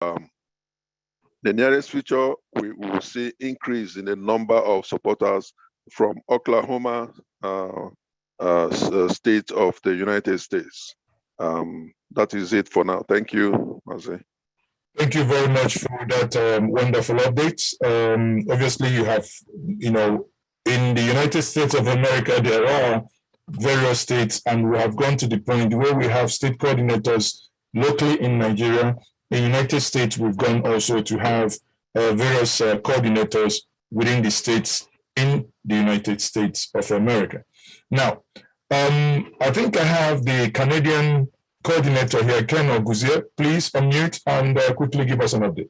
the nearest future, we will see increase in the number of supporters from Oklahoma state of the United States. That is it for now. Thank you, Mazi. Thank you very much for that wonderful update. Obviously, you have, in the United States of America, there are various states, and we have gone to the point where we have state coordinators locally in Nigeria. In the United States, we've gone also to have various coordinators within the states in the United States of America. Now, I think I have the Canadian coordinator here, Ken Oguzie. Please unmute and quickly give us an update.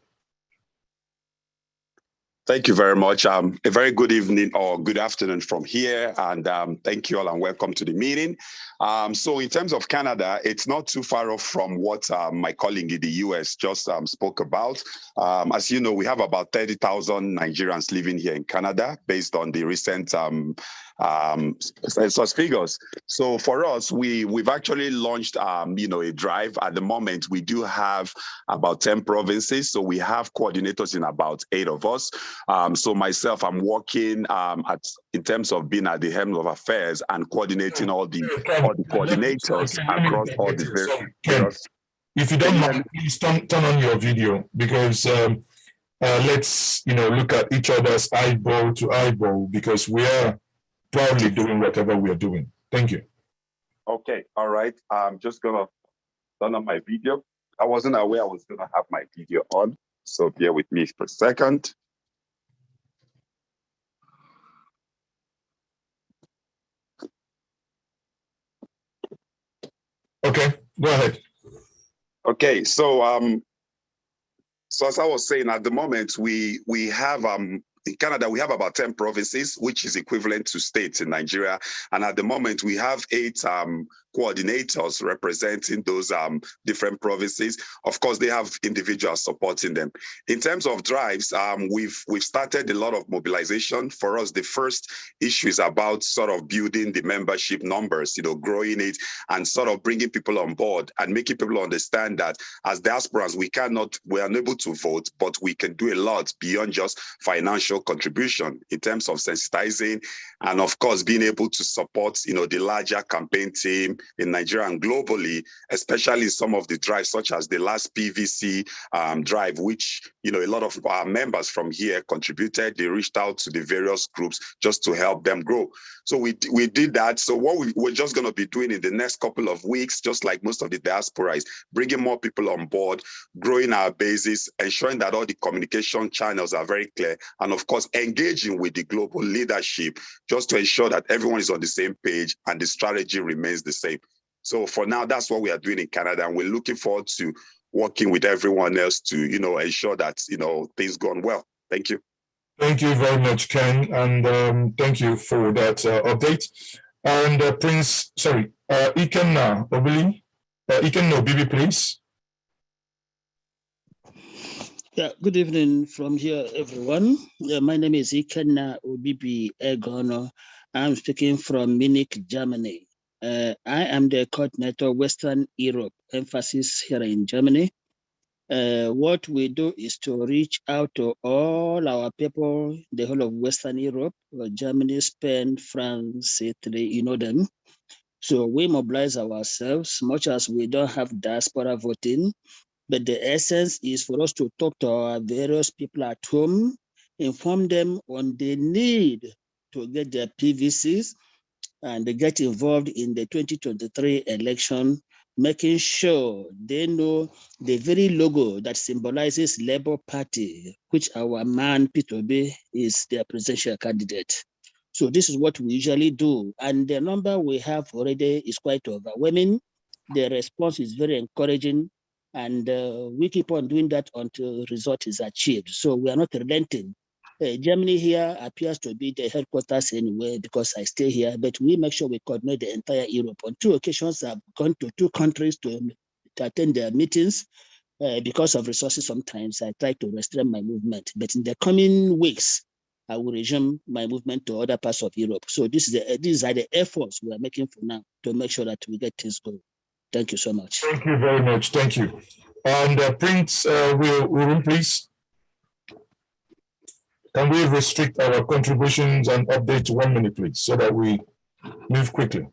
Thank you very much. A very good evening or good afternoon from here, and thank you all and welcome to the meeting. So in terms of Canada, it's not too far off from what my colleague in the US just spoke about. As you know, we have about 30,000 Nigerians living here in Canada based on the recent census figures. So for us, we've actually launched a drive. At the moment, we do have about 10 provinces. So we have coordinators in about 8 of us. So myself, I'm working in terms of being at the helm of affairs and coordinating all the coordinators across all the various. If you don't mind, please turn on your video, because let's look at each other's eyeball to eyeball, because we are proudly doing whatever we are doing. Thank you. Okay, all right. I'm just gonna turn on my video. I wasn't aware I was gonna have my video on, so bear with me for a second. Okay, go ahead. Okay, so as I was saying, at the moment we have in Canada, we have about 10 provinces, which is equivalent to states in Nigeria. And at the moment, we have 8 coordinators representing those different provinces. Of course, they have individuals supporting them. In terms of drives, we've started a lot of mobilization. For us, the first issue is about sort of building the membership numbers, growing it and sort of bringing people on board and making people understand that as diasporans, we are unable to vote, but we can do a lot beyond just financial contribution in terms of sensitizing and, of course, being able to support, the larger campaign team in Nigeria and globally, especially some of the drives, such as the last PVC drive, which, a lot of our members from here contributed. They reached out to the various groups just to help them grow. So we did that. So what we're just going to be doing in the next couple of weeks, just like most of the diaspora, is bringing more people on board, growing our bases, ensuring that all the communication channels are very clear, and of course, engaging with the global leadership just to ensure that everyone is on the same page and the strategy remains the same. So for now, that's what we are doing in Canada, and we're looking forward to working with everyone else to, ensure that, things go on well. Thank you. Thank you very much, Ken, and thank you for that update. And Ikenna Obibi, please. Yeah, good evening from here, everyone. My name is Ikenna Obibi Egono. I'm speaking from Munich, Germany. I am the coordinator Western Europe, emphasis here in Germany. What we do is to reach out to all our people, the whole of Western Europe, Germany, Spain, France, Italy, you know them. So we mobilize ourselves, much as we don't have diaspora voting, but the essence is for us to talk to our various people at home, inform them on the need to get their PVCs and they get involved in the 2023 election, making sure they know the very logo that symbolizes Labour Party, which our man PeterObi is their presidential candidate. So this is what we usually do. And the number we have already is quite overwhelming. The response is very encouraging. And we keep on doing that until result is achieved. So we are not relenting. Germany here appears to be the headquarters anyway because I stay here, but we make sure we coordinate the entire Europe. On 2 occasions, I've gone to 2 countries to attend their meetings. Because of resources, sometimes I try to restrain my movement. But in the coming weeks, I will resume my movement to other parts of Europe. So these are the efforts we are making for now to make sure that we get things going. Thank you so much. Thank you very much. Thank you. And Prince, will please, can we restrict our contributions and update to 1 minute, please, so that we move quickly?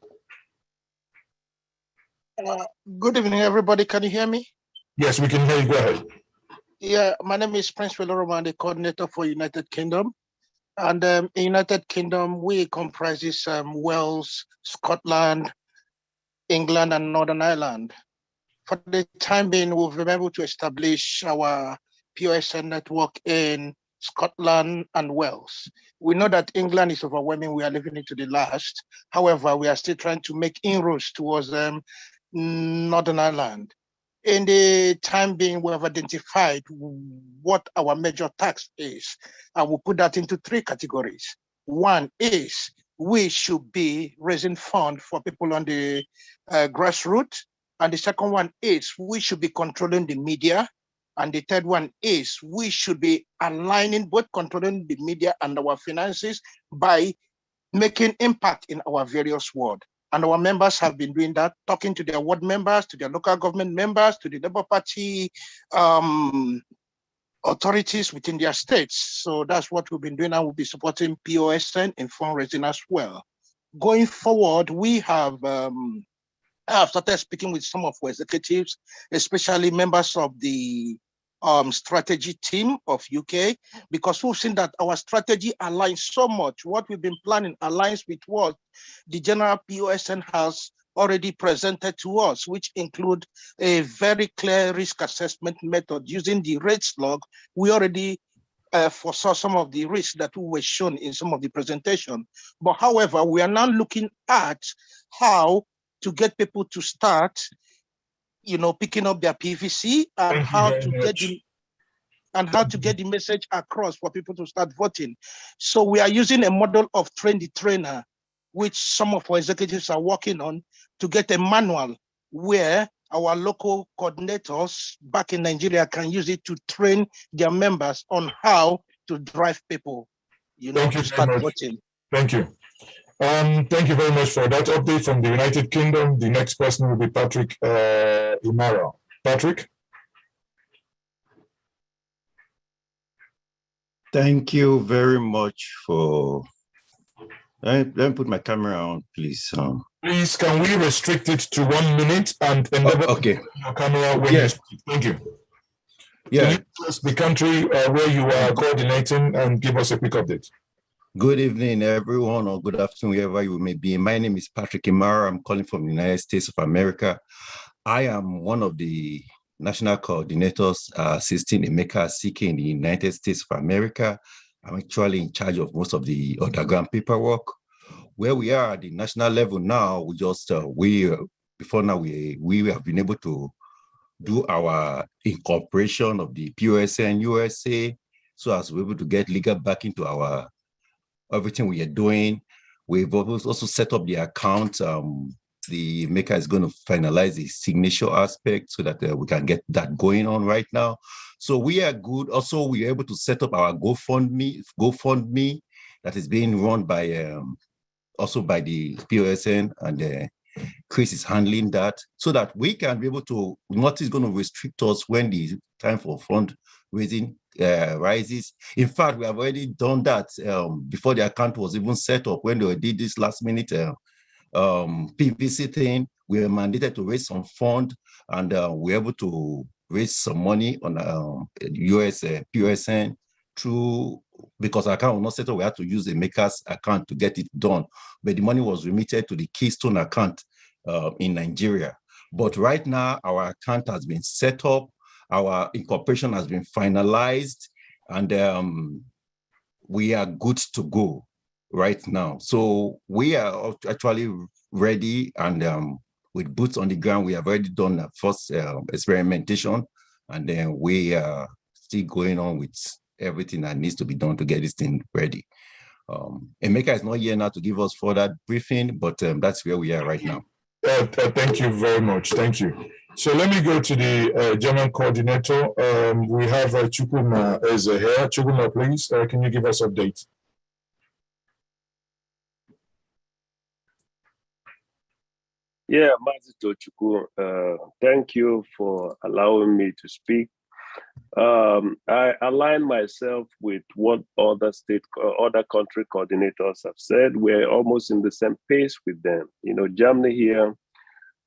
Good evening, everybody. Can you hear me? Yes, we can hear you. Go ahead. Yeah, my name is Prince Wiloroma, the coordinator for United Kingdom. And in United Kingdom, we comprises Wales, Scotland, England, and Northern Ireland. For the time being, we've been able to establish our POSN network in Scotland and Wales. We know that England is overwhelming. We are leaving it to the last. However, we are still trying to make inroads towards Northern Ireland. In the time being, we have identified what our major task is, and we'll put that into 3 categories. One is we should be raising funds for people on the grassroots. And the second one is we should be controlling the media. And the third one is we should be aligning both controlling the media and our finances by making impact in our various wards. And our members have been doing that, talking to their ward members, to their local government members, to the Labour Party authorities within their states. So that's what we've been doing, and we'll be supporting POSN in fundraising as well. Going forward, we have I've started speaking with some of our executives, especially members of the strategy team of UK, because we've seen that our strategy aligns so much. What we've been planning aligns with what the general POSN has already presented to us, which include a very clear risk assessment method using the rates log. We already foresaw some of the risks that were shown in some of the presentation. But however, we are now looking at how to get people to start, picking up their PVC and how to get the message across for people to start voting. So we are using a model of train the trainer, which some of our executives are working on, to get a manual where our local coordinators back in Nigeria can use it to train their members on how to drive people, to start voting. Thank you. Thank you very much for that update from the United Kingdom. The next person will be Patrick Imara. Patrick? Thank you very much for... Let me put my camera on, please. Please, can we restrict it to 1 minute and endeavor okay. your camera when you speak? Thank you. Yeah. Can you tell us the country where you are coordinating and give us a quick update? Good evening, everyone, or good afternoon, wherever you may be. My name is Patrick Imara. I'm calling from the United States of America. I am one of the national coordinators assisting Emeka CK in the United States of America. I'm actually in charge of most of the underground paperwork. Where we are at the national level now, we have been able to do our incorporation of the POSN USA, so as we're able to get legal backing to our everything we are doing. We've also set up the account. The maker is going to finalize the signature aspect so that we can get that going on right now. So we are good. Also, we are able to set up our GoFundMe that is being run by also by the POSN, and Chris is handling that, so that we can be able to, not is going to restrict us when the time for fundraising rises. In fact, we have already done that before the account was even set up. When they did this last minute PVC thing, we were mandated to raise some fund, and we were able to raise some money on US POSN through, because our account was not set up, we had to use the maker's account to get it done. But the money was remitted to the Keystone account in Nigeria. But right now, our account has been set up, our incorporation has been finalized, and we are good to go right now. So we are actually ready, and with boots on the ground, we have already done the first experimentation, and then we are still going on with everything that needs to be done to get this thing ready. Emeka is not here now to give us further briefing, but that's where we are right now. Thank you very much. Thank you. So let me go to the German coordinator. We have Chukwuma Eze here. Chukwuma, please, can you give us an update? Yeah, Mazito Chukwu, thank you for allowing me to speak. I align myself with what other other country coordinators have said. We're almost in the same pace with them. You know, Germany here,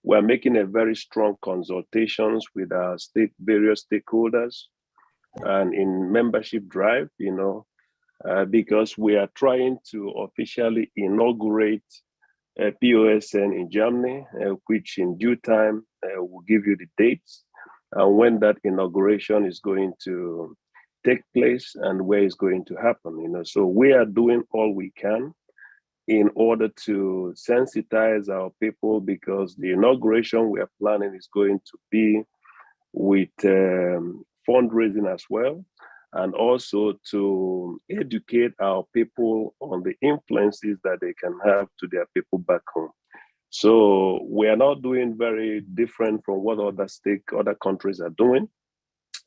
we're making a very strong consultations with our various stakeholders and in membership drive, you know, because we are trying to officially inaugurate POSN in Germany, which in due time will give you the dates and when that inauguration is going to take place and where it's going to happen. You know, so we are doing all we can in order to sensitize our people, because the inauguration we are planning is going to be with fundraising as well, and also to educate our people on the influences that they can have to their people back home. So we are not doing very different from what other countries are doing.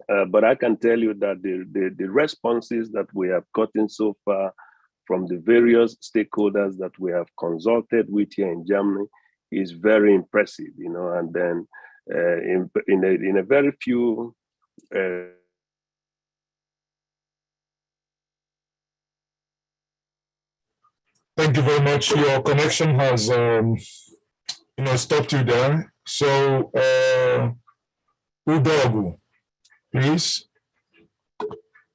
But I can tell you that the responses that we have gotten so far from the various stakeholders that we have consulted with here in Germany is very impressive, you know, and then in a very few Thank you very much. Your connection has, stopped you there. So, Udogu, please.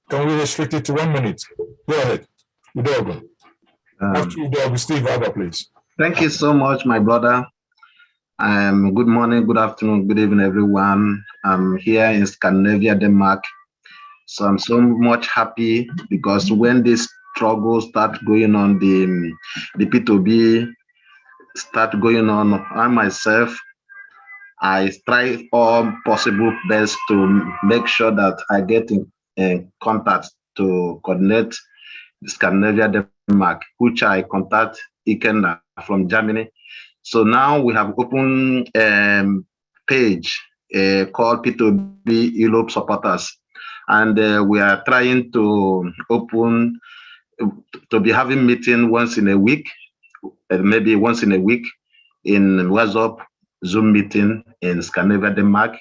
Can we restrict it to 1 minute? Go ahead, Udogu. After Udogu, Steve Abba, please. Thank you so much, my brother. Good morning, good afternoon, good evening, everyone. I'm here in Scandinavia, Denmark. So I'm so much happy because when this struggle start going on, the PeterObi start going on, I myself, I try all possible best to make sure that I get in contact to coordinate Scandinavia, Denmark, which I contact Ikenna from Germany. So now we have opened page called PeterObi Europe Supporters, and we are trying to open to be having meeting once in a week, maybe once in a week in WhatsApp Zoom meeting in Scandinavia, Denmark.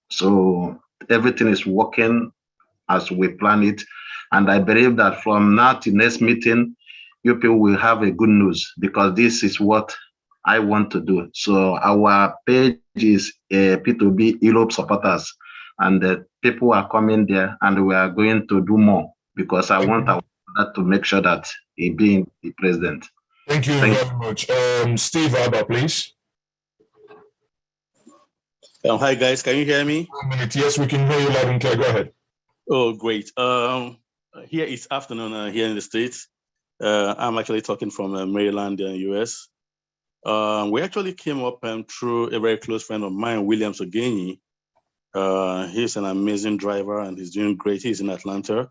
So everything is working as we plan it, and I believe that from now to next meeting, you people will have a good news, because this is what I want to do. So our page is PeterObi Europe Supporters, and people are coming there, and we are going to do more, because I want our to make sure that he being the president. Thank you very much. Steve Abba, please. Hi guys, can you hear me? 1 minute. Yes, we can hear you loud and clear. Go ahead. Oh, great. Here it's afternoon here in the States. I'm actually talking from Maryland, US. We actually came up through a very close friend of mine, William Sogenyi. He's an amazing driver and he's doing great. He's in Atlanta.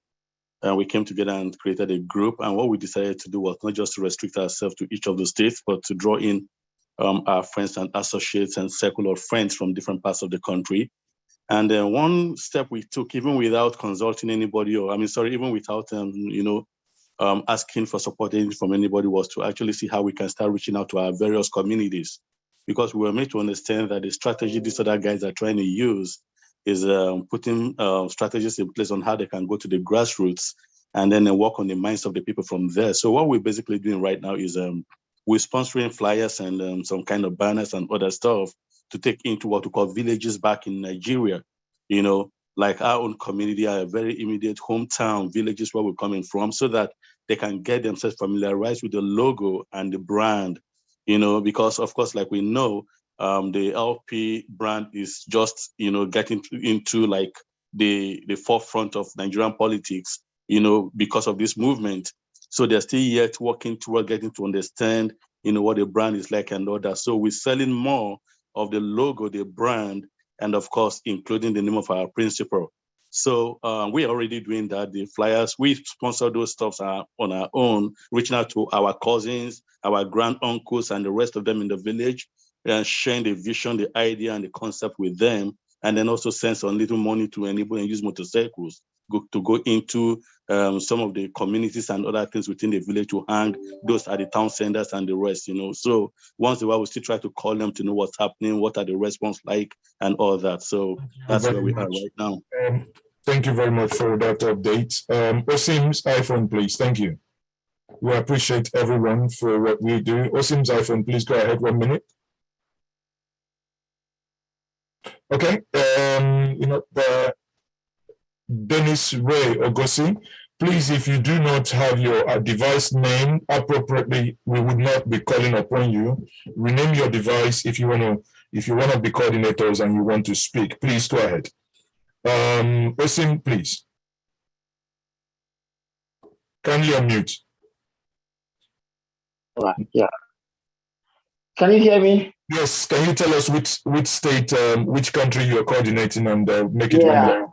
And we came together and created a group. And what we decided to do was not just to restrict ourselves to each of the states, but to draw in our friends and associates and circle of friends from different parts of the country. And then one step we took, even without consulting anybody, even without, asking for support from anybody, was to actually see how we can start reaching out to our various communities. Because we were made to understand that the strategy these other guys are trying to use is putting strategies in place on how they can go to the grassroots and then work on the minds of the people from there. So what we're basically doing right now is we're sponsoring flyers and some kind of banners and other stuff to take into what we call villages back in Nigeria, like our own community, our very immediate hometown villages where we're coming from, so that they can get themselves familiarized with the logo and the brand, because of course, like we know, the LP brand is just, getting into like the forefront of Nigerian politics, because of this movement. So they're still yet working toward getting to understand, what the brand is like and all that. So we're selling more of the logo, the brand, and of course, including the name of our principal. So we're already doing that. The flyers, we sponsor those stuffs on our own, reaching out to our cousins, our grand uncles, and the rest of them in the village, and sharing the vision, the idea, and the concept with them, and then also send some little money to enable and use motorcycles go into some of the communities and other things within the village to hang those at the town centers and the rest, So once in a while, we still try to call them to know what's happening, what are the response like, and all that. So that's where we are right now. Thank you very much for that update. Osim's iPhone, please. Thank you. We appreciate everyone for what we do. Osim's iPhone, please go ahead. 1 minute. Okay. Dennis Ray Ogosi, please, if you do not have your device name appropriately, we would not be calling upon you. Rename your device if you want to be coordinators and you want to speak. Please go ahead. Osim, please. Kindly unmute. Yeah. Can you hear me? Yes. Can you tell us which state, which country you are coordinating and make it? Yeah.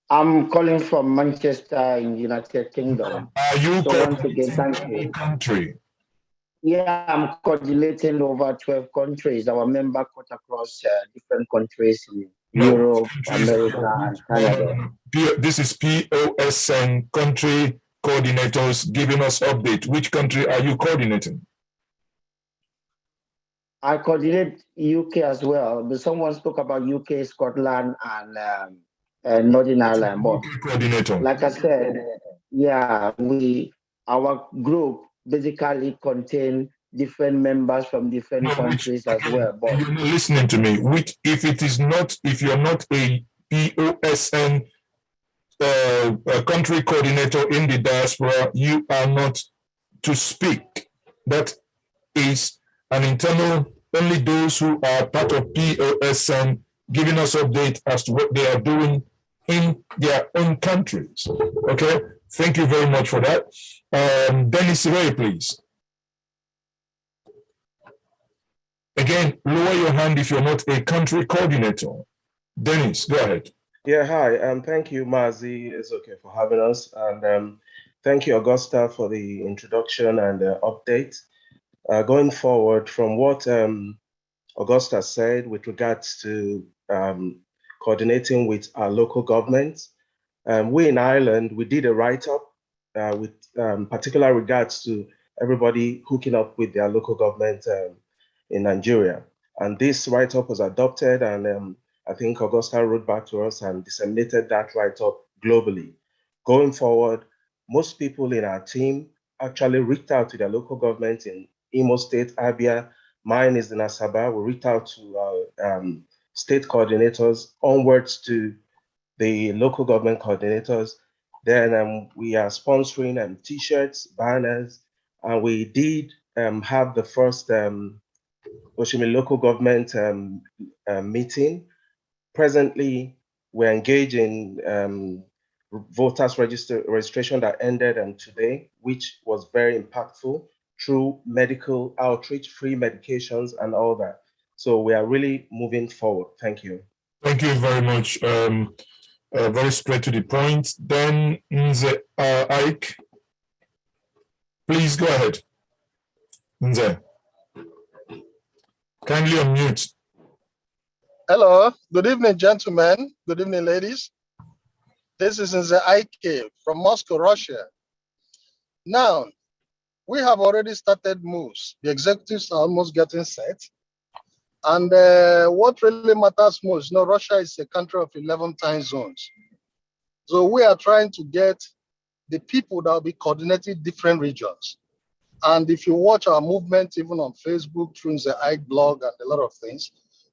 I'm calling from Manchester in the United Kingdom. Are you coordinating country? Yeah, I'm coordinating over 12 countries. Our member cut across different countries in Europe, America, and Canada. This is POSN, country coordinators giving us update. Which country are you coordinating? I coordinate UK as well, but someone spoke about UK, Scotland, and Northern Ireland. But coordinator. Like I said, yeah, our group basically contain different members from different countries as well. But you're not listening to me. If you're not a POSN country coordinator in the diaspora, you are not to speak. That is an internal, only those who are part of POSN giving us update as to what they are doing in their own countries. Okay, thank you very much for that. Dennis Ray, please. Again, lower your hand if you're not a country coordinator. Dennis, go ahead. Yeah, hi. Thank you, Mazi. It's okay for having us. And thank you, Augusta, for the introduction and update. Going forward from what Augusta said with regards to coordinating with our local governments, we in Ireland, we did a write-up with particular regards to everybody hooking up with their local government in Nigeria. And this write-up was adopted, and I think Augusta wrote back to us and disseminated that write-up globally. Going forward, most people in our team actually reached out to their local government in Imo State, Abia. Mine is in Asaba. We reached out to our state coordinators, onwards to the local government coordinators. Then we are sponsoring T-shirts, banners, and we did have the first Oshimi local government meeting. Presently, we're engaged in voters registration that ended today, which was very impactful through medical outreach, free medications, and all that. So we are really moving forward. Thank you. Thank you very much. Very straight to the point. Then Nze Ike, please go ahead. Nze, kindly unmute. Hello, good evening, gentlemen. Good evening, ladies. This is Nze Ike from Moscow, Russia. Now, we have already started moves. The executives are almost getting set. And what really matters most, Russia is a country of 11 time zones. So we are trying to get the people that will be coordinating different regions. And if you watch our movement, even on Facebook, through the Ike blog and a lot of things,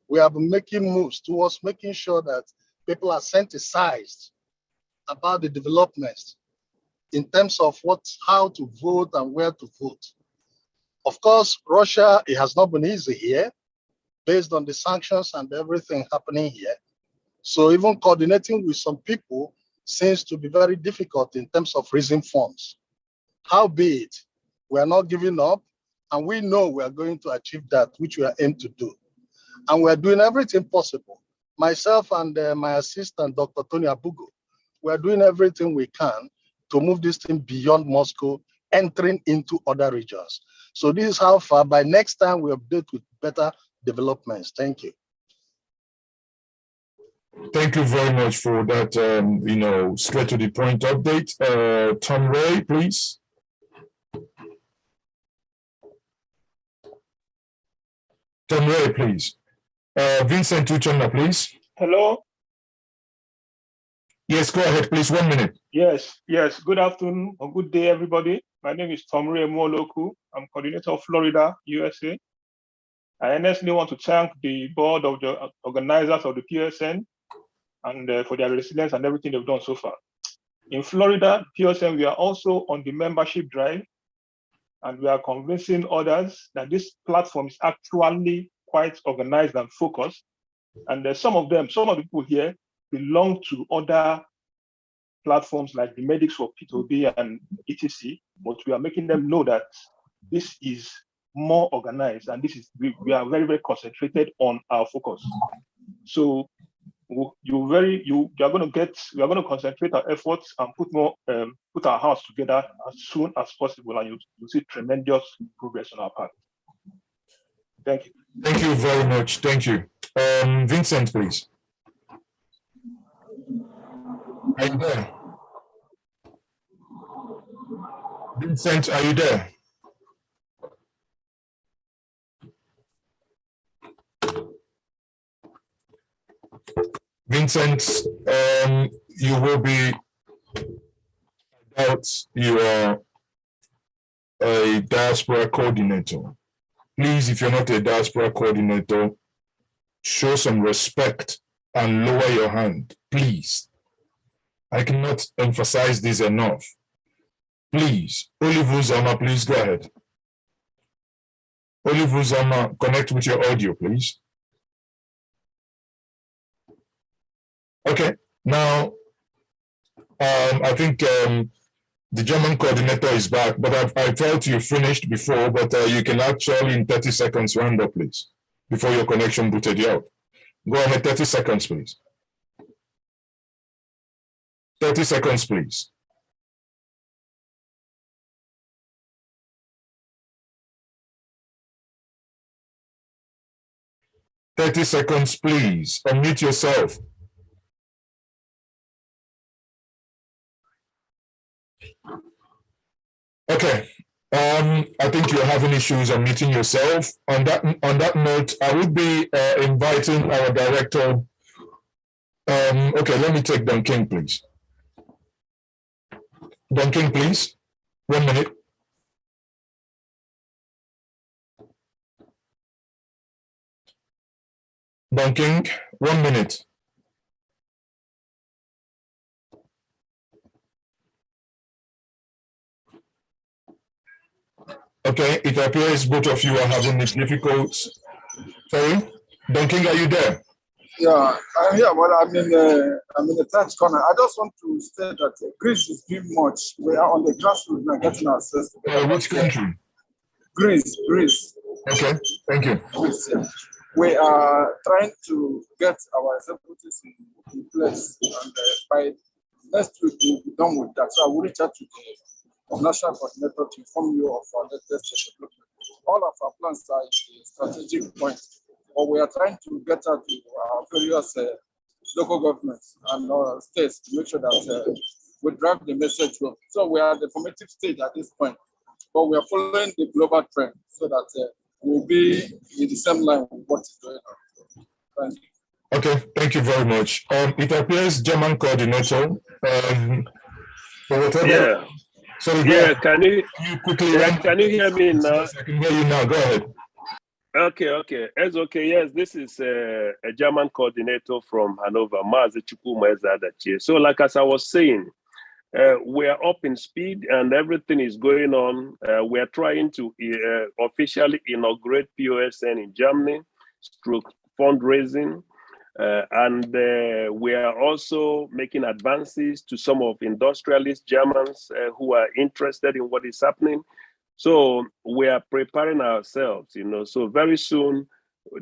we have been making moves towards making sure that people are sensitized about the developments in terms of how to vote and where to vote. Of course, Russia, it has not been easy here based on the sanctions and everything happening here. So even coordinating with some people seems to be very difficult in terms of raising funds. Howbeit, we are not giving up, and we know we are going to achieve that, which we are aimed to do. And we are doing everything possible. Myself and my assistant, Dr. Tony Abugo, we are doing everything we can to move this thing beyond Moscow, entering into other regions. So this is how far. By next time, we update with better developments. Thank you. Thank you very much for that, straight to the point update. Tom Ray, please. Tom Ray, please. Vincent Uchenna, please. Hello. Yes, go ahead, please. 1 minute. Yes. Good afternoon or good day, everybody. My name is Tom Ray Moloku. I'm coordinator of Florida, USA. I honestly want to thank the board of the organizers of the POSN and for their resilience and everything they've done so far. In Florida, POSN, we are also on the membership drive, and we are convincing others that this platform is actually quite organized and focused. And some of the people here belong to other platforms like the Medics for PeterObi and etc. But we are making them know that this is more organized, and we are very, very concentrated on our focus. So we are going to concentrate our efforts and put our hearts together as soon as possible, and you'll see tremendous progress on our part. Thank you. Thank you very much. Thank you. Vincent, please. Are you there? Vincent, are you there? Vincent, you will be, I doubt you are a diaspora coordinator. Please, if you're not a diaspora coordinator, show some respect and lower your hand, please. I cannot emphasize this enough. Please, Oliver Zama, please go ahead. Oliver Zama, connect with your audio, please. Okay, now, I think the German coordinator is back, but I felt you finished before, but you can actually in 30 seconds round up, please, before your connection booted you out. Go ahead, 30 seconds, please. 30 seconds, please. "30 seconds, please. Unmute yourself." Okay. I think you're having issues unmuting yourself. On that note, I would be inviting our director. Okay, let me take Don King, please. Don King, please. 1 minute. Don King, 1 minute. Okay, it appears both of you are having this difficult. Sorry, Don King, are you there? Yeah, I'm here, but I'm in the third corner. I just want to say that Greece is doing much. We are on the grassroots now, getting ourselves together. Which country? Greece. Okay, thank you. Greece, yeah. We are trying to get our executives in place, and by next week we'll be done with that. So I will reach out to the national coordinator to inform you of our latest development. All of our plans are in the strategic point, but we are trying to get out to our various local governments and states to make sure that we drive the message home. So we are at the formative stage at this point, but we are following the global trend so that we'll be in the same line with what is going on. Thank you. Okay, thank you very much. It appears German coordinator. Yeah. Sorry, yeah, can you quickly can you hear me now? I can hear you now. Go ahead. Okay. It's okay. Yes, this is a German coordinator from Hanover, Mazi Chukuma Ezadachi. So, like as I was saying, we are up in speed and everything is going on. We are trying to officially inaugurate POSN in Germany, stroke fundraising. And we are also making advances to some of industrialist Germans who are interested in what is happening. So we are preparing ourselves, so very soon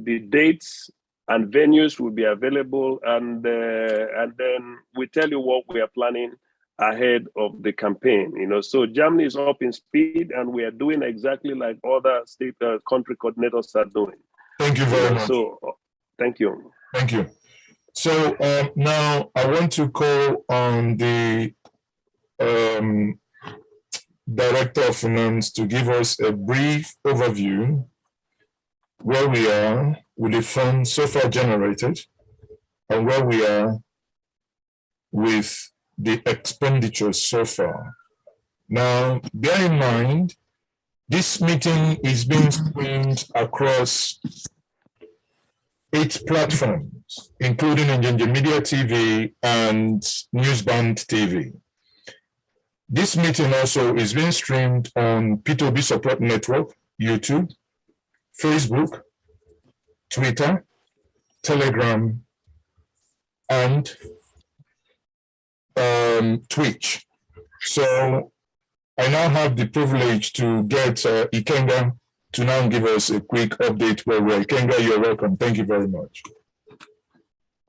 the dates and venues will be available, and then we tell you what we are planning ahead of the campaign. So Germany is up in speed and we are doing exactly like other state country coordinators are doing. Thank you very much. So thank you. Thank you. So now I want to call on the Director of Finance to give us a brief overview where we are with the funds so far generated and where we are with the expenditures so far. Now, bear in mind, this meeting is being streamed across 8 platforms, including Njinji Media TV and Newsband TV. This meeting also is being streamed on PeterObi Support Network, YouTube, Facebook, Twitter, Telegram, and Twitch. So I now have the privilege to get Ikenga to now give us a quick update where we're. Ikenga, you're welcome. Thank you very much.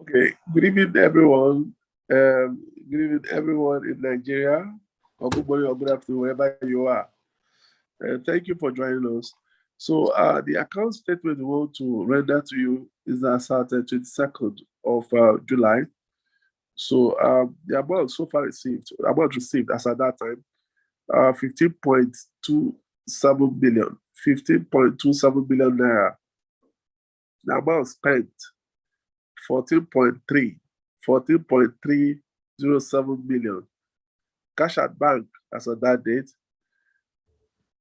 Okay, good evening, everyone. Good evening, everyone in Nigeria, or good morning or good afternoon, wherever you are. Thank you for joining us. So the account statement we want to render to you is as at the 22nd of July. So the amount so far received as at that time, 15.27 billion, 15.27 billion naira. The amount spent, 14.307 million. Cash at bank as of that date,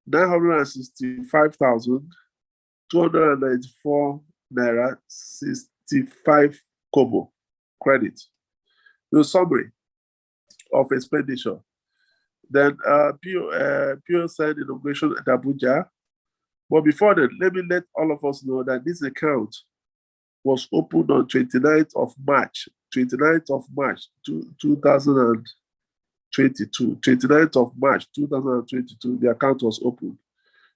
965,294 naira 65 kobo credit. The summary of expenditure. Then POSN inauguration at Abuja. But before that, let me let all of us know that this account was opened on 29th of March 2022. 29th of March 2022, the account was opened.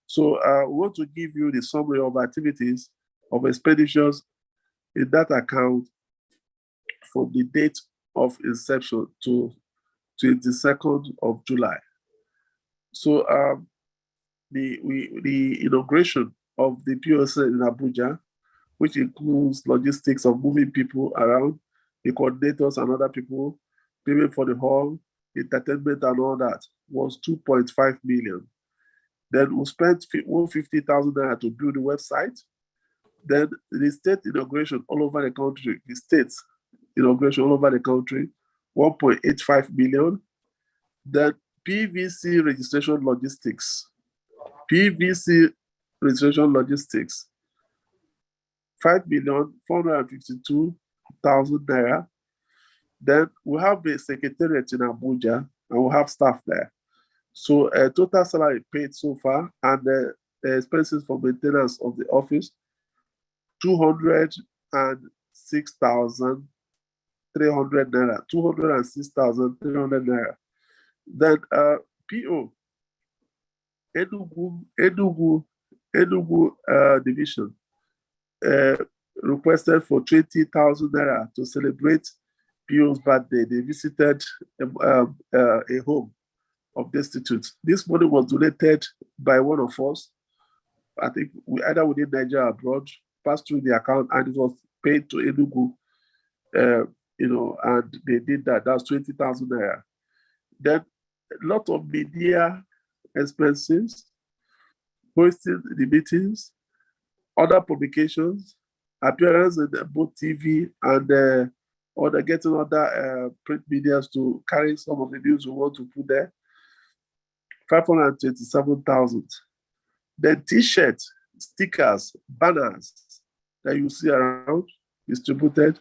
So we want to give you the summary of activities of expenditures in that account from the date of inception to 22nd of July. So the inauguration of the POSN in Abuja, which includes logistics of moving people around, the coordinators and other people, payment for the hall, entertainment and all that, was 2.5 million. Then we spent 150,000 naira to build the website. Then the state inauguration all over the country, the states inauguration all over the country, 1.85 million. Then PVC registration logistics, 5,452,000 naira. Then we have a secretariat in Abuja and we have staff there. So total salary paid so far and the expenses for maintenance of the office, 206,300 naira, 206,300 naira. Then PO, Enugu division requested for 20,000 naira to celebrate PO's birthday. They visited a home of destitutes. This money was donated by one of us. I think either within Nigeria or abroad, passed through the account, and it was paid to Enugu. And they did that. That's 20,000 naira. Then a lot of media expenses, hosting the meetings, other publications, appearance in both TV and getting other print medias to carry some of the news we want to put there. 527,000. Then T-shirts, stickers, banners that you see around distributed,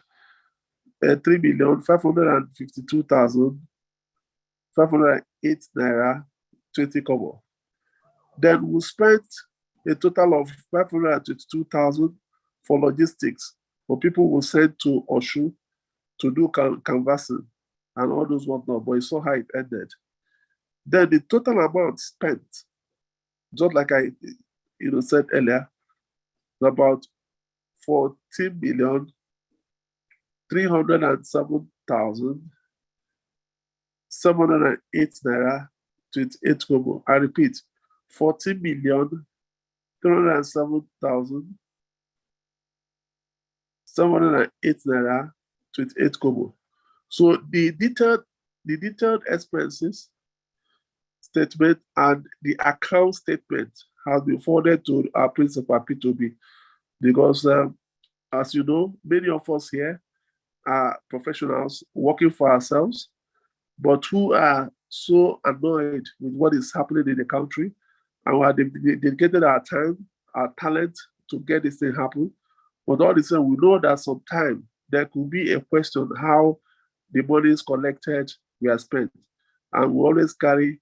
3,552,508 naira 20 kobo. Then we spent a total of 522,000 for logistics for people who sent to Oshu to do canvassing and all those whatnot, but it's so high it ended. Then the total amount spent, just like I said earlier, about 14,307,708 naira 28 kobo. I repeat, 14,307,708 naira 28 kobo. So the detailed expenses statement and the account statement has been forwarded to our principal PeterObi, because as you know, many of us here are professionals working for ourselves, but who are so annoyed with what is happening in the country, and we have dedicated our time, our talent to get this thing happen. But all the same, we know that sometimes there could be a question how the money is collected, we are spent, and we always carry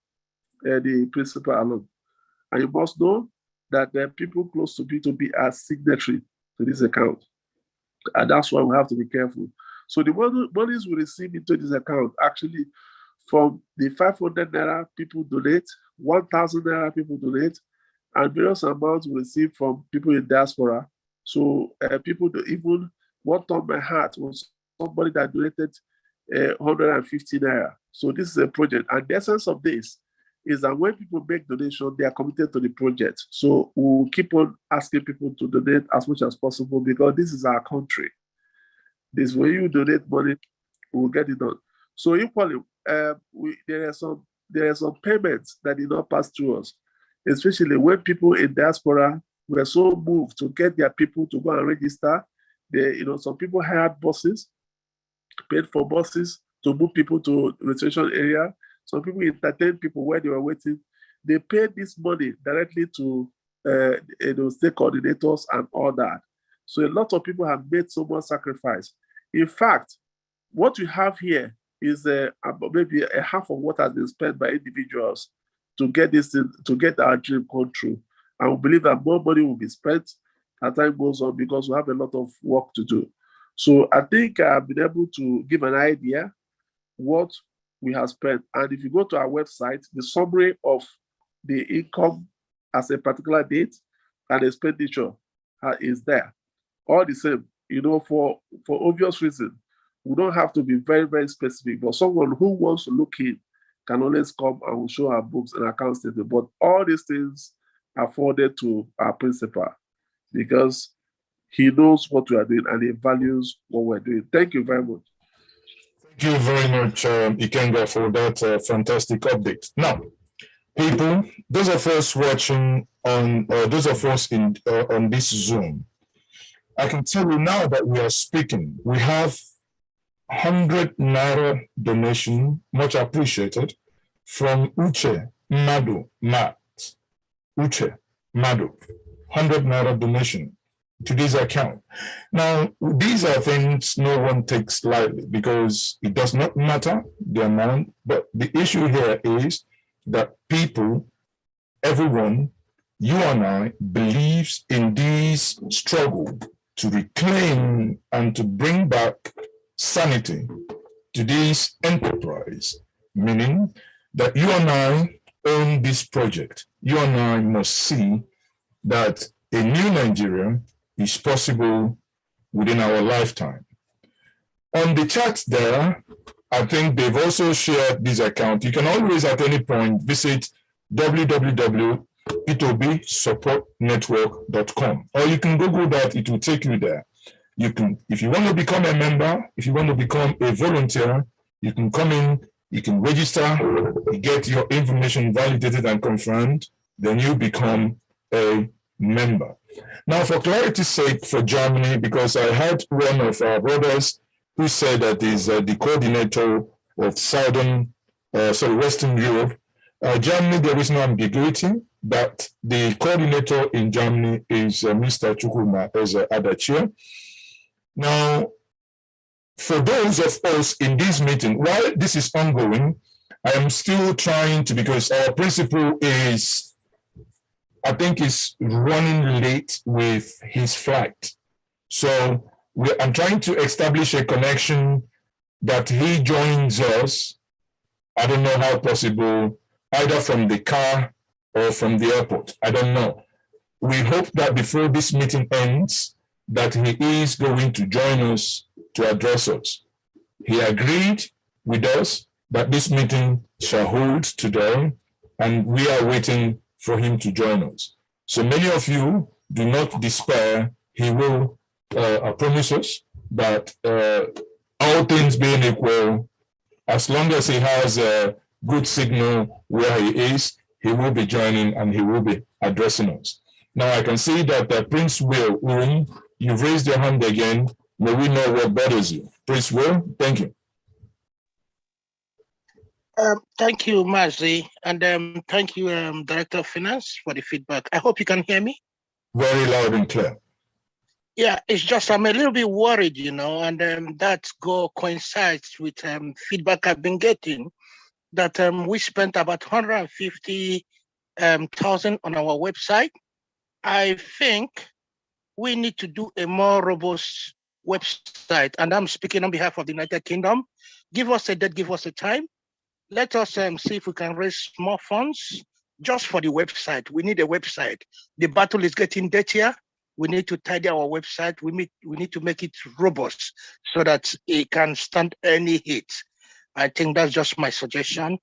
the principal along. And you must know that the people close to PeterObi are signatory to this account, and that's why we have to be careful. So the monies we receive into this account, actually, from the 500 naira people donate, 1,000 naira people donate, and various amounts we receive from people in diaspora. So people do, even what on my heart was somebody that donated 150 naira. So this is a project, and the essence of this is that when people make donations, they are committed to the project. So we'll keep on asking people to donate as much as possible, because this is our country. This when you donate money, we'll get it done. So equally, there are some payments that did not pass through us, especially when people in diaspora were so moved to get their people to go and register. Some people hired buses, paid for buses to move people to registration area. Some people entertained people where they were waiting. They paid this money directly to state coordinators and all that. So a lot of people have made so much sacrifice. In fact, what we have here is maybe a half of what has been spent by individuals to get this, to get our dream come true. And we believe that more money will be spent as time goes on, because we have a lot of work to do. So I think I've been able to give an idea what we have spent. And if you go to our website, the summary of the income as a particular date and expenditure is there. All the same, for obvious reasons, we don't have to be very, very specific, but someone who wants to look in can always come and we'll show our books and account statement. But all these things are forwarded to our principal, because he knows what we are doing and he values what we're doing. Thank you very much. Thank you very much, Ikenga, for that fantastic update. Now, people, those of us watching on, those of us on this Zoom, I can tell you now that we are speaking. We have 100 naira donation, much appreciated, from Uche Madu Mat. Uche Madu, 100 naira donation to this account. Now, these are things no one takes lightly, because it does not matter the amount, but the issue here is that people, everyone, you and I, believes in this struggle to reclaim and to bring back sanity to this enterprise, meaning that you and I own this project. You and I must see that a new Nigeria is possible within our lifetime. On the chat there, I think they've also shared this account. You can always at any point visit www.PeterObiSupportNetwork.com, or you can Google that, it will take you there. You can, if you want to become a member, if you want to become a volunteer, you can come in, you can register, you get your information validated and confirmed, then you become a member. Now, for clarity's sake, for Germany, because I had one of our brothers who said that he's the coordinator of Western Europe. Germany, there is no ambiguity, but the coordinator in Germany is Mr. Chukwuma Adachia. Now, for those of us in this meeting, while this is ongoing, I am still trying to, because our principal is, I think, is running late with his flight. So I'm trying to establish a connection that he joins us. I don't know how possible, either from the car or from the airport. I don't know. We hope that before this meeting ends, that he is going to join us to address us. He agreed with us that this meeting shall hold today, and we are waiting for him to join us. So many of you do not despair. He will promise us that all things being equal, as long as he has a good signal where he is, he will be joining and he will be addressing us. Now I can see that Prince Will, you've raised your hand again. May we know what bothers you. Prince Will, thank you. Thank you, Mazi, and thank you, Director of Finance, for the feedback. I hope you can hear me. Very loud and clear. Yeah, it's just I'm a little bit worried, and that coincides with feedback I've been getting that we spent about 150,000 on our website. I think we need to do a more robust website, and I'm speaking on behalf of the United Kingdom. Give us a date, give us a time. Let us see if we can raise more funds just for the website. We need a website. The battle is getting dirtier. We need to tidy our website. We need to make it robust so that it can stand any hit. I think that's just my suggestion.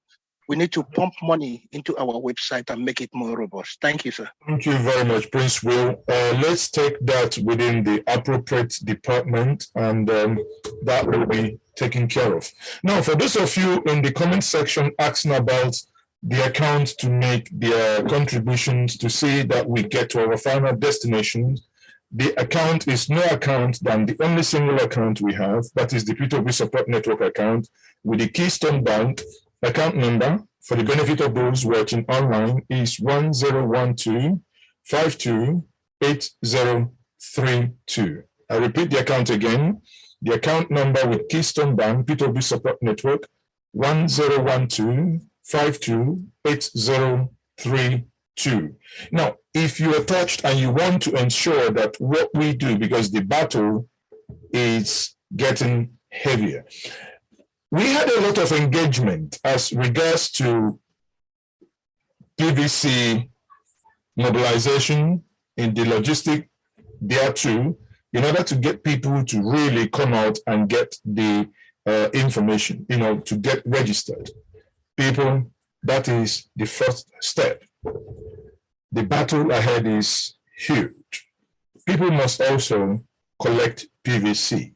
We need to pump money into our website and make it more robust. Thank you, sir. Thank you very much, Prince Will. Let's take that within the appropriate department, and that will be taken care of. Now, for those of you in the comment section asking about the account to make their contributions to see that we get to our final destination, the account is no account than the only single account we have, that is the PeterObi Support Network account with the Keystone Bank account number. For the benefit of those watching online, is 1012528032. I repeat the account again. The account number with Keystone Bank, PeterObi Support Network, 1012528032. Now, if you are touched and you want to ensure that what we do, because the battle is getting heavier, we had a lot of engagement as regards to PVC mobilization in the logistic there too, in order to get people to really come out and get the information, to get registered. People, that is the first step. The battle ahead is huge. People must also collect PVC,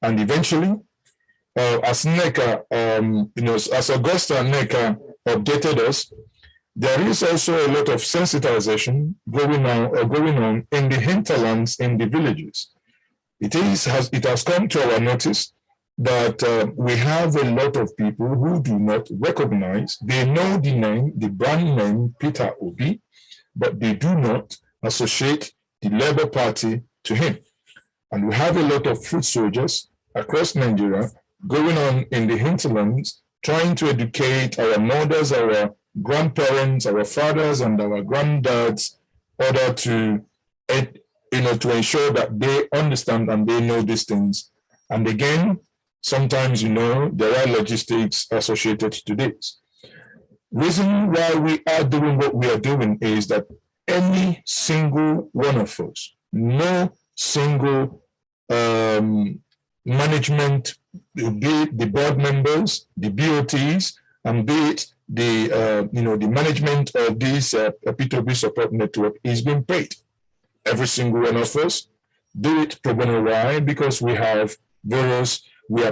and eventually, as NECA, as Augusta NECA updated us, there is also a lot of sensitization going on in the hinterlands, in the villages. It has come to our notice that we have a lot of people who do not recognize. They know the name, the brand name PeterObi, but they do not associate the Labour Party to him. And we have a lot of foot soldiers across Nigeria going on in the hinterlands, trying to educate our mothers, our grandparents, our fathers, and our granddads, in order to, to ensure that they understand and they know these things. And again, sometimes, there are logistics associated to this. Reason why we are doing what we are doing is that any single one of us, no single management, be it the board members, the BOTs, and be it the management of this PeterObi Support Network is being paid. Every single one of us do it pro bono. Why? Because we are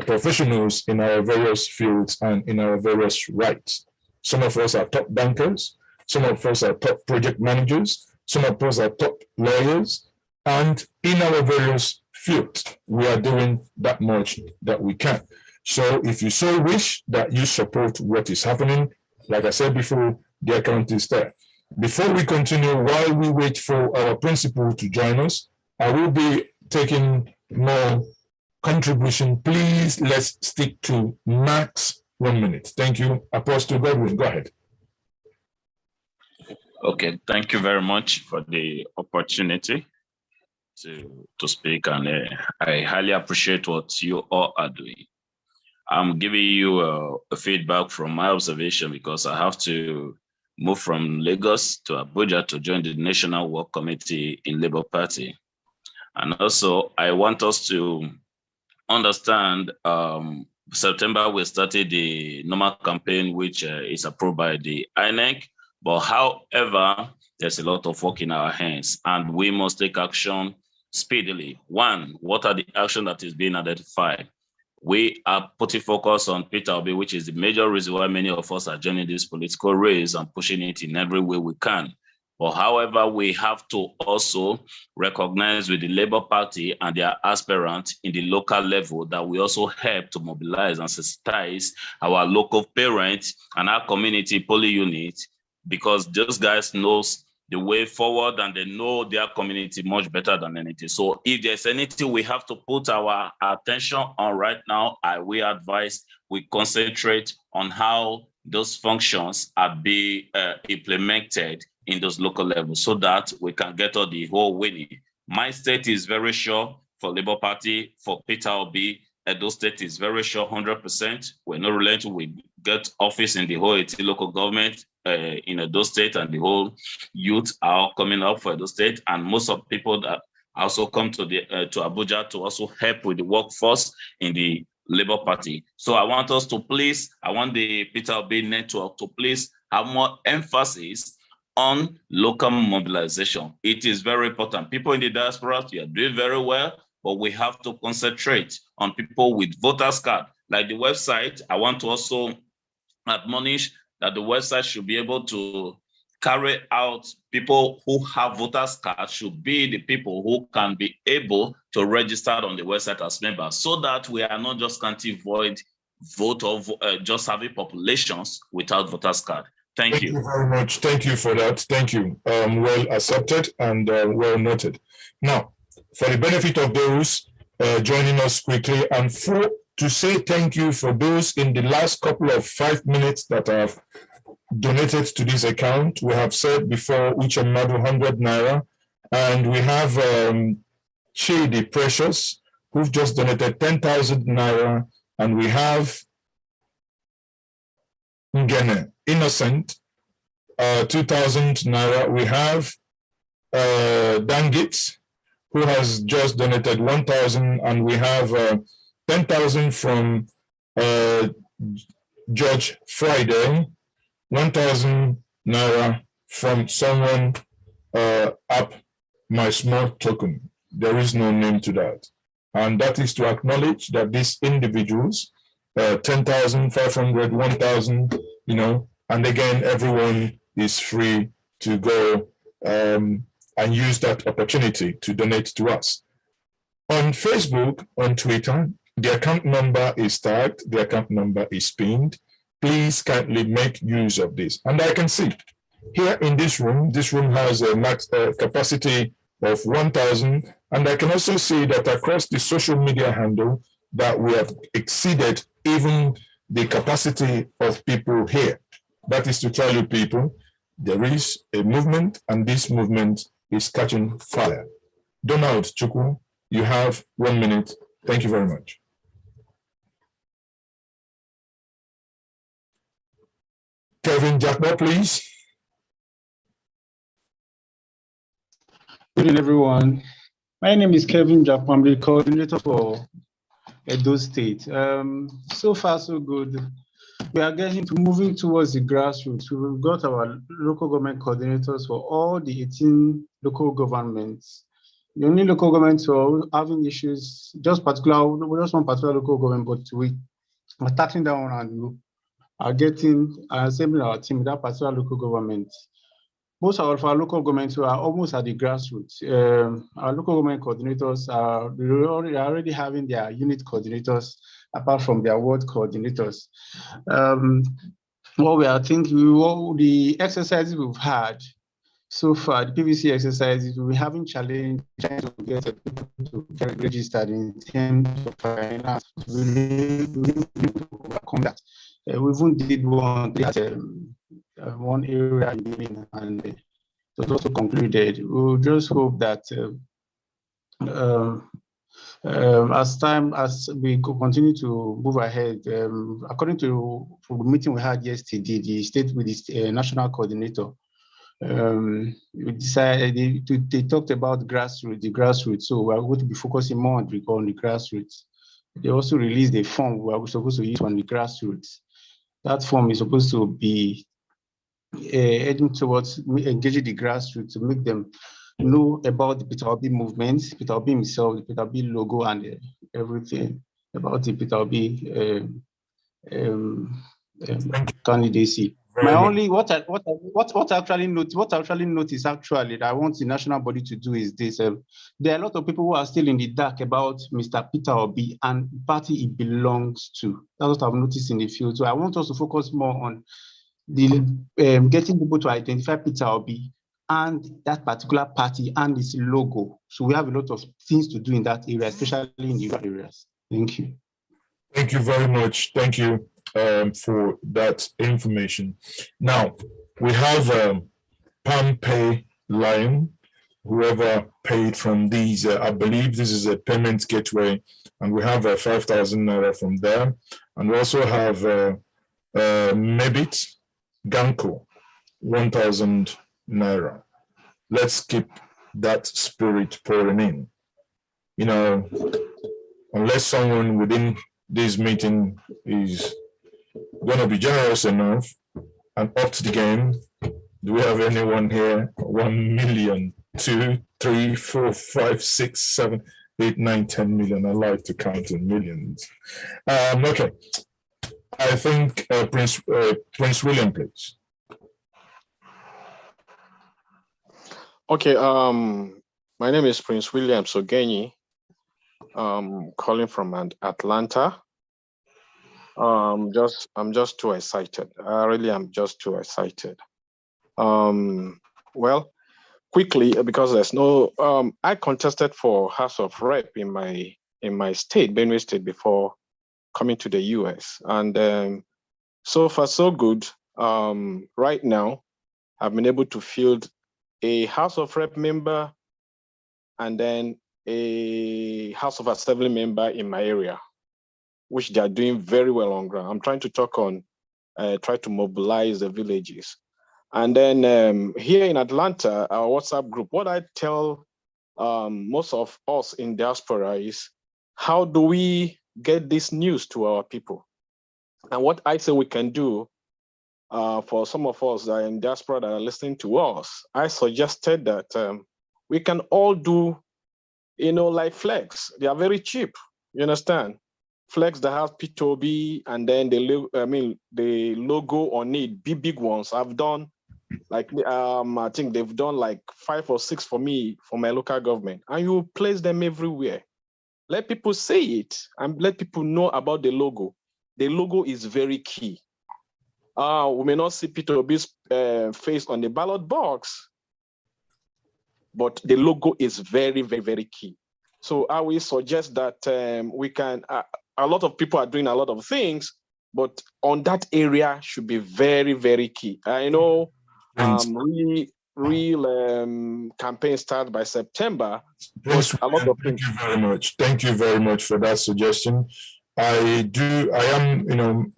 professionals in our various fields and in our various rights. Some of us are top bankers, some of us are top project managers, some of us are top lawyers, and in our various fields, we are doing that much that we can. So if you so wish that you support what is happening, like I said before, the account is there. Before we continue, while we wait for our principal to join us, I will be taking more contribution. Please, let's stick to max 1 minute. Thank you. Apostle Godwin, go ahead. Okay, thank you very much for the opportunity to speak, and I highly appreciate what you all are doing. I'm giving you a feedback from my observation because I have to move from Lagos to Abuja to join the National Work Committee in Labour Party. And also, I want us to understand September we started the normal campaign, which is approved by the INEC. But however, there's a lot of work in our hands, and we must take action speedily. One, what are the actions that is being identified? we are putting focus on PeterObi, which is the major reason why many of us are joining this political race and pushing it in every way we can. But however, we have to also recognize with the Labour Party and their aspirants in the local level that we also help to mobilize and sensitize our local parents and our community poly units, because those guys knows the way forward and they know their community much better than anything. So if there's anything we have to put our attention on right now, we advise we concentrate on how those functions are being implemented in those local levels so that we can get all the whole winning. My state is very sure for Labour Party, for PeterObi, Edo State is very sure 100%. We're not relenting. We get office in the whole 80 local government in Edo State, and the whole youth are coming up for Edo State. And most of people that also come to Abuja to also help with the workforce in the Labour Party. So I want us to please, I want the PeterObi network to please have more emphasis on local mobilization. It is very important. People in the diaspora, you are doing very well, but we have to concentrate on people with voters card. Like the website, I want to also admonish that the website should be able to carry out people who have voters cards should be the people who can be able to register on the website as members, so that we are not just can't void vote of just having populations without voters card. Thank you. Thank you very much. Thank you for that. Thank you. Well accepted and well noted. Now, for the benefit of those joining us quickly, and to say thank you for those in the last couple of 5 minutes that have donated to this account. We have said before each another 100 naira, and we have Chidi Precious, who've just donated 10,000 naira, and we have Ngene Innocent, 2,000 naira. We have Dangit, who has just donated 1,000, and we have 10,000 from George Friday, 1,000 naira from someone up my small token. There is no name to that. And that is to acknowledge that these individuals, 10,000, 500, 1,000, you know, and again, everyone is free to go and use that opportunity to donate to us. On Facebook, on Twitter, the account number is tagged, the account number is pinned. Please kindly make use of this. And I can see here in this room has a max capacity of 1,000. And I can also see that across the social media handle that we have exceeded even the capacity of people here. That is to tell you people, there is a movement, and this movement is catching fire. Donald Chukwu, you have 1 minute. Thank you very much. Kevin Jackbo, please. Good evening, everyone. My name is Kevin Jackbo. I'm the coordinator for Edo State. So far, so good. We are moving towards the grassroots. We've got our local government coordinators for all the 18 local governments. The only local governments who are having issues, just one particular local government, but we are tackling that one and we are assembling our team with that particular local government. Most of our local governments are almost at the grassroots. Our local government coordinators are already having their unit coordinators apart from their ward coordinators. What we are thinking, the exercises we've had so far, the PVC exercises, we're having challenge trying to get people to get registered in terms of finance. We need to overcome that. We even did one area and it was also concluded. We'll just hope that as we continue to move ahead, according to the meeting we had yesterday, the state with the national coordinator, we decided they talked about the grassroots. So we're going to be focusing more on the grassroots. They also released a form we're supposed to use on the grassroots. That form is supposed to be heading towards engaging the grassroots to make them know about the PeterObi movement, PeterObi himself, the PeterObi logo, and everything. about the PeterObi candidacy. My only what I actually notice actually that I want the national body to do is this: there are a lot of people who are still in the dark about Mr. PeterObi and the party he belongs to. That's what I've noticed in the field. So I want us to focus more on the getting people to identify PeterObi and that particular party and its logo. So we have a lot of things to do in that area, especially in the rural areas. Thank you. Thank you very much. Thank you for that information. Now, we have Palm Pay Lion, whoever paid from these, I believe this is a payment gateway, and we have 5,000 Naira from there. And we also have Mebit Ganko, 1,000 Naira. Let's keep that spirit pouring in. You know, unless someone within this meeting is going to be generous enough and up to the game, do we have anyone here? 1 million, 2, 3, 4, 5, 6, 7, 8, 9, 10 million. I like to count in millions. Okay, I think Prince William, please. Okay, my name is Prince William Sogenyi. Calling from Atlanta. I'm just too excited. I really am just too excited. Well, quickly, because there's no, I contested for House of Rep in my state, Benue State, before coming to the US, and so far so good. Right now, I've been able to field a House of Rep member, and then a House of Assembly member in my area, which they are doing very well on ground. I'm trying to talk on, try to mobilize the villages. And then here in Atlanta, our WhatsApp group, what I tell most of us in diaspora is, how do we get this news to our people? And what I say we can do for some of us that are in diaspora that are listening to us, I suggested that we can all do, you know, like flags. They are very cheap, you understand? Flags that have PeterObi and then the logo on it, big ones. I've done like, I think they've done like 5 or 6 for me, for my local government. And you place them everywhere. Let people see it and let people know about the logo. The logo is very key. We may not see PeterObi's face on the ballot box, but the logo is very, very, very key. So I will suggest that we can, a lot of people are doing a lot of things, but on that area should be very, very key. I know real campaign starts by September. Thank you very much. Thank you very much for that suggestion. I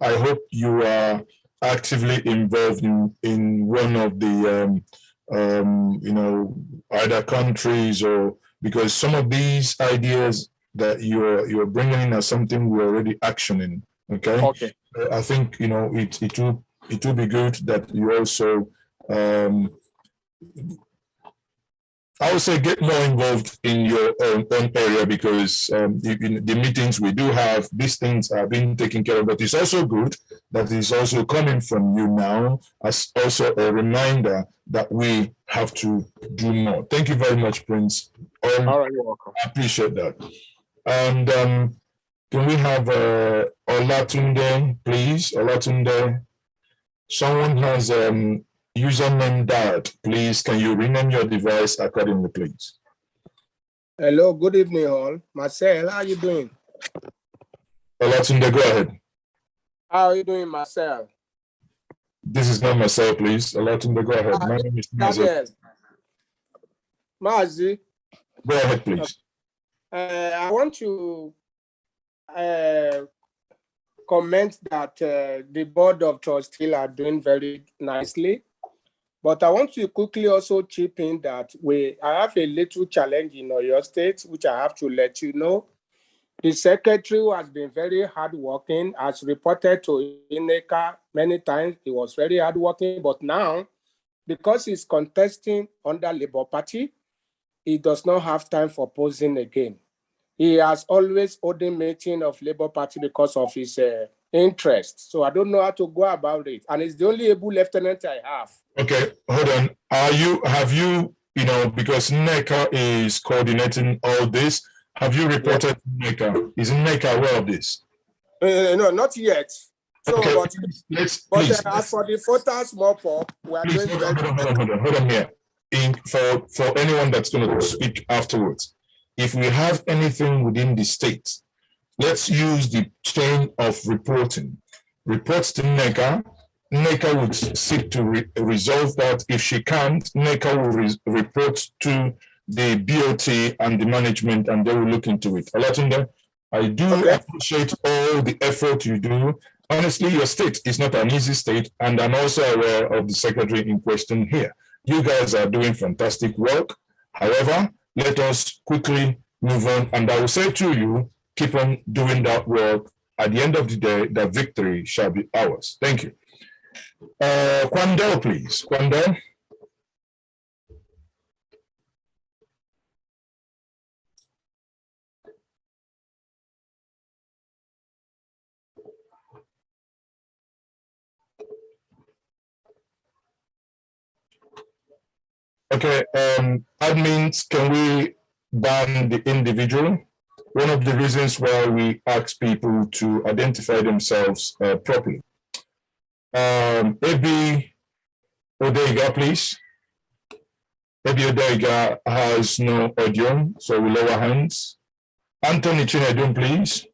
hope you are actively involved in one of the, either countries, or because some of these ideas that you're bringing in are something we're already actioning. Okay. Okay. I think it will be good that you also I would say get more involved in your own area, because in the meetings we do have, these things are being taken care of. But it's also good that it's also coming from you now as also a reminder that we have to do more. Thank you very much, Prince. All right, you're welcome. I appreciate that. And can we have Olatunde, please? Olatunde, someone has username Dad. Please, can you rename your device accordingly, please? Hello, good evening all. Marcel, how are you doing? Olatunde, go ahead. How are you doing, Marcel? This is not Marcel, please. Olatunde, go ahead. My name is Mazi. Mazi. Go ahead, please. I want to comment that the Board of Trustees are doing very nicely. But I want to quickly also chip in that I have a little challenge in Oyo State, which I have to let you know. The secretary who has been very hardworking, as reported to INECA many times. He was very hardworking, but now, because he's contesting under Labour Party, he does not have time for posing again. he has always owed a meeting of Labour Party because of his interest. So I don't know how to go about it. And he's the only able lieutenant I have. Okay, hold on. Have you, because NECA is coordinating all this, have you reported to NECA? Is NECA aware of this? No, not yet. So, okay, but as for the photos mop-up, we are doing well. Hold on here. For anyone that's going to speak afterwards, if we have anything within the state, let's use the chain of reporting. Reports to NECA. NECA would seek to resolve that. If she can't, NECA will report to the BOT and the management, and they will look into it. Olatunde, I do appreciate all the effort you do. Honestly, your state is not an easy state, and I'm also aware of the secretary in question here. You guys are doing fantastic work. However, let us quickly move on, and I will say to you, keep on doing that work. At the end of the day, the victory shall be ours. Thank you. Kwandel, please. Kwandel. Okay, admins, can we ban the individual? One of the reasons why we ask people to identify themselves properly. Ebi Odega, please. Ebi Odega has no audio, so we lower hands. Anthony Chinedum, please.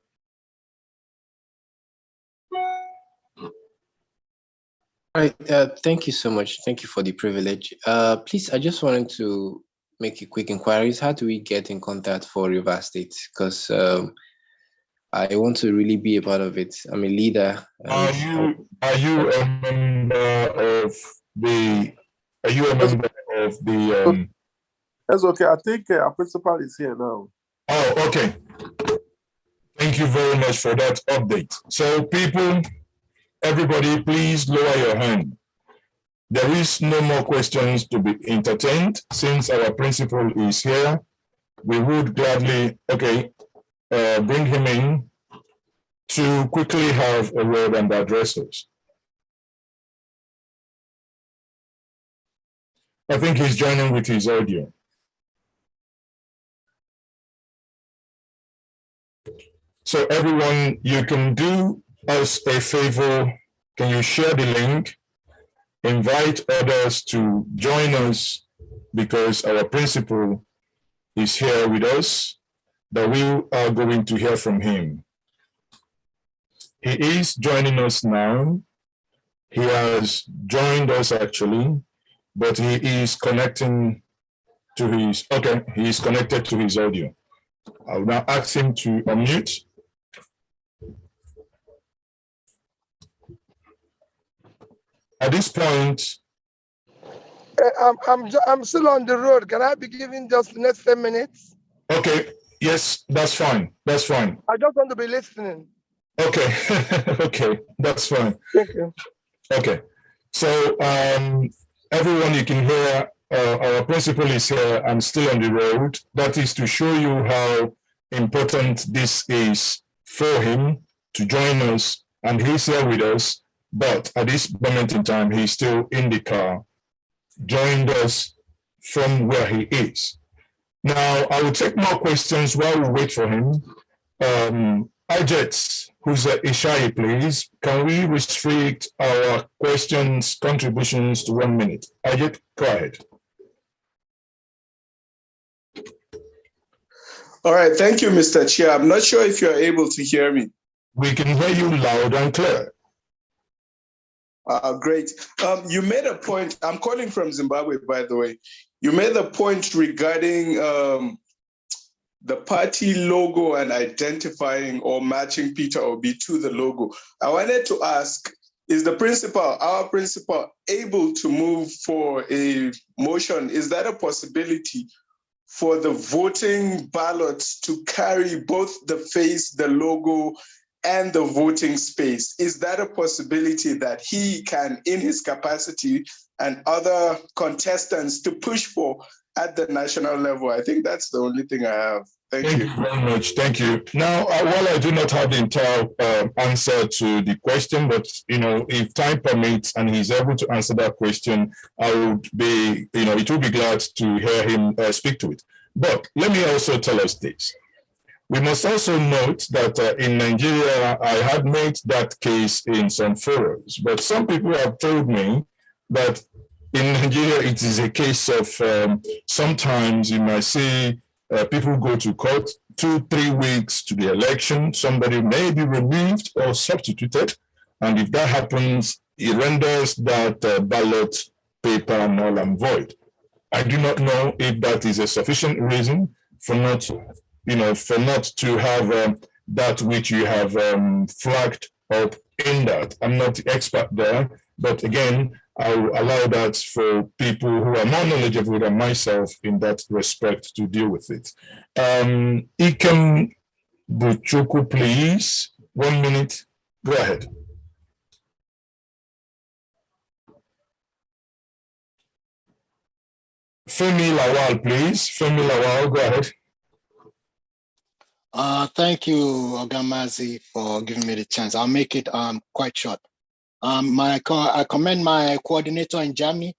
All right, thank you so much. Thank you for the privilege. Please, I just wanted to make a quick inquiries. How do we get in contact for River State? Because I want to really be a part of it. I'm a leader. Are you a member of the? Are you a member of the? That's okay. I think our principal is here now. Oh, okay. Thank you very much for that update. So, people. Everybody, please lower your hand. There is no more questions to be entertained. Since our principal is here, we would gladly, bring him in to quickly have a word and address us. I think he's joining with his audio. So everyone, you can do us a favor. Can you share the link? Invite others to join us because our principal is here with us, but we are going to hear from him. He is joining us now. He has joined us actually, but he is connecting to his, he is connected to his audio. I will now ask him to unmute. At this point, I'm still on the road. Can I be given just the next 10 minutes? Okay. Yes, that's fine. That's fine. I just want to be listening. Okay. Okay, that's fine. Thank you. Okay. So everyone, you can hear our principal is here. I'm still on the road. That is to show you how important this is for him to join us, and he's here with us. But at this moment in time, he's still in the car, joined us from where he is. Now, I will take more questions while we wait for him. Ajets, who's at Ishai, please. Can we restrict our questions, contributions to 1 minute? Ajet, go ahead. All right, thank you, Mr. Chair. I'm not sure if you're able to hear me. We can hear you loud and clear. Great. You made a point. I'm calling from Zimbabwe, by the way. You made a point regarding the party logo and identifying or matching PeterObi to the logo. I wanted to ask, is the principal, our principal, able to move for a motion? Is that a possibility for the voting ballots to carry both the face, the logo, and the voting space? Is that a possibility that he can, in his capacity, and other contestants to push for at the national level? I think that's the only thing I have. Thank you very much. Thank you. Now, while I do not have the entire answer to the question, but if time permits and he's able to answer that question, I would be, it would be glad to hear him speak to it. But let me also tell us this. We must also note that in Nigeria, I had made that case in some forums, but some people have told me that in Nigeria, it is a case of sometimes you might see people go to court 2-3 weeks to the election, somebody may be removed or substituted, and if that happens, it renders that ballot paper null and void. I do not know if that is a sufficient reason for not to have that which you have flagged up in that. I'm not the expert there, but again, I'll allow that for people who are more knowledgeable than myself in that respect to deal with it. Ikem Buchuku, please. 1 minute. Go ahead. Femi Lawal, please. Femi Lawal, go ahead. Thank you, Ogamazi, for giving me the chance. I'll make it quite short. I commend my coordinator in Germany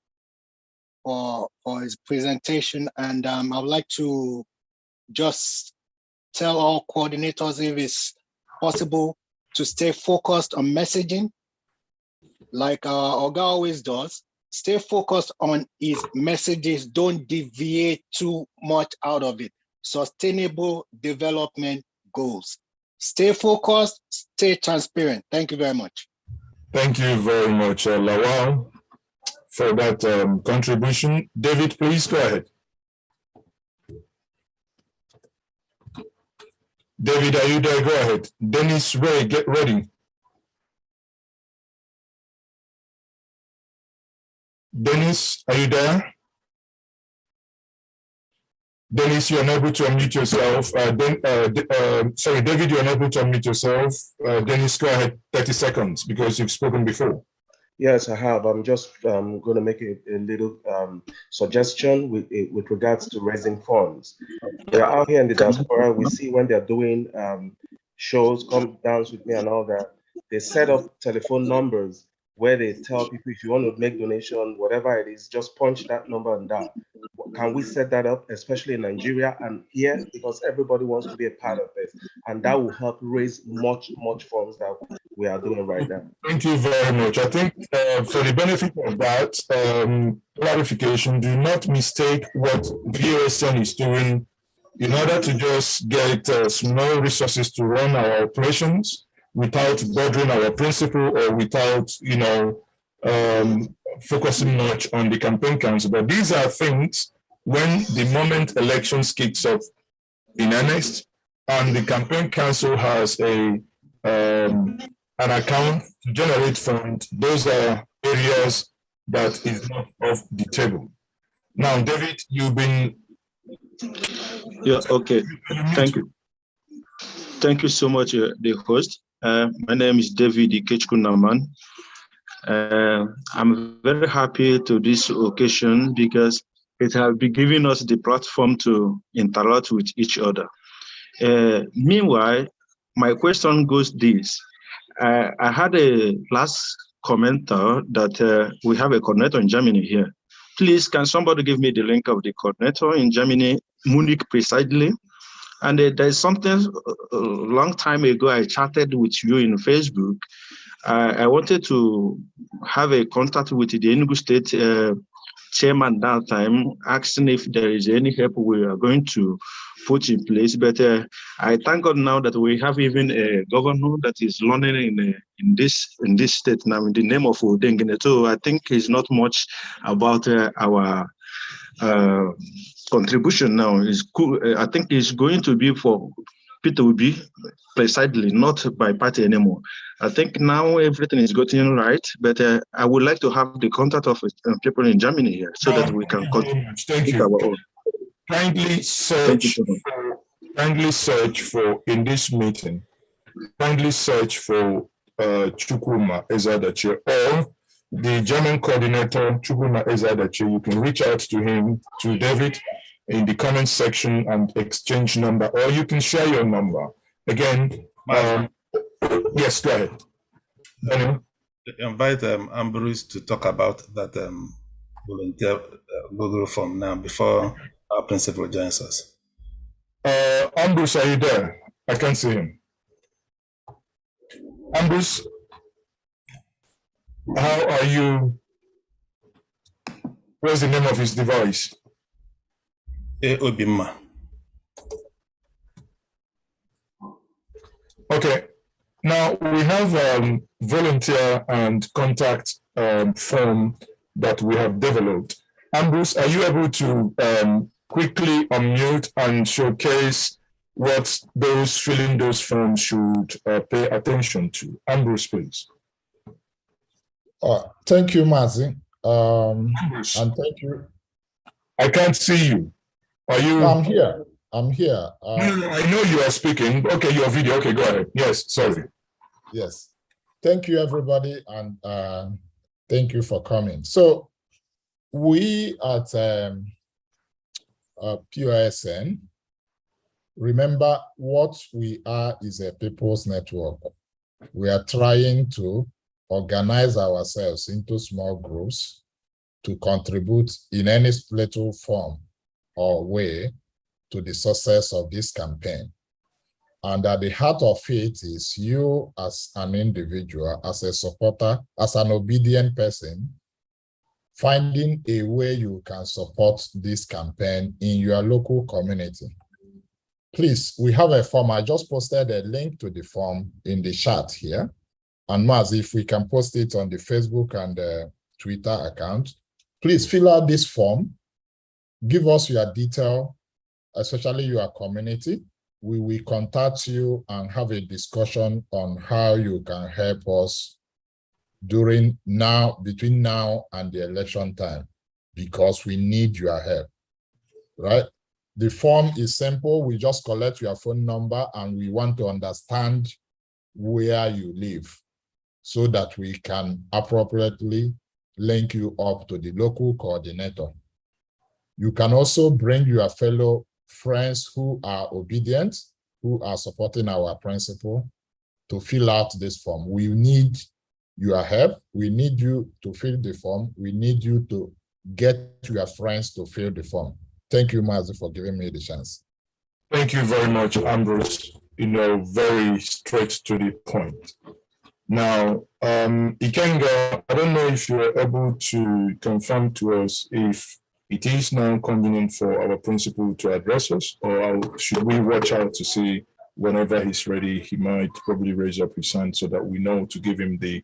for his presentation, and I would like to just tell all coordinators if it's possible to stay focused on messaging, like Oga always does. Stay focused on his messages, don't deviate too much out of it. Sustainable development goals. Stay focused, stay transparent. Thank you very much. Thank you very much, Lawal, for that contribution. David, please go ahead. David, are you there? Go ahead. Dennis Ray, get ready. Dennis, are you there? Dennis, you're unable to unmute yourself. Sorry, David, you're unable to unmute yourself. Dennis, go ahead, 30 seconds, because you've spoken before. Yes, I have. I'm just going to make a little suggestion with regards to raising funds. We're out here in the diaspora. We see when they're doing shows, come dance with me and all that, they set up telephone numbers where they tell people, if you want to make donation, whatever it is, just punch that number and that. Can we set that up, especially in Nigeria and here, because everybody wants to be a part of this, and that will help raise much funds that we are doing right now. Thank you very much. I think for the benefit of that clarification, do not mistake what POSN is doing in order to just get small resources to run our operations without bothering our principal or without, focusing much on the campaign council. But these are things when the moment elections kicks off in earnest, and the campaign council has an account to generate funds, those are areas that is not off the table. Now, David, you've been... Yeah, okay. Thank you. Thank you so much, the host. My name is David Ikechkunaman. I'm very happy to this occasion because it has been giving us the platform to interact with each other. Meanwhile, my question goes this. I had a last commenter that we have a coordinator in Germany here. Please, can somebody give me the link of the coordinator in Germany, Munich precisely? And there's something a long time ago, I chatted with you in Facebook. I wanted to have a contact with the Enugu State chairman that time, asking if there is any help we are going to put in place. But I thank God now that we have even a governor that is learning in this state now in the name of Udengene. So I think it's not much about our contribution now. Is cool. I think it's going to be for PeterObi precisely, not by party anymore. I think now everything is getting right, but I would like to have the contact of people in Germany here so that we can thank you. Kindly search for in this meeting. Kindly search for Chukwuma Ezadachi or the German coordinator Chukwuma Ezadachi. You can reach out to him, to David, in the comment section and exchange number, or you can share your number. Again, yes, go ahead. Daniel? Invite Ambrose to talk about that volunteer Google form now before our principal joins us. Ambrose, are you there? I can't see him. Ambrose, how are you? What's the name of his device? PeterObi. Okay. Now we have volunteer and contact form that we have developed. Ambrose, are you able to quickly unmute and showcase what those filling those forms should pay attention to? Ambrose, please. Thank you, Mazi. And thank you. I can't see you. Are you? No, I'm here. I'm here. I know you are speaking. Okay, your video. Okay, go ahead. Yes, sorry. Yes. Thank you, everybody, and thank you for coming. So we at POSN, remember what we are is a people's network. We are trying to organize ourselves into small groups to contribute in any little form or way to the success of this campaign. And at the heart of it is you as an individual, as a supporter, as an obedient person, finding a way you can support this campaign in your local community. Please, we have a form. I just posted a link to the form in the chat here. And Maz, if we can post it on the Facebook and the Twitter account, please fill out this form. Give us your detail, especially your community. We will contact you and have a discussion on how you can help us between now and the election time, because we need your help, right? The form is simple. We just collect your phone number and we want to understand where you live so that we can appropriately link you up to the local coordinator. You can also bring your fellow friends who are obedient, who are supporting our principle, to fill out this form. We need your help. We need you to fill the form. We need you to get your friends to fill the form. Thank you, Mazi, for giving me the chance. Thank you very much, Ambrose. Very straight to the point. Now, Ikenga, I don't know if you are able to confirm to us if it is now convenient for our principal to address us, or should we watch out to see whenever he's ready, he might probably raise up his hand so that we know to give him the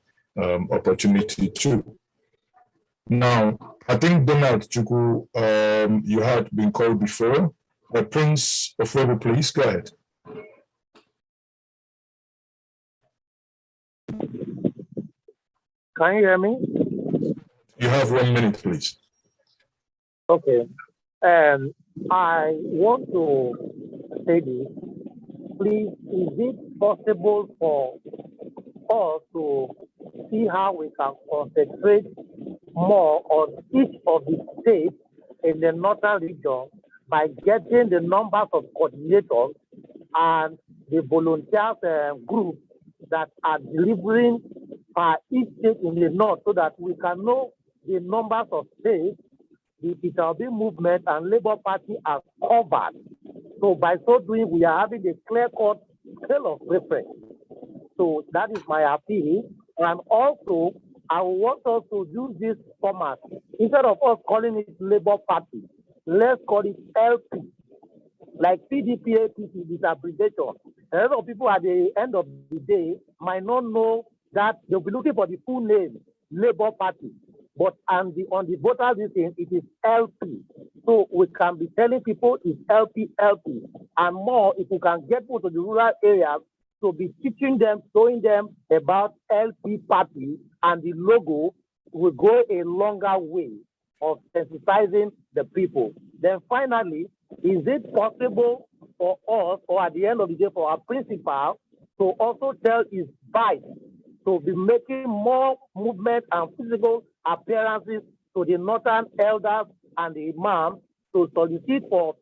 opportunity to. Now, I think Donald Chuku, you had been called before. Prince Ofwebo, please go ahead. Can you hear me? You have 1 minute, please. Okay. I want to say this. Please, is it possible for us to see how we can concentrate more on each of the states in the northern region by getting the numbers of coordinators and the volunteers groups that are delivering per each state in the north, so that we can know the numbers of states the PeterObi movement and Labour Party are covered. So by so doing, we are having a clear-cut scale of reference. So that is my appeal. And also, I want us to use this format. Instead of us calling it Labour Party, let's call it LP. Like PDP, APC, this abbreviation. A lot of people at the end of the day might not know that they'll be looking for the full name, Labour Party. But on the voter listing, it is LP. So we can be telling people it's LP. And more, if we can get people to the rural areas to be teaching them, showing them about LP Party, and the logo will go a longer way of sensitizing the people. Then finally, is it possible for us, or at the end of the day for our principal, to also tell his vice to be making more movement and physical appearances to the northern elders and the imams, to solicit for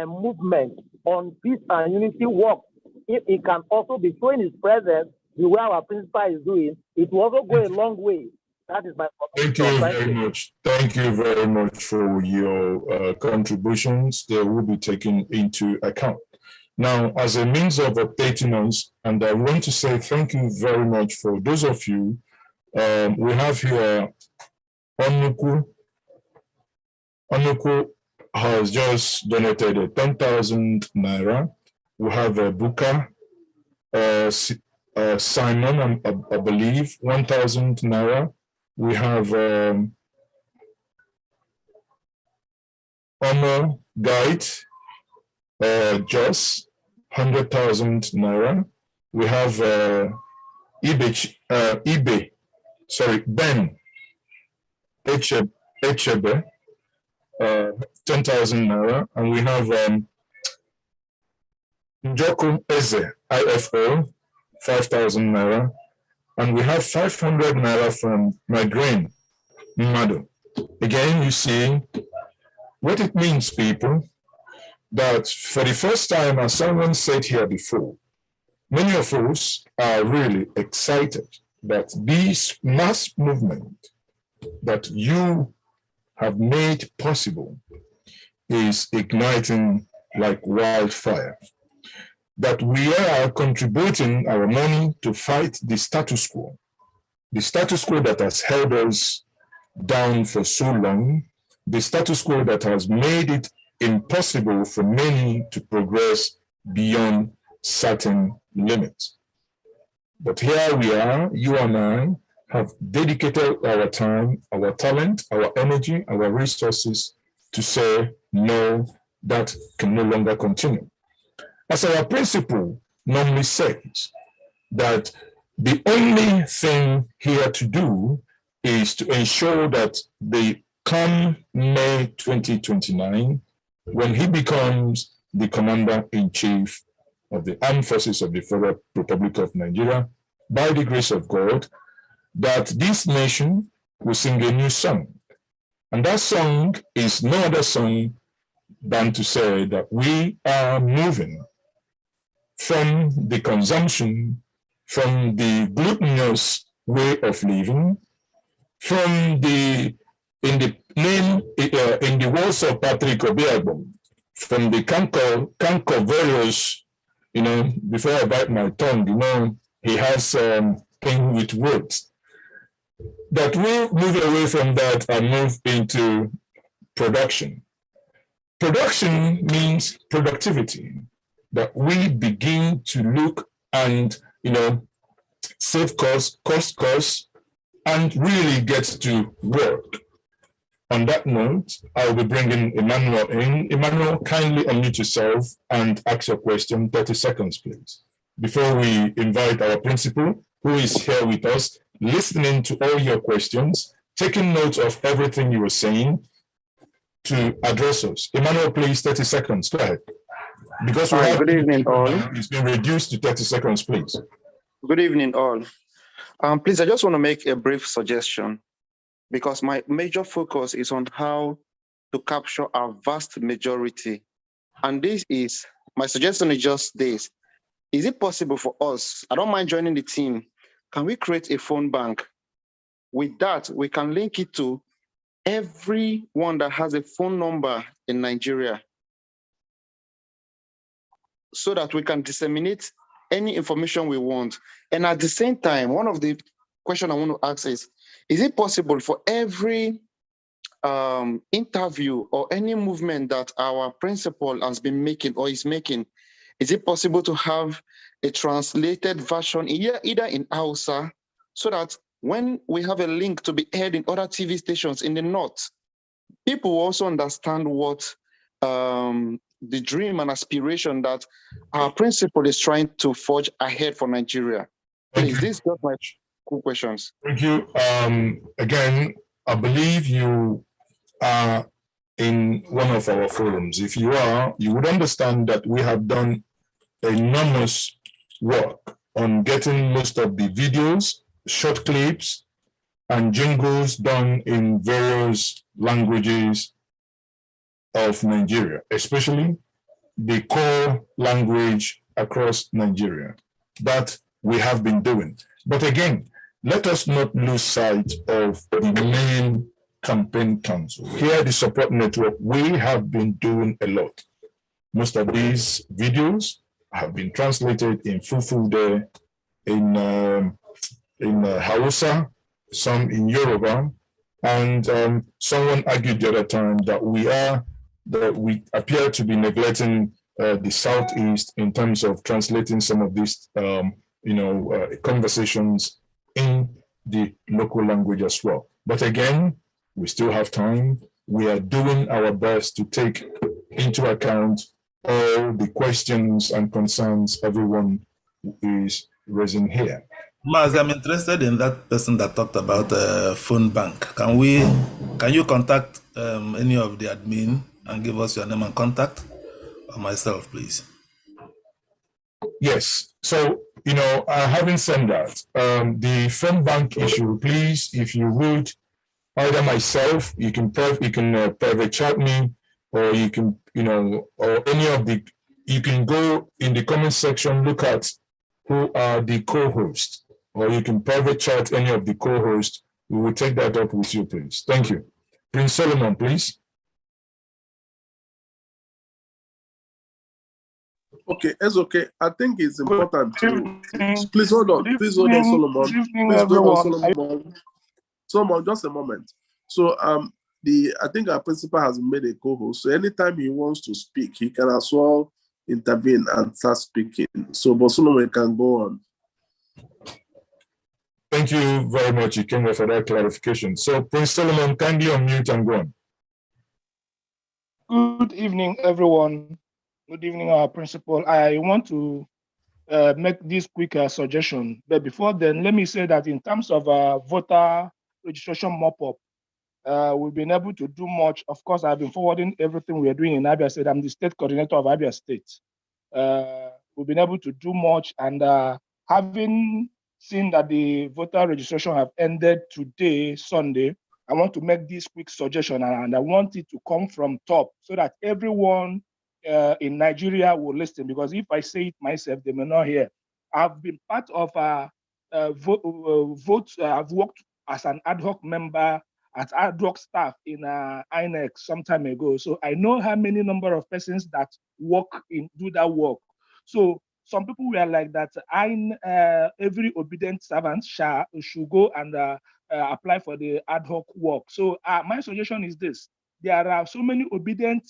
movement on peace and unity work. If he can also be showing his presence the way our principal is doing, it will also go a long way. That is my Thank you very much. Thank you very much for your contributions. They will be taken into account. Now, as a means of updating us, and I want to say thank you very much for those of you. We have here Onuku. Onuku has just donated 10,000 naira. We have Buka, Simon, I believe, 1,000 naira. We have Omo Guide, Joss, 100,000 naira. We have Ben Echebe, 10,000 naira, and we have Njoku Eze, IFO, 5,000 naira, and we have 500 naira from Migraine Mado. Again, you see what it means, people, that for the first time, as someone said here before, many of us are really excited that this mass movement that you have made possible is igniting like wildfire. That we are contributing our money to fight the status quo that has held us down for so long, the status quo that has made it impossible for many to progress beyond certain limits. But here we are, you and I have dedicated our time, our talent, our energy, our resources to say, no, that can no longer continue. As our principle normally says, that the only thing here to do is to ensure that come May 2029, when he becomes the commander-in-chief of the Armed Forces of the Federal Republic of Nigeria, by the grace of God, that this nation will sing a new song. And that song is no other song than to say that we are moving from the consumption, from the gluttonous way of living, from in the words of Patrick Obiagbon, from the cankerous, before I bite my tongue, he has thing with words. That we move away from that and move into production. Production means productivity, that we begin to look and, save costs, and really get to work. On that note, I will be bringing Emmanuel in. Emmanuel, kindly unmute yourself and ask your question, 30 seconds, please. Before we invite our principal, who is here with us, listening to all your questions, taking note of everything you were saying to address us. Emmanuel, please, 30 seconds, go ahead. Because we have good evening, all. It's been reduced to 30 seconds, please. Good evening, all. Please, I just want to make a brief suggestion, because my major focus is on how to capture our vast majority. And my suggestion is just this. Is it possible for us, I don't mind joining the team, can we create a phone bank? With that, we can link it to everyone that has a phone number in Nigeria, so that we can disseminate any information we want. And at the same time, one of the questions I want to ask is it possible for every interview or any movement that our principal has been making or is making, is it possible to have a translated version either in Hausa, so that when we have a link to be aired in other TV stations in the North, people also understand what the dream and aspiration that our principal is trying to forge ahead for Nigeria? Please, these are my cool questions. Thank you. Again, I believe you are in one of our forums. If you are, you would understand that we have done enormous work on getting most of the videos, short clips, and jingles done in various languages of Nigeria, especially the core language across Nigeria. That we have been doing. But again, let us not lose sight of the main campaign council. Here, the support network, we have been doing a lot. Most of these videos have been translated in Fulfulde, in Hausa, some in Yoruba, and someone argued the other time that we appear to be neglecting the Southeast in terms of translating some of these conversations in the local language as well. But again, we still have time. We are doing our best to take into account all the questions and concerns everyone is raising here. Maz, I'm interested in that person that talked about phone bank. Can you contact any of the admin and give us your name and contact, or myself, please? Yes. So, having said that, the phone bank issue, please, if you would, either myself, you can private chat me, or you can, or any of the, you can go in the comment section, look at who are the co-hosts, or you can private chat any of the co-hosts. We will take that up with you, please. Thank you. Prince Solomon, please. Okay, it's okay. I think it's important to please hold on. Please hold on, Solomon. Good evening, Please hold on, everyone. Solomon. Solomon, just a moment. So I think our principal has made a co-host. So anytime he wants to speak, he can as well intervene and start speaking. So but Solomon can go on. Thank you very much, Ikenga, for that clarification. So Prince Solomon, kindly unmute and go on. Good evening, everyone. Good evening, our principal. I want to make this quick suggestion. But before then, let me say that in terms of voter registration mop-up, we've been able to do much. Of course, I've been forwarding everything we are doing in Abia State. I'm the state coordinator of Abia State. We've been able to do much, and having seen that the voter registration have ended today, Sunday, I want to make this quick suggestion, and I want it to come from top so that everyone in Nigeria will listen, because if I say it myself, they may not hear. I've been part of votes. I've worked as an ad hoc member, as ad hoc staff in INEC some time ago. So I know how many number of persons that do that work. So some people were like that. Every obedient servant should go and apply for the ad hoc work. So my suggestion is this: there are so many obedient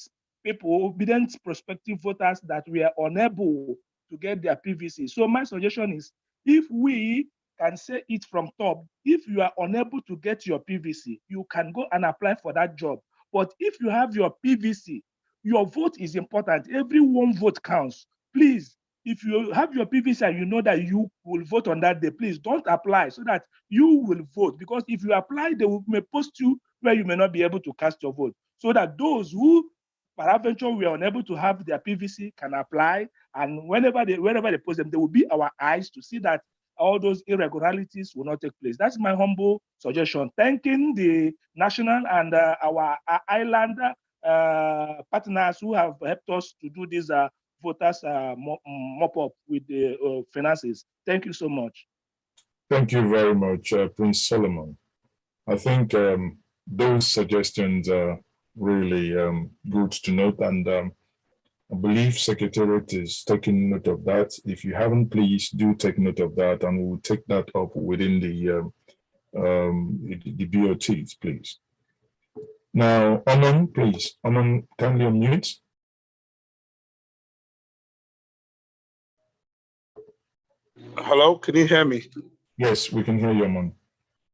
people, obedient prospective voters that we are unable to get their PVC. So my suggestion is, if we can say it from top, if you are unable to get your PVC, you can go and apply for that job. But if you have your PVC, your vote is important. Every one vote counts. Please, if you have your PVC and you know that you will vote on that day, please don't apply so that you will vote. Because if you apply, they may post you where you may not be able to cast your vote. So that those who peradventure we are unable to have their PVC can apply, and wherever they post them, they will be our eyes to see that all those irregularities will not take place. That's my humble suggestion. Thanking the national and our island partners who have helped us to do this voters mop-up with the finances. Thank you so much. Thank you very much, Prince Solomon. I think those suggestions are really good to note, and I believe Secretariat is taking note of that. If you haven't, please do take note of that, and we'll take that up within the BOTs, please. Now, Aman, please. Aman, kindly unmute. Hello, can you hear me? Yes, we can hear you, Aman.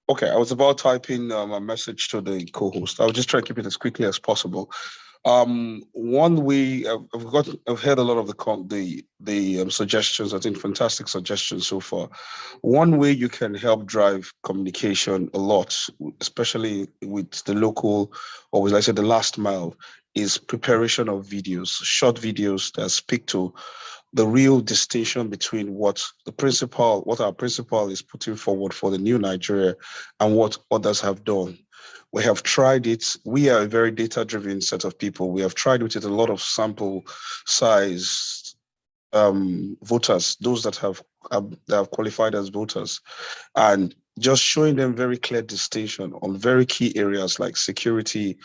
Okay, I was about typing a message to the co-host. I'll just try to keep it as quickly as possible. One way I've heard a lot of the suggestions. I think fantastic suggestions so far. One way you can help drive communication a lot, especially with the local, or as I said, the last mile, is preparation of videos, short videos that speak to the real distinction between what our principal is putting forward for the new Nigeria and what others have done. We have tried it. We are a very data-driven set of people. We have tried with it a lot of sample size voters, those that have qualified as voters, and just showing them very clear distinction on very key areas like security,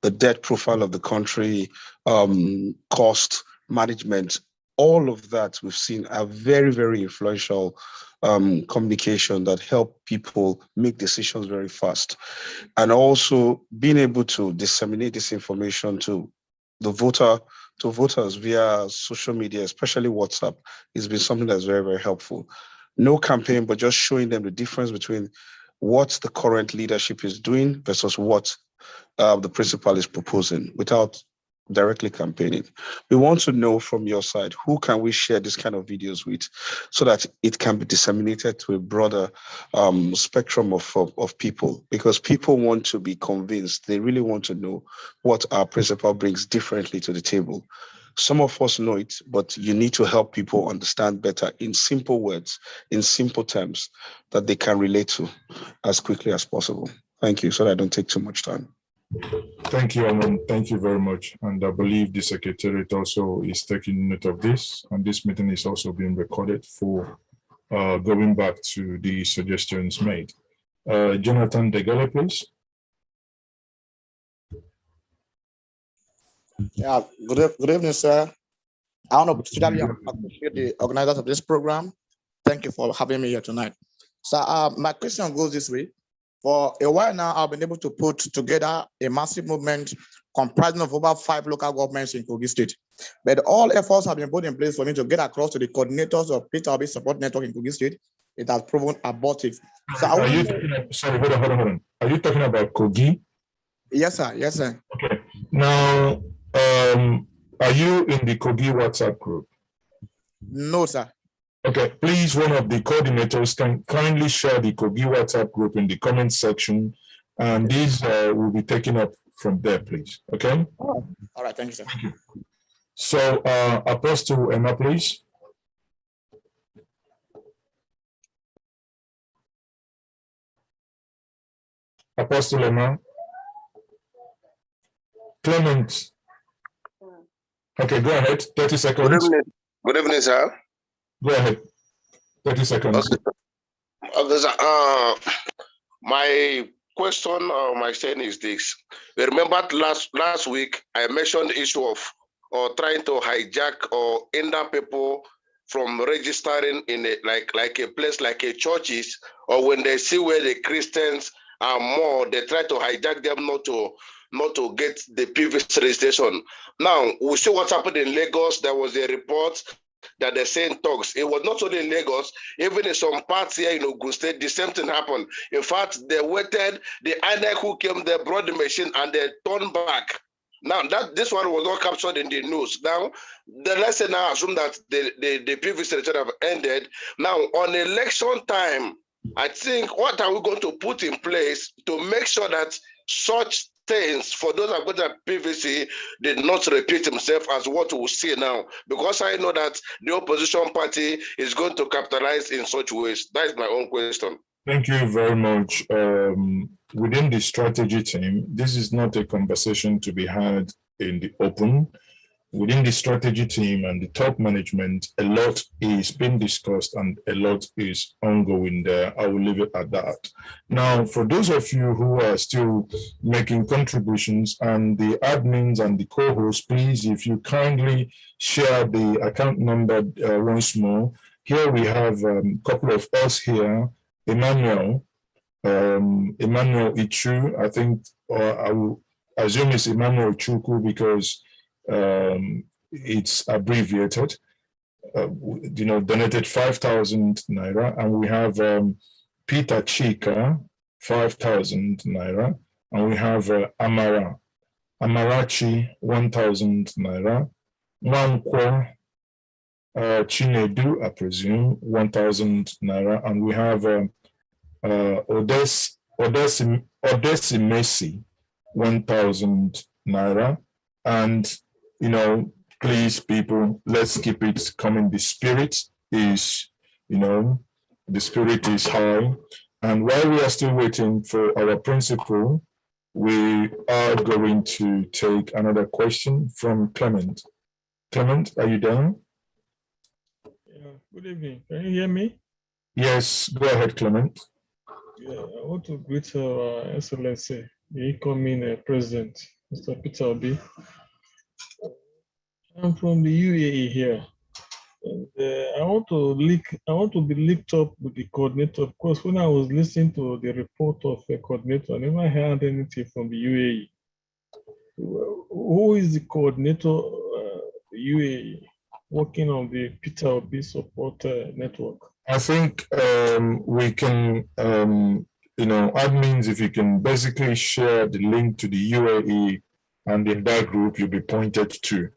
the debt profile of the country, cost management. All of that we've seen are very, very influential communication that help people make decisions very fast. And also being able to disseminate this information to the voters via social media, especially WhatsApp, has been something that's very, very helpful. No campaign, but just showing them the difference between what the current leadership is doing versus what the principal is proposing without directly campaigning. We want to know from your side, who can we share this kind of videos with so that it can be disseminated to a broader spectrum of people, because people want to be convinced. They really want to know what our principal brings differently to the table. Some of us know it, but you need to help people understand better in simple words, in simple terms that they can relate to as quickly as possible. Thank you, so that I don't take too much time. Thank you, Alan. Thank you very much. And I believe the Secretariat also is taking note of this, and this meeting is also being recorded for going back to the suggestions made. Jonathan Degale, please. Yeah, good evening, sir. I want to particularly appreciate the organizers of this program. Thank you for having me here tonight. So my question goes this way. For a while now, I've been able to put together a massive movement comprising of over 5 local governments in Kogi State. But all efforts have been put in place for me to get across to the coordinators of PeterObi support network in Kogi State. It has proven abortive. So Sorry, hold on. Are you talking about Kogi? Yes, sir. Yes, sir. Okay. Now, are you in the Kogi WhatsApp group? No, sir. Okay, please, one of the coordinators can kindly share the Kogi WhatsApp group in the comment section, and these will be taken up from there, please. Okay? All right, thank you, sir. Thank you. So, Apostle Emma, please. Apostle Emma. Clement. Okay, go ahead. 30 seconds. Good evening. Good evening, sir. Go ahead. 30 seconds. Okay, sir. My question or my saying is this. We remember last week I mentioned the issue of trying to hijack or hinder people from registering in a like a place like a churches, or when they see where the Christians are more, they try to hijack them not to get the PVC registration. Now we see what's happened in Lagos. There was a report that they're saying talks. It was not only in Lagos, even in some parts here in Ogun State, the same thing happened. In fact, they waited, the INEC who came, they brought the machine and they turned back. Now this one was not captured in the news. Now, let's say now assume that the previous election have ended. Now, on election time, I think what are we going to put in place to make sure that such things for those that got that PVC did not repeat himself as what we see now? Because I know that the opposition party is going to capitalize in such ways. That is my own question. Thank you very much. Within the strategy team, this is not a conversation to be had in the open. Within the strategy team and the top management, a lot is being discussed and a lot is ongoing there. I will leave it at that. Now, for those of you who are still making contributions, and the admins and the co-hosts, please, if you kindly share the account number once more. Here we have a couple of us here. Emmanuel Ichu, I think, I will assume it's Emmanuel Chuku because it's abbreviated, donated 5,000 naira, and we have Peter Chika, 5,000 naira, and we have Amarachi, 1,000 naira, Wankwa Chinedu, I presume, 1,000 naira, and we have Odesi Messi, 1,000 naira, and please, people, let's keep it coming. The spirit is, the spirit is high. And while we are still waiting for our principal we are going to take another question from Clement. Clement, are you done? Yeah, good evening. Can you hear me? Yes, go ahead, Clement. Yeah, I want to greet our Excellency, the incoming President, Mr. PeterObi. I'm from the UAE here. And I want to be linked up with the coordinator. Of course, when I was listening to the report of the coordinator, I never heard anything from the UAE. Who is the coordinator, the UAE, working on the PeterObi support network? I think we can, admins, if you can basically share the link to the UAE, and in that group, you'll be pointed to.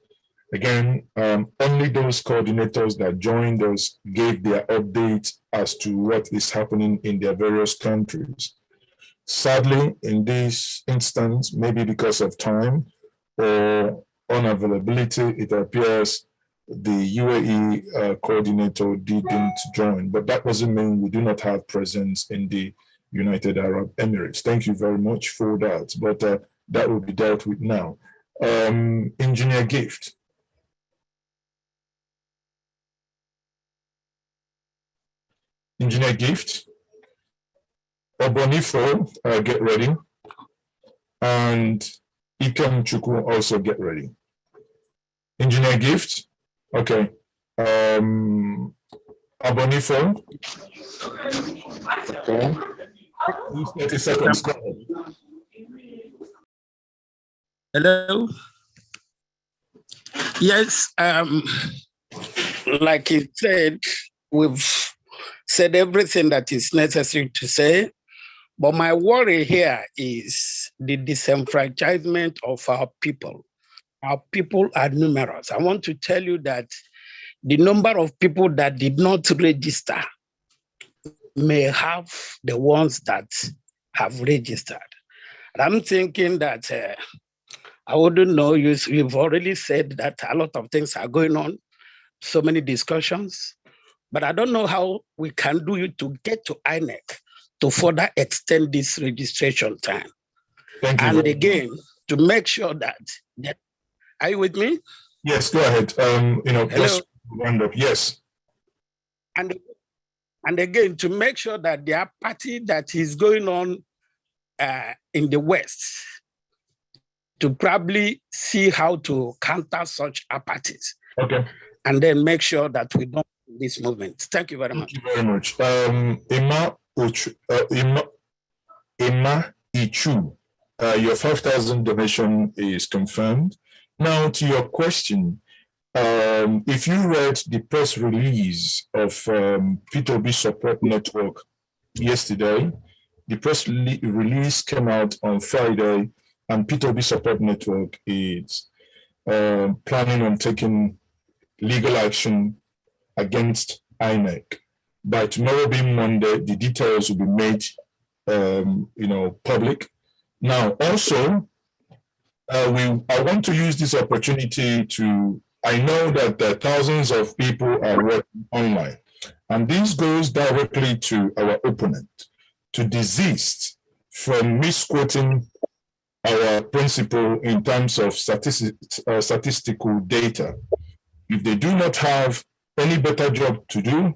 Again, only those coordinators that joined us gave their updates as to what is happening in their various countries. Sadly, in this instance, maybe because of time or unavailability, it appears the UAE coordinator didn't join, but that doesn't mean we do not have presence in the United Arab Emirates. Thank you very much for that, but that will be dealt with now. Engineer Gift. Engineer Gift, Obonifo, get ready, and Ikem Chukwu also get ready. Engineer Gift, okay. Obonifo, okay. 30 seconds. Go ahead. Hello. Yes, like he said, we've said everything that is necessary to say, but my worry here is the disenfranchisement of our people. Our people are numerous. I want to tell you that the number of people that did not register may have the ones that have registered. And I'm thinking that, I wouldn't know, you've already said that a lot of things are going on, so many discussions, but I don't know how we can do it to get to INEC to further extend this registration time. Thank you. And again, to make sure that, are you with me? Yes, go ahead. Just round up. Yes. And again, to make sure that the party that is going on in the West, to probably see how to counter such apathies. Okay. And then make sure that we don't do this movement. Thank you very much. Thank you very much. Emma Ichu, your 5,000 donation is confirmed. Now to your question, if you read the press release of PeterObi Support Network yesterday, the press release came out on Friday, and PeterObi Support Network is planning on taking legal action against INEC. By tomorrow being Monday, the details will be made, public. Now, also, I want to use this opportunity to. I know that thousands of people are working online, and this goes directly to our opponent to desist from misquoting our principle in terms of statistical data. If they do not have any better job to do,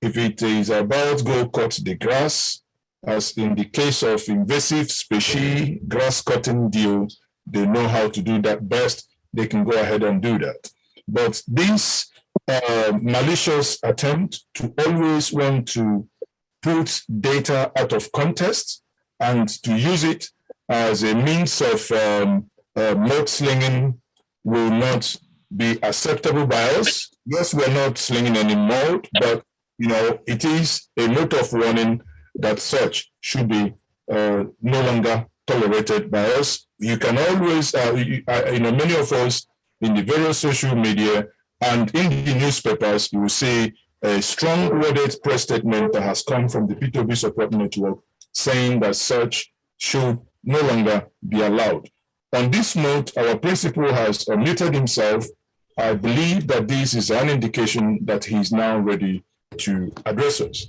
if it is about go cut the grass, as in the case of invasive species grass cutting deal, they know how to do that best. They can go ahead and do that. But this malicious attempt to always want to put data out of context and to use it as a means of mudslinging will not be acceptable by us. Yes, we're not slinging any mud, but it is a note of warning that such should be no longer tolerated by us. You can always, many of us in the various social media and in the newspapers, you will see a strong worded press statement that has come from the PeterObi Support Network saying that such should no longer be allowed. On this note, our principal has muted himself. I believe that this is an indication that he is now ready to address us.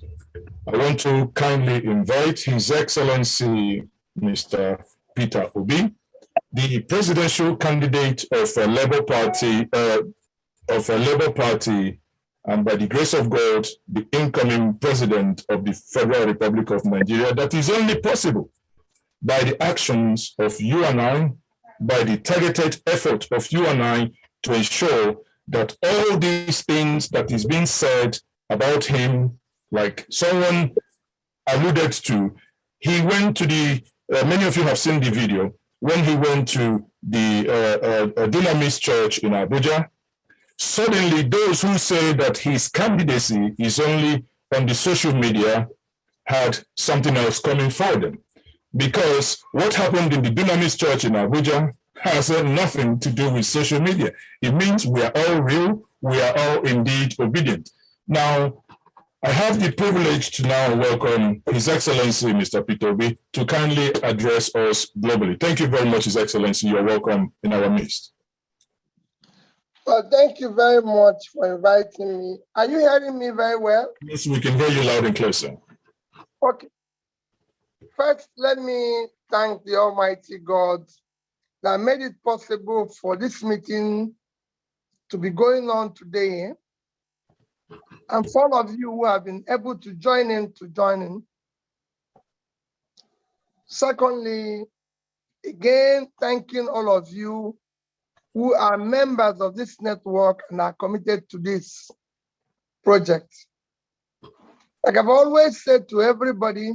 I want to kindly invite His Excellency, Mr. PeterObi, the presidential candidate of a Labour Party, and by the grace of God, the incoming president of the Federal Republic of Nigeria, that is only possible by the actions of you and I, by the targeted effort of you and I to ensure that all these things that is being said about him, like someone alluded to, he went to the, many of you have seen the video, when he went to the Dunamis Church in Abuja. Suddenly, those who say that his candidacy is only on the social media had something else coming for them. Because what happened in the Dunamis Church in Abuja has nothing to do with social media. It means we are all real, we are all indeed obedient. Now, I have the privilege to now welcome His Excellency, Mr. PeterObi, to kindly address us globally. Thank you very much, His Excellency. You're welcome in our midst. Well, thank you very much for inviting me. Are you hearing me very well? Yes, we can hear you loud and clear, sir. Okay. First, let me thank the Almighty God that made it possible for this meeting to be going on today. And for all of you who have been able to join in. Secondly, again, thanking all of you who are members of this network and are committed to this project. Like I've always said to everybody,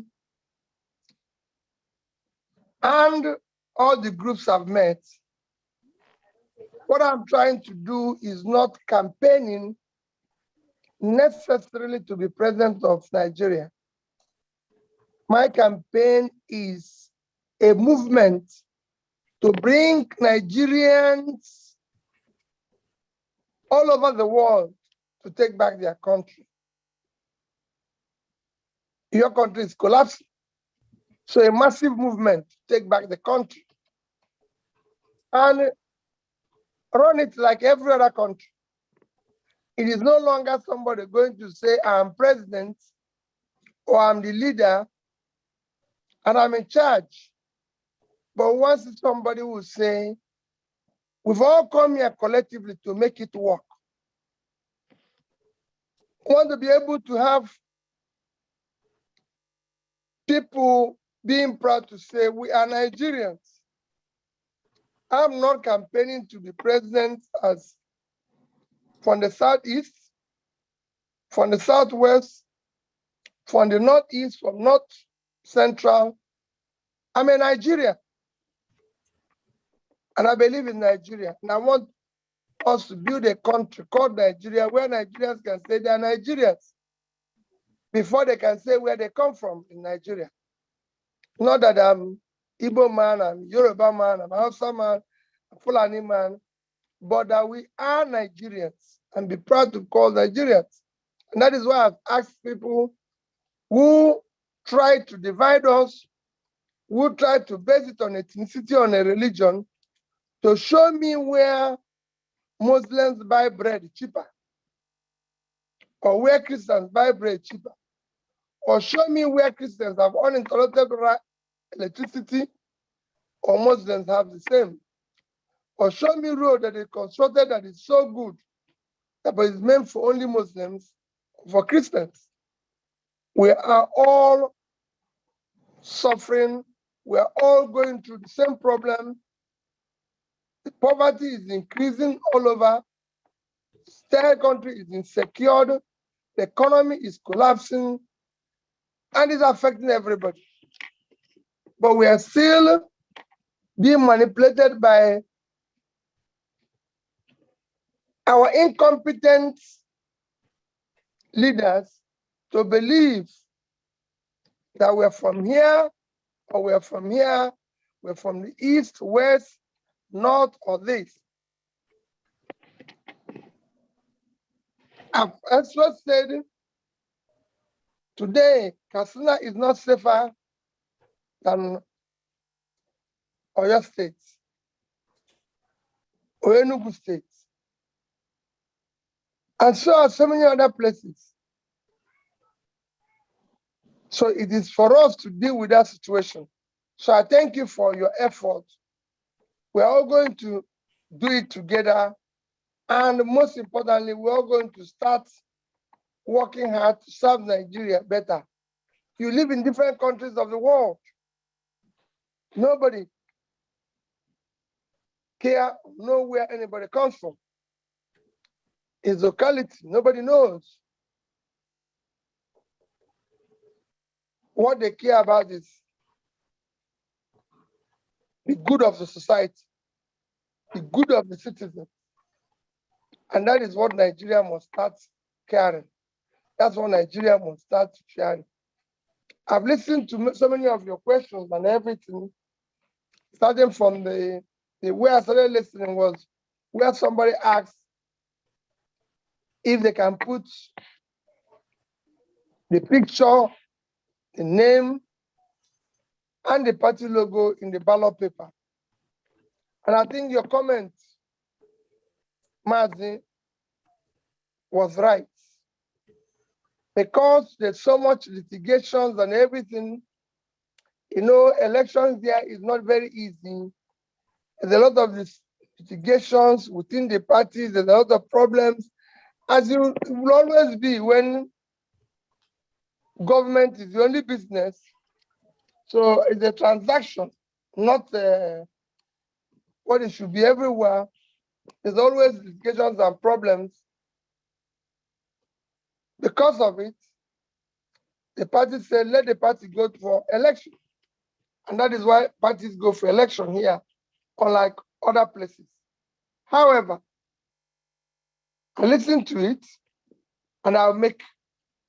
and all the groups I've met, what I'm trying to do is not campaigning necessarily to be president of Nigeria. My campaign is a movement to bring Nigerians all over the world to take back their country. Your country is collapsing. So a massive movement to take back the country and run it like every other country. It is no longer somebody going to say, I'm president or I'm the leader and I'm in charge. But once somebody will say, we've all come here collectively to make it work. We want to be able to have people being proud to say, we are Nigerians. I'm not campaigning to be president as from the Southeast, from the Southwest, from the Northeast, from North Central. I'm a Nigerian. And I believe in Nigeria. And I want us to build a country called Nigeria where Nigerians can say they are Nigerians before they can say where they come from in Nigeria. Not that I'm Igbo man, I'm Yoruba man, I'm Hausa man, I'm Fulani man, but that we are Nigerians and be proud to call Nigerians. And that is why I've asked people who try to divide us, who try to base it on ethnicity, on a religion, to show me where Muslims buy bread cheaper, or where Christians buy bread cheaper, or show me where Christians have uninterrupted electricity, or Muslims have the same, or show me road that is constructed that is so good that is meant for only Muslims, for Christians. We are all suffering. We are all going through the same problem. The poverty is increasing all over. The country is insecure. The economy is collapsing and it's affecting everybody. But we are still being manipulated by our incompetent leaders to believe that we're from here, or we're from here, we're from the east, west, north, or this. I've also said today, Katsina is not safer than Oyo State or Enugu State. And so are so many other places. So it is for us to deal with that situation. So I thank you for your effort. We're all going to do it together. And most importantly, we're all going to start working hard to serve Nigeria better. You live in different countries of the world. Nobody know where anybody comes from. His locality, nobody knows. What they care about is the good of the society, the good of the citizen. And that is what Nigeria must start caring. That's what Nigeria must start sharing. I've listened to so many of your questions and everything, starting from the way I started listening was where somebody asked if they can put the picture, the name, and the party logo in the ballot paper. And I think your comment, Mazi, was right. Because there's so much litigations and everything, you know, elections there is not very easy. There's a lot of litigations within the parties, there's a lot of problems, as it will always be when government is the only business. So it's a transaction, not what it should be everywhere. There's always litigations and problems. Because of it, the party said, let the party go for election. And that is why parties go for election here, unlike other places. However, I listened to it, and I'll make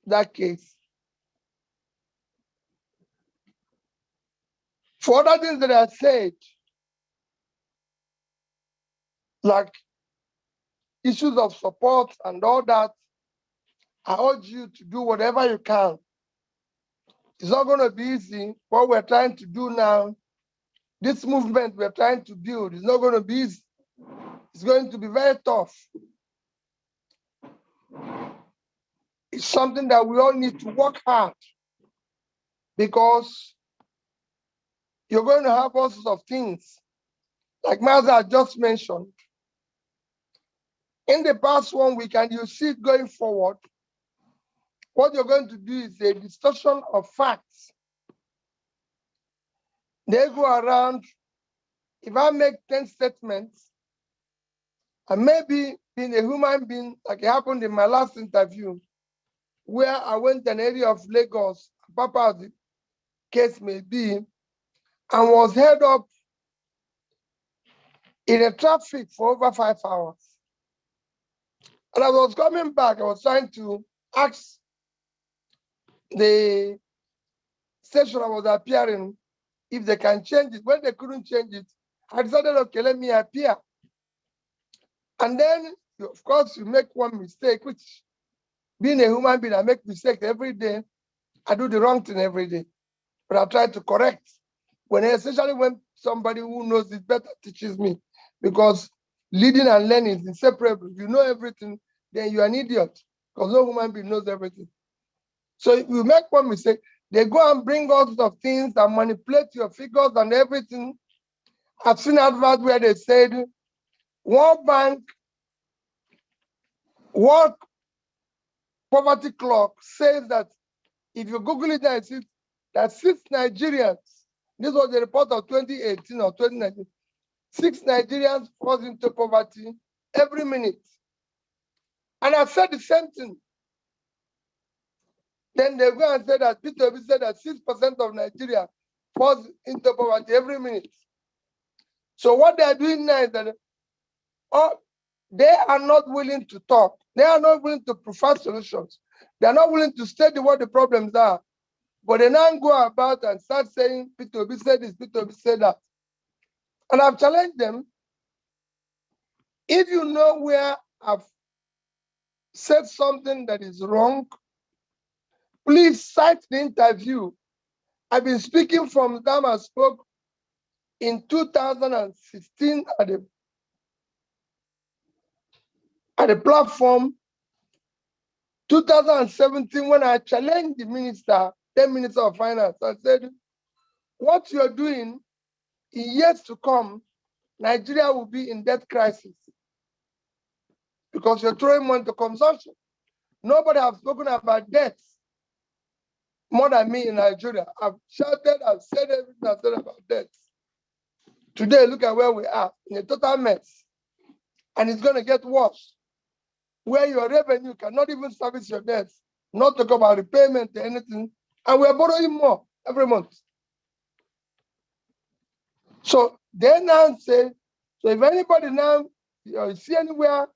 that case. For other things that I said, like issues of support and all that, I urge you to do whatever you can. It's not going to be easy. What we're trying to do now, this movement we're trying to build, is not going to be easy. It's going to be very tough. It's something that we all need to work hard, because you're going to have all sorts of things. Like Maza just mentioned, in the past 1 week, and you see it going forward, what you're going to do is a distortion of facts. They go around, if I make 10 statements, and maybe being a human being, like it happened in my last interview, where I went to an area of Lagos, Papa, the case may be, and was held up in a traffic for over 5 hours. And I was coming back, I was trying to ask the station I was appearing if they can change it. When they couldn't change it, I decided, okay, let me appear. And then, of course, you make one mistake, which being a human being, I make mistakes every day. I do the wrong thing every day, but I try to correct. Especially when somebody who knows it better teaches me, because leading and learning is inseparable. If you know everything, then you're an idiot, because no human being knows everything. So if you make one mistake, they go and bring all sorts of things and manipulate your figures and everything. I've seen adverts where they said, World Bank, World Poverty Clock says that if you Google it, I see that 6 Nigerians, this was the report of 2018 or 2019, 6 Nigerians fall into poverty every minute. And I said the same thing. Then they go and say that PeterObi said that 6% of Nigeria falls into poverty every minute. So what they are doing now is that they are not willing to talk. They are not willing to provide solutions. They are not willing to state what the problems are. But they now go about and start saying, PeterObi said this, PeterObi said that. And I've challenged them. If you know where I've said something that is wrong, please cite the interview. I've been speaking from the time I spoke in 2016 at the platform, 2017 when I challenged the minister, the Minister of Finance. I said, what you're doing in years to come, Nigeria will be in debt crisis because you're throwing money to consumption. Nobody has spoken about debt more than me in Nigeria. I've shouted, I've said everything I've said about debt. Today, look at where we are, in a total mess. And it's going to get worse, where your revenue cannot even service your debts, not talk about repayment or anything. And we're borrowing more every month. So they now say, so if anybody now, you see anywhere,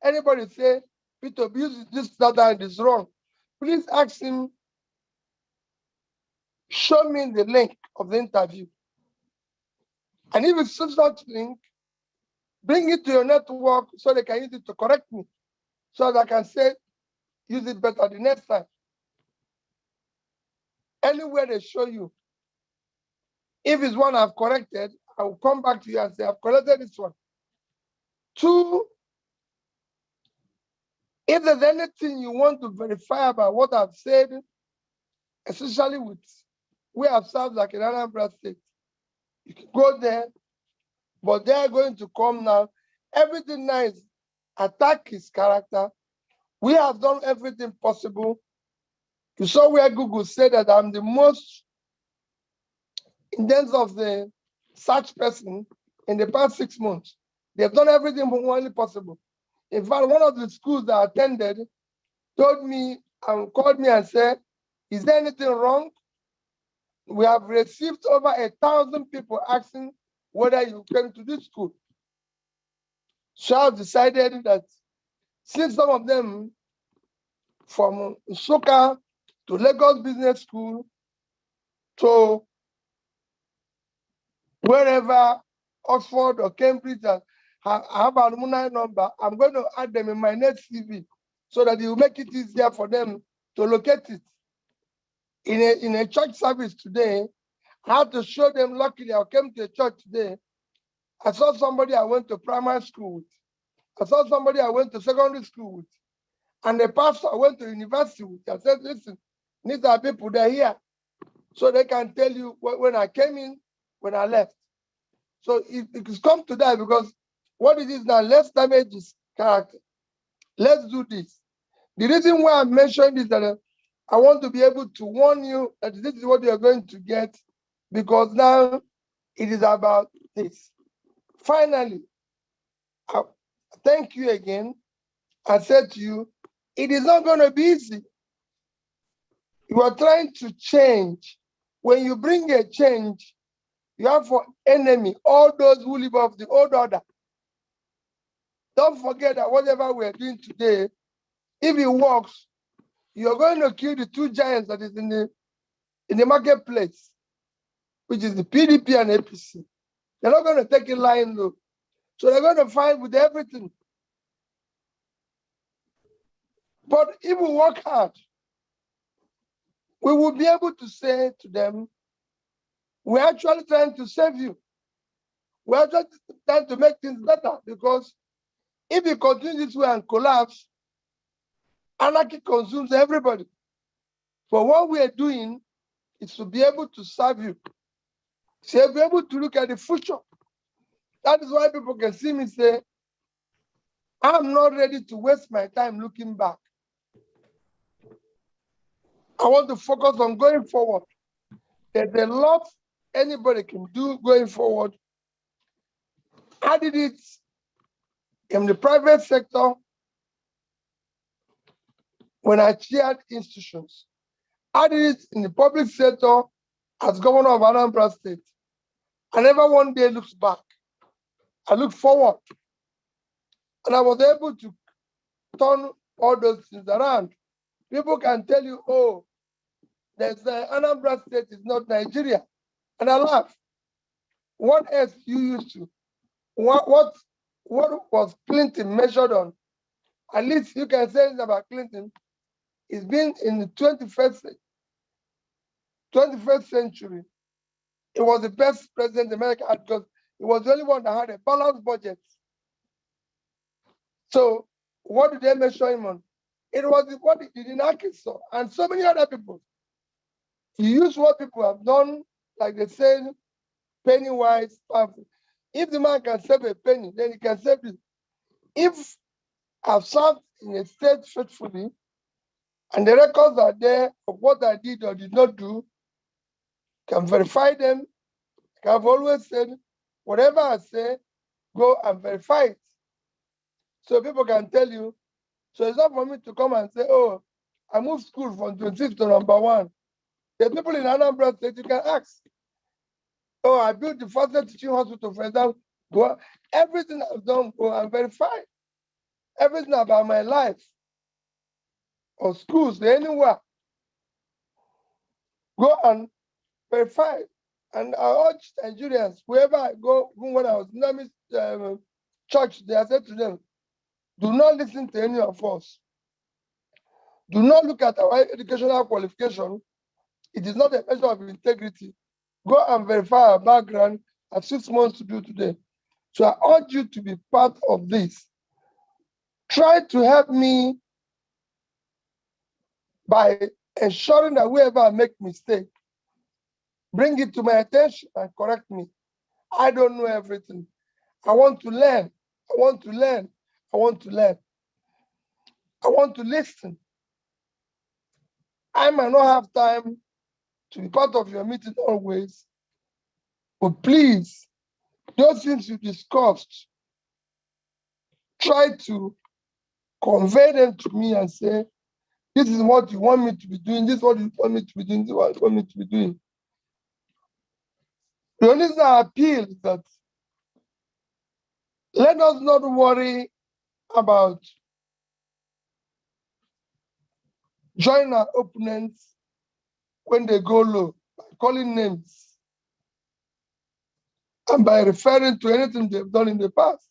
anybody say, PeterObi, this, that, and is wrong, please ask him, show me the link of the interview. And if it's such link, bring it to your network so they can use it to correct me, so that I can say, use it better the next time. Anywhere they show you, if it's one I've corrected, I will come back to you and say, I've corrected this one. 2, if there's anything you want to verify about what I've said, especially with we have served like an Anambra State, you can go there, but they're going to come now. Everything now is attack his character. We have done everything possible. You saw where Google said that I'm the most, in terms of the search person in the past 6 months. They've done everything humanly possible. In fact, one of the schools that I attended told me and called me and said, is there anything wrong? We have received over 1,000 people asking whether you came to this school. So I've decided that since some of them from Nsukka to Lagos Business School to wherever, Oxford or Cambridge, I have an alumni number, I'm going to add them in my next CV so that it will make it easier for them to locate it. In a church service today, I had to show them, luckily I came to a church today, I saw somebody I went to primary school with. I saw somebody I went to secondary school with. And the pastor I went to university with. I said, listen, these are people, they're here. So they can tell you when I came in, when I left. So it's come to that because what it is now, let's damage his character. Let's do this. The reason why I mentioned is that I want to be able to warn you that this is what you're going to get, because now it is about this. Finally, thank you again. I said to you, it is not going to be easy. You are trying to change. When you bring a change, you have for enemy all those who live off the old order. Don't forget that whatever we're doing today, if it works, you're going to kill the 2 giants that is in the marketplace, which is the PDP and APC. They're not going to take it lying low. So they're going to fight with everything. But if we work hard, we will be able to say to them, we're actually trying to save you. We're actually trying to make things better, because if you continue this way and collapse, anarchy consumes everybody. But what we are doing is to be able to serve you. So be able to look at the future. That is why people can see me say, I'm not ready to waste my time looking back. I want to focus on going forward. There's a lot anybody can do going forward. I did it in the private sector when I chaired institutions. I did it in the public sector as governor of Anambra State. I never one day looked back. I looked forward. And I was able to turn all those things around. People can tell you, oh, there's Anambra State is not Nigeria. And I laugh. What else you used to? What was Clinton measured on? At least you can say about Clinton. He's been in the 21st century. It was the best president America had, because it was the only one that had a balanced budget. So what did they measure him on? It was what he did in Arkansas and so many other people. You use what people have done like they say, penny wise, powerful. If the man can save a penny, then he can save it. If I've served in a state faithfully, and the records are there of what I did or did not do, can verify them. I've always said, whatever I say, go and verify it. So people can tell you. So it's not for me to come and say, oh, I moved school from 26 to number 1. There's people in Anambra State you can ask. Oh, I built the first teaching hospital, for example. Go, everything I've done, go and verify. Everything about my life or schools, anywhere. Go and verify. And I urge Nigerians, wherever I go, even when I was in the church, they I said to them, do not listen to any of us. Do not look at our educational qualification. It is not a measure of integrity. Go and verify our background. I have 6 months to do today. So I urge you to be part of this. Try to help me by ensuring that wherever I make mistake, bring it to my attention and correct me. I don't know everything. I want to learn. I want to learn. I want to learn. I want to listen. I might not have time to be part of your meeting always, but please, those things you discussed, try to convey them to me and say, this is what you want me to be doing, this is what you want me to be doing, this is what you want me to be doing. The only thing I appeal is that let us not worry about joining our opponents when they go low, by calling names and by referring to anything they've done in the past.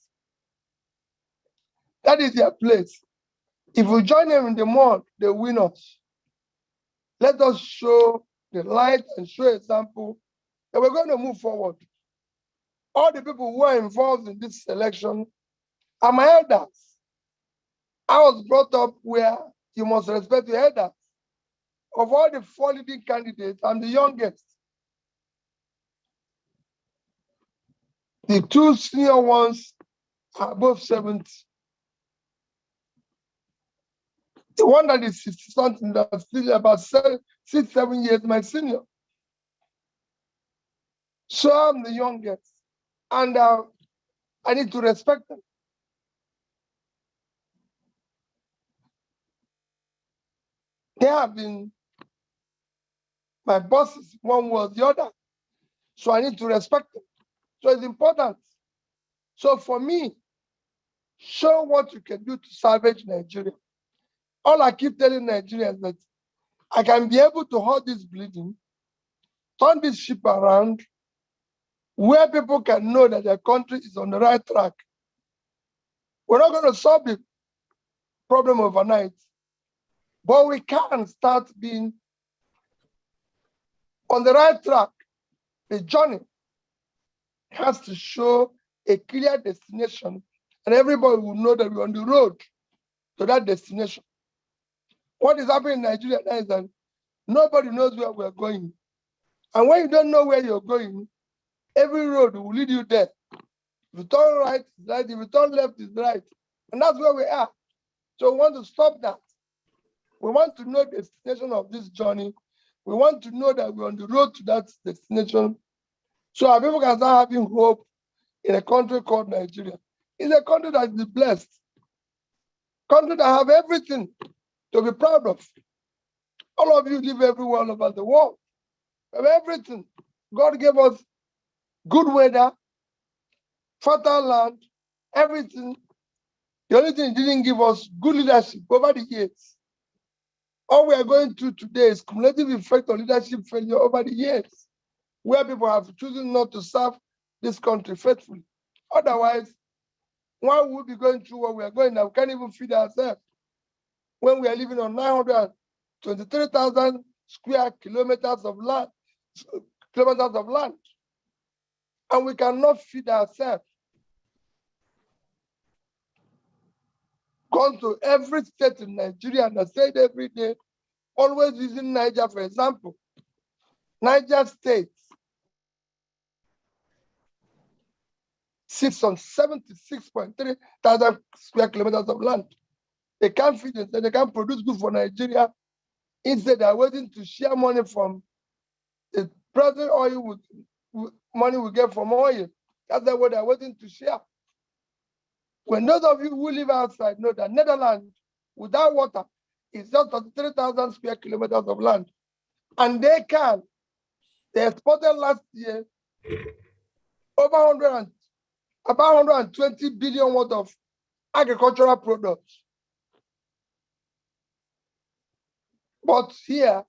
That is their place. If we join them in the mud, they win us. Let us show the light and show example that we're going to move forward. All the people who are involved in this election are my elders. I was brought up where you must respect your elders. Of all the 4 leading candidates, I'm the youngest. The 2 senior ones are above 70. The one that is 60 something, that's still about 6, 7 years my senior. So I'm the youngest. And I need to respect them. They have been my bosses, one was the other. So I need to respect them. So it's important. So for me, show what you can do to salvage Nigeria. All I keep telling Nigerians that I can be able to halt this bleeding, turn this ship around, where people can know that their country is on the right track. We're not going to solve the problem overnight, but we can start being on the right track. The journey has to show a clear destination, and everybody will know that we're on the road to that destination. What is happening in Nigeria now is that nobody knows where we're going. And when you don't know where you're going, every road will lead you there. If you turn right, it's right. If you turn left, it's right. And that's where we are. So we want to stop that. We want to know the destination of this journey. We want to know that we're on the road to that destination. So our people can start having hope in a country called Nigeria. It's a country that is blessed. Country that have everything to be proud of. All of you live everywhere all over the world. We have everything. God gave us good weather, fertile land, everything. The only thing He didn't give us good leadership over the years. All we are going through today is cumulative effect of leadership failure over the years, where people have chosen not to serve this country faithfully. Otherwise, why would we be going through what we are going now? We can't even feed ourselves when we are living on 923,000 square kilometers of land, and we cannot feed ourselves. Gone to every state in Nigeria and I say it every day, always using Niger for example. Niger State sits on 76.3 thousand square kilometers of land. They can't feed it, they can't produce goods for Nigeria. Instead, they're waiting to share money from the present oil money we get from oil. That's what they're waiting to share. When those of you who live outside know that Netherlands, without water, is just 33,000 square kilometers of land. And they exported last year over about 120 billion worth of agricultural products. But here,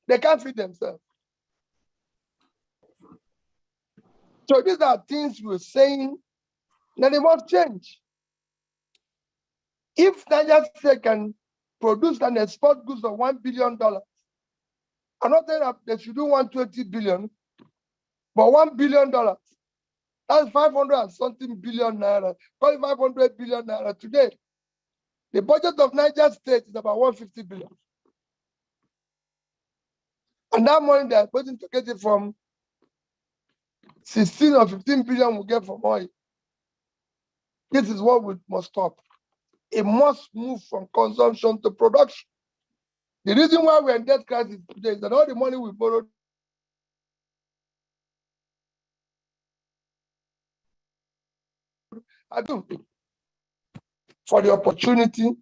they can't feed themselves. So these are things we're saying that they must change. If Nigeria State can produce and export goods of $1 billion, I'm not saying that they should do 120 billion, but $1 billion, that's 500 and something billion naira, probably 500 billion naira today. The budget of Niger State is about 150 billion. And that money they're waiting to get it from 16 or 15 billion we get from oil. This is what we must stop. It must move from consumption to production. The reason why we're in debt crisis today is that all the money we borrowed I do for the opportunity.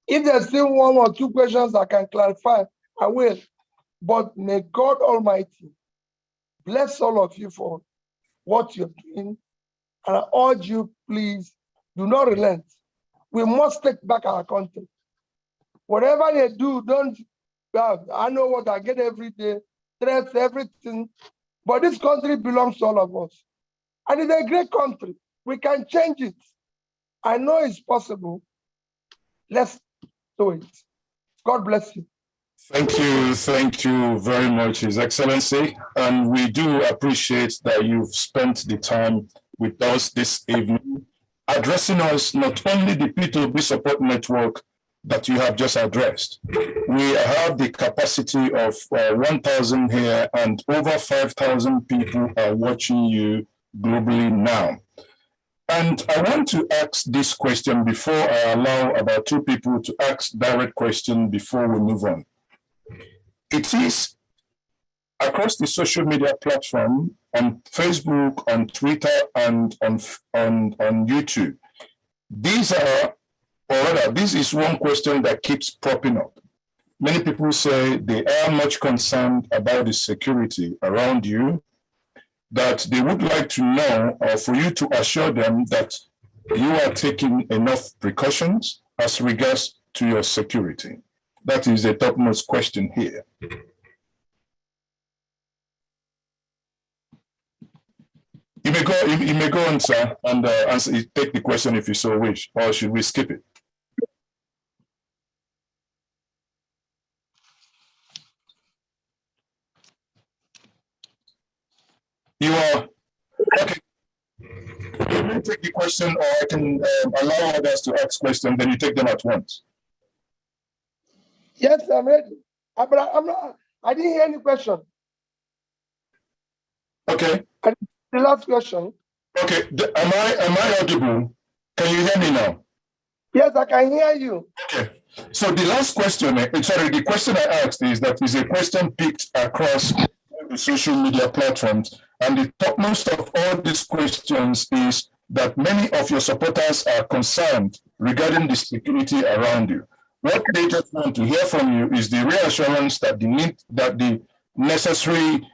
If there's still one or two questions I can clarify, I will. But may God Almighty bless all of you for what you're doing. And I urge you, please, do not relent. We must take back our country. Whatever they do, don't, I know what I get every day, threats, everything. But this country belongs to all of us. And it's a great country. We can change it. I know it's possible. Let's do it. God bless you. Thank you very much, His Excellency. And we do appreciate that you've spent the time with us this evening, addressing us not only the PeterObi support network that you have just addressed. We have the capacity of 1,000 here, and over 5,000 people are watching you globally now. And I want to ask this question before I allow about two people to ask direct question before we move on. It is across the social media platform, on Facebook, on Twitter, and on YouTube. This is one question that keeps popping up. Many people say they are much concerned about the security around you, that they would like to know, or for you to assure them that you are taking enough precautions as regards to your security. That is the topmost question here. You may go on, sir, and take the question if you so wish, or should we skip it? You are okay. You may take the question, or I can allow others to ask questions, then you take them at once. Yes, I'm ready. But I didn't hear any question. Okay. The last question. Okay. Am I audible? Can you hear me now? Yes, I can hear you. Okay. So the last question, the question I asked is a question picked across the social media platforms. And the topmost of all these questions is that many of your supporters are concerned regarding the security around you. What they just want to hear from you is the reassurance that the necessary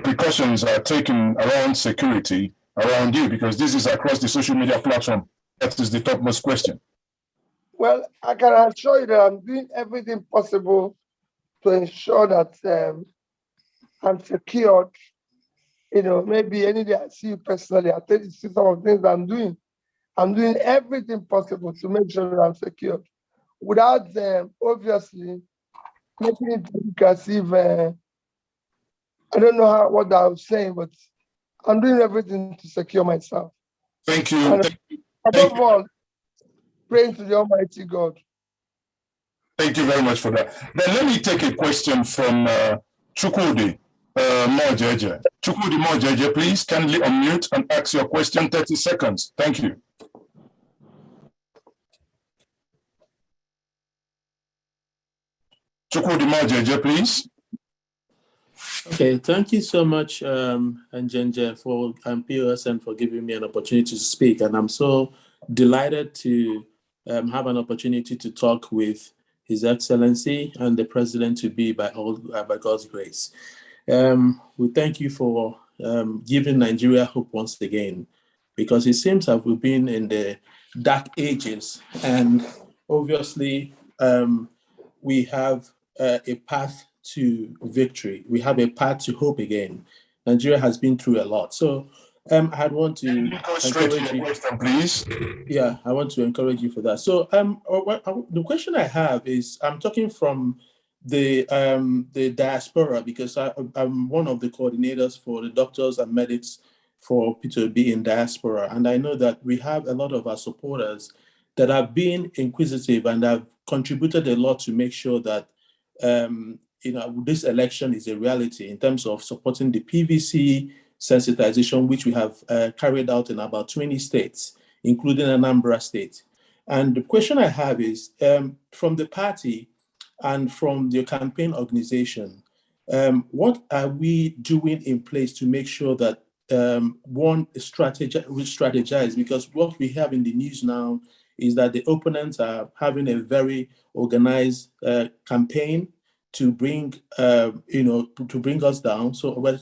precautions are taken around security around you, because this is across the social media platform. That is the topmost question. Well, I can assure you that I'm doing everything possible to ensure that I'm secured. Maybe any day I see you personally, I'll tell you some of the things I'm doing. I'm doing everything possible to make sure that I'm secured, without obviously making it look as if I don't know what I was saying, but I'm doing everything to secure myself. Thank you. And above all, praying to the Almighty God. Thank you very much for that. Then let me take a question from Chukwudi. Mojeje. Chukudi Mojeje, please kindly unmute and ask your question. 30 seconds. Thank you. Chukudi Mojeje, please. Okay, thank you so much, Njenje, for POSN for giving me an opportunity to speak. And I'm so delighted to have an opportunity to talk with His Excellency and the President-to-be by God's grace. We thank you for giving Nigeria hope once again, because it seems that we've been in the dark ages, and obviously we have a path to victory. We have a path to hope again. Nigeria has been through a lot. So I want to encourage you. Question, please. Yeah, I want to encourage you for that. So the question I have is, I'm talking from the diaspora, because I'm one of the coordinators for the doctors and medics for PeterObi in diaspora. And I know that we have a lot of our supporters that have been inquisitive and have contributed a lot to make sure that this election is a reality in terms of supporting the PVC sensitization, which we have carried out in about 20 states, including Anambra State. And the question I have is, from the party and from the campaign organization, what are we doing in place to make sure that we strategize? Because what we have in the news now is that the opponents are having a very organized campaign to bring to bring us down. So we're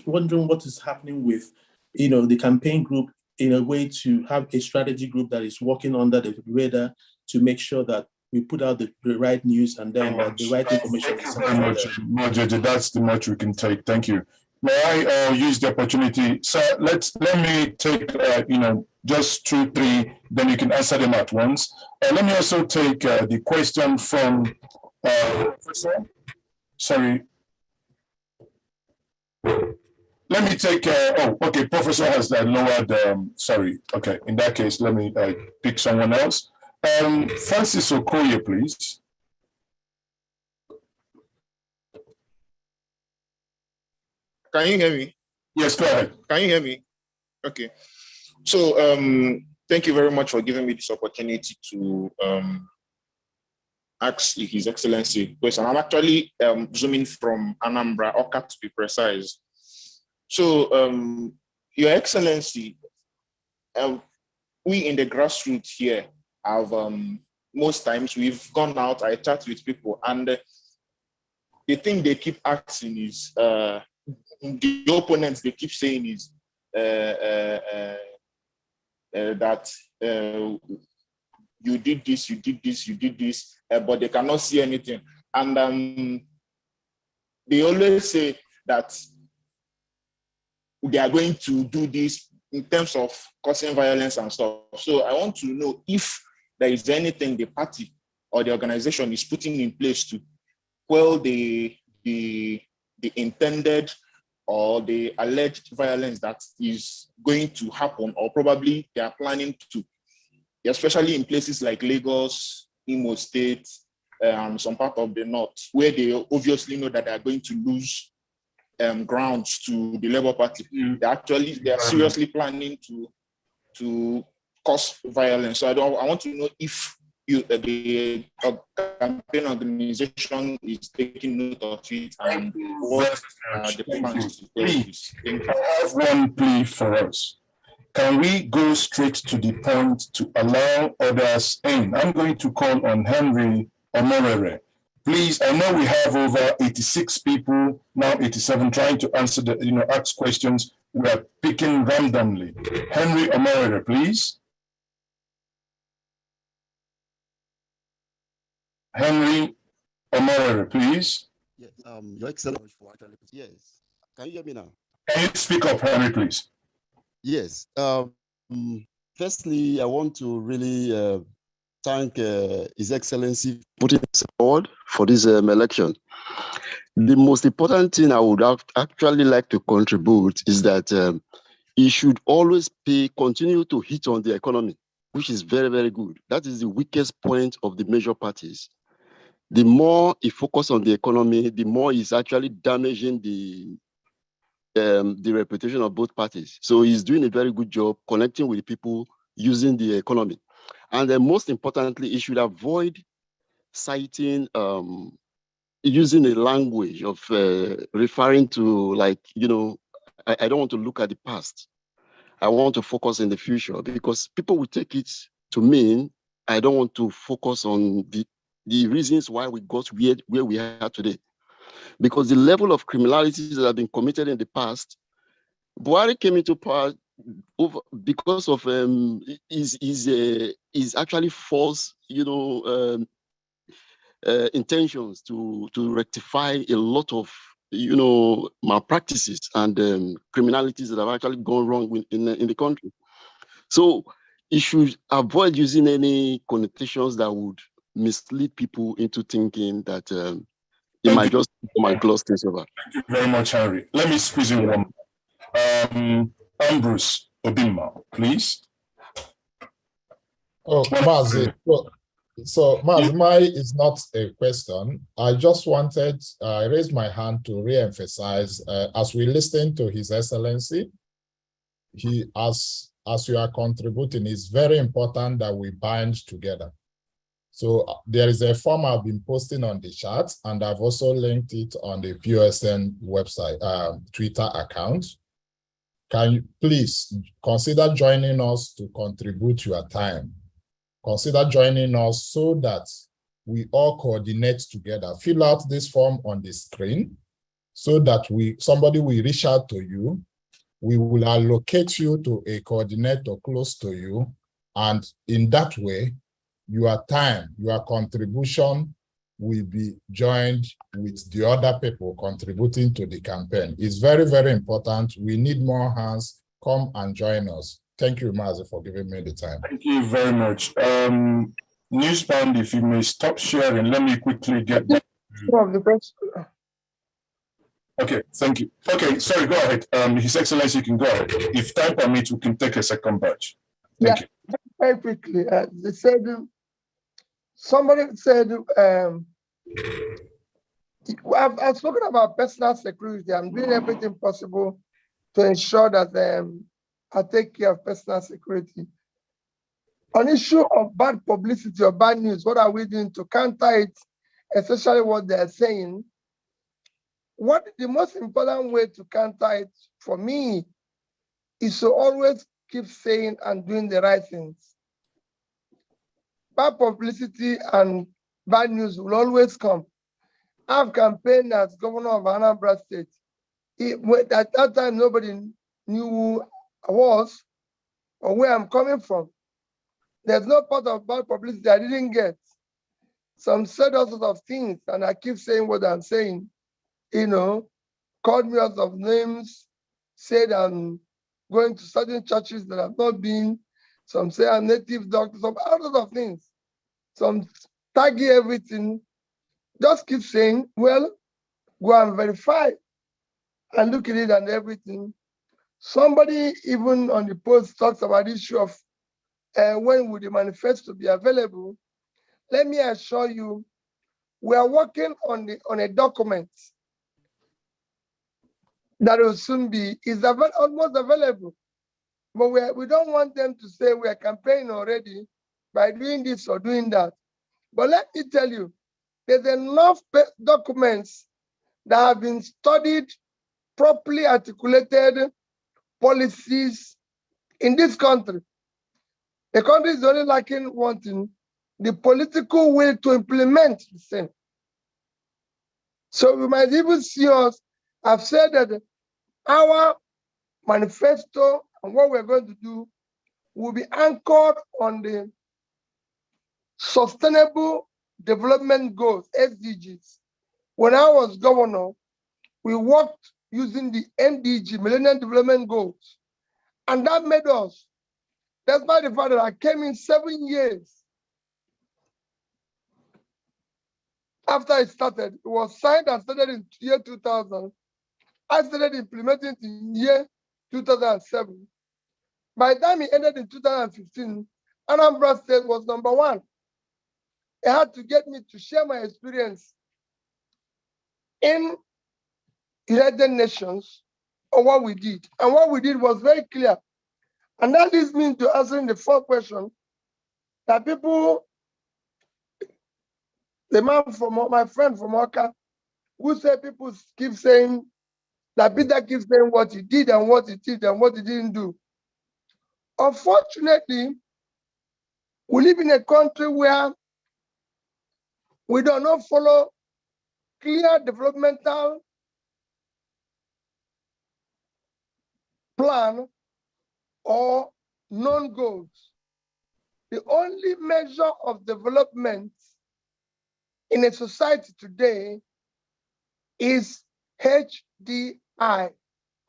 wondering what is happening with the campaign group, in a way to have a strategy group that is working under the radar to make sure that we put out the right news and then the right information. Thank you very much, Mojeje. That's the much we can take. Thank you. May I use the opportunity? So let me take just 2, 3, then you can answer them at once. Let me also take the question from Professor. Sorry. Let me take, okay, Professor has lowered, sorry. Okay, in that case, let me pick someone else. Francis Okoye, please. Can you hear me? Yes, go ahead. Can you hear me? Okay. So thank you very much for giving me this opportunity to ask His Excellency a question. I'm actually zooming from Anambra, Oka to be precise. So Your Excellency, we in the grassroots here have, most times we've gone out, I chat with people, and the thing they keep asking is, the opponents, they keep saying is that you did this, you did this, you did this, but they cannot see anything. And they always say that they are going to do this in terms of causing violence and stuff. So I want to know if there is anything the party or the organization is putting in place to quell the intended or the alleged violence that is going to happen, or probably they are planning to, especially in places like Lagos, Imo State, some part of the north, where they obviously know that they are going to lose grounds to the Labour Party. They are seriously planning to cause violence. So I want to know if the campaign organization is taking note of it and what the plans to do. Please, I have one plea for us. Can we go straight to the point to allow others in? I'm going to call on Henry Omorere. Please, I know we have over 86 people, now 87, trying to answer ask questions. We are picking randomly. Henry Omorere, please. Henry Omorere, please. Yes, Your Excellency. Yes. Can you hear me now? Can you speak up, Henry, please? Yes. Firstly, I want to really thank His Excellency for putting us forward for this election. The most important thing I would actually like to contribute is that he should always continue to hit on the economy, which is very, very good. That is the weakest point of the major parties. The more he focuses on the economy, the more he's actually damaging the the reputation of both parties. So he's doing a very good job connecting with people using the economy. And then most importantly, he should avoid citing, using a language of referring to, like, you know, I don't want to look at the past. I want to focus in the future, because people will take it to mean I don't want to focus on the reasons why we got where we are today. Because the level of criminalities that have been committed in the past, Buhari came into power because of is actually false, you know, intentions to rectify a lot of, you know, malpractices and criminalities that have actually gone wrong in the country. So you should avoid using any connotations that would mislead people into thinking that it might just gloss things over. Thank you very much, Henry. Let me squeeze in one. Ambrose Obima, please. Oh, Mazi. So Mazi, mine is not a question. I just wanted, I raised my hand to re-emphasize, as we listen to His Excellency, he, as you are contributing, it's very important that we bind together. So there is a form I've been posting on the chat, and I've also linked it on the POSN website, Twitter account. Can you please consider joining us to contribute your time? Consider joining us so that we all coordinate together. Fill out this form on the screen so that somebody will reach out to you. We will allocate you to a coordinator close to you. And in that way, your time, your contribution will be joined with the other people contributing to the campaign. It's very, very important. We need more hands. Come and join us. Thank you, Mazi, for giving me the time. Thank you very much. Newsband, if you may stop sharing, let me quickly get back. Okay, thank you. Okay, sorry, go ahead. His Excellency, you can go ahead. If time permits, we can take a second batch. Thank you. Very quickly, they said, somebody said, I've spoken about personal security. I'm doing everything possible to ensure that I take care of personal security. On issue of bad publicity or bad news, what are we doing to counter it, especially what they're saying? What the most important way to counter it for me is to always keep saying and doing the right things. Bad publicity and bad news will always come. I've campaigned as governor of Anambra State. At that time, nobody knew who I was or where I'm coming from. There's no part of bad publicity I didn't get. Some said all sorts of things, and I keep saying what I'm saying. You know, called me out of names, said I'm going to certain churches that I've not been. Some say I'm native doctor, some all sorts of things. Some tagging everything. Just keep saying, well, go and verify and look at it and everything. Somebody even on the post talks about the issue of when would the manifesto be available. Let me assure you, we are working on a document that will soon be almost available. But we don't want them to say we are campaigning already by doing this or doing that. But let me tell you, there's enough documents that have been studied, properly articulated policies in this country. The country is only lacking one thing, the political will to implement the same. So we might even see us, I've said that our manifesto and what we're going to do will be anchored on the Sustainable Development Goals, SDGs. When I was governor, we worked using the MDG, Millennium Development Goals. And that made us, despite the fact that I came in 7 years after it started, it was signed and started in year 2000. I started implementing it in year 2007. By the time it ended in 2015, Anambra State was #1. It had to get me to share my experience in United Nations of what we did. And what we did was very clear. And that leads me to answering the fourth question that people, the man from my friend from Oka, who said people keep saying that Peter keeps saying what he did and what he did and what he didn't do. Unfortunately, we live in a country where we do not follow clear developmental plan or known goals. The only measure of development in a society today is HDI,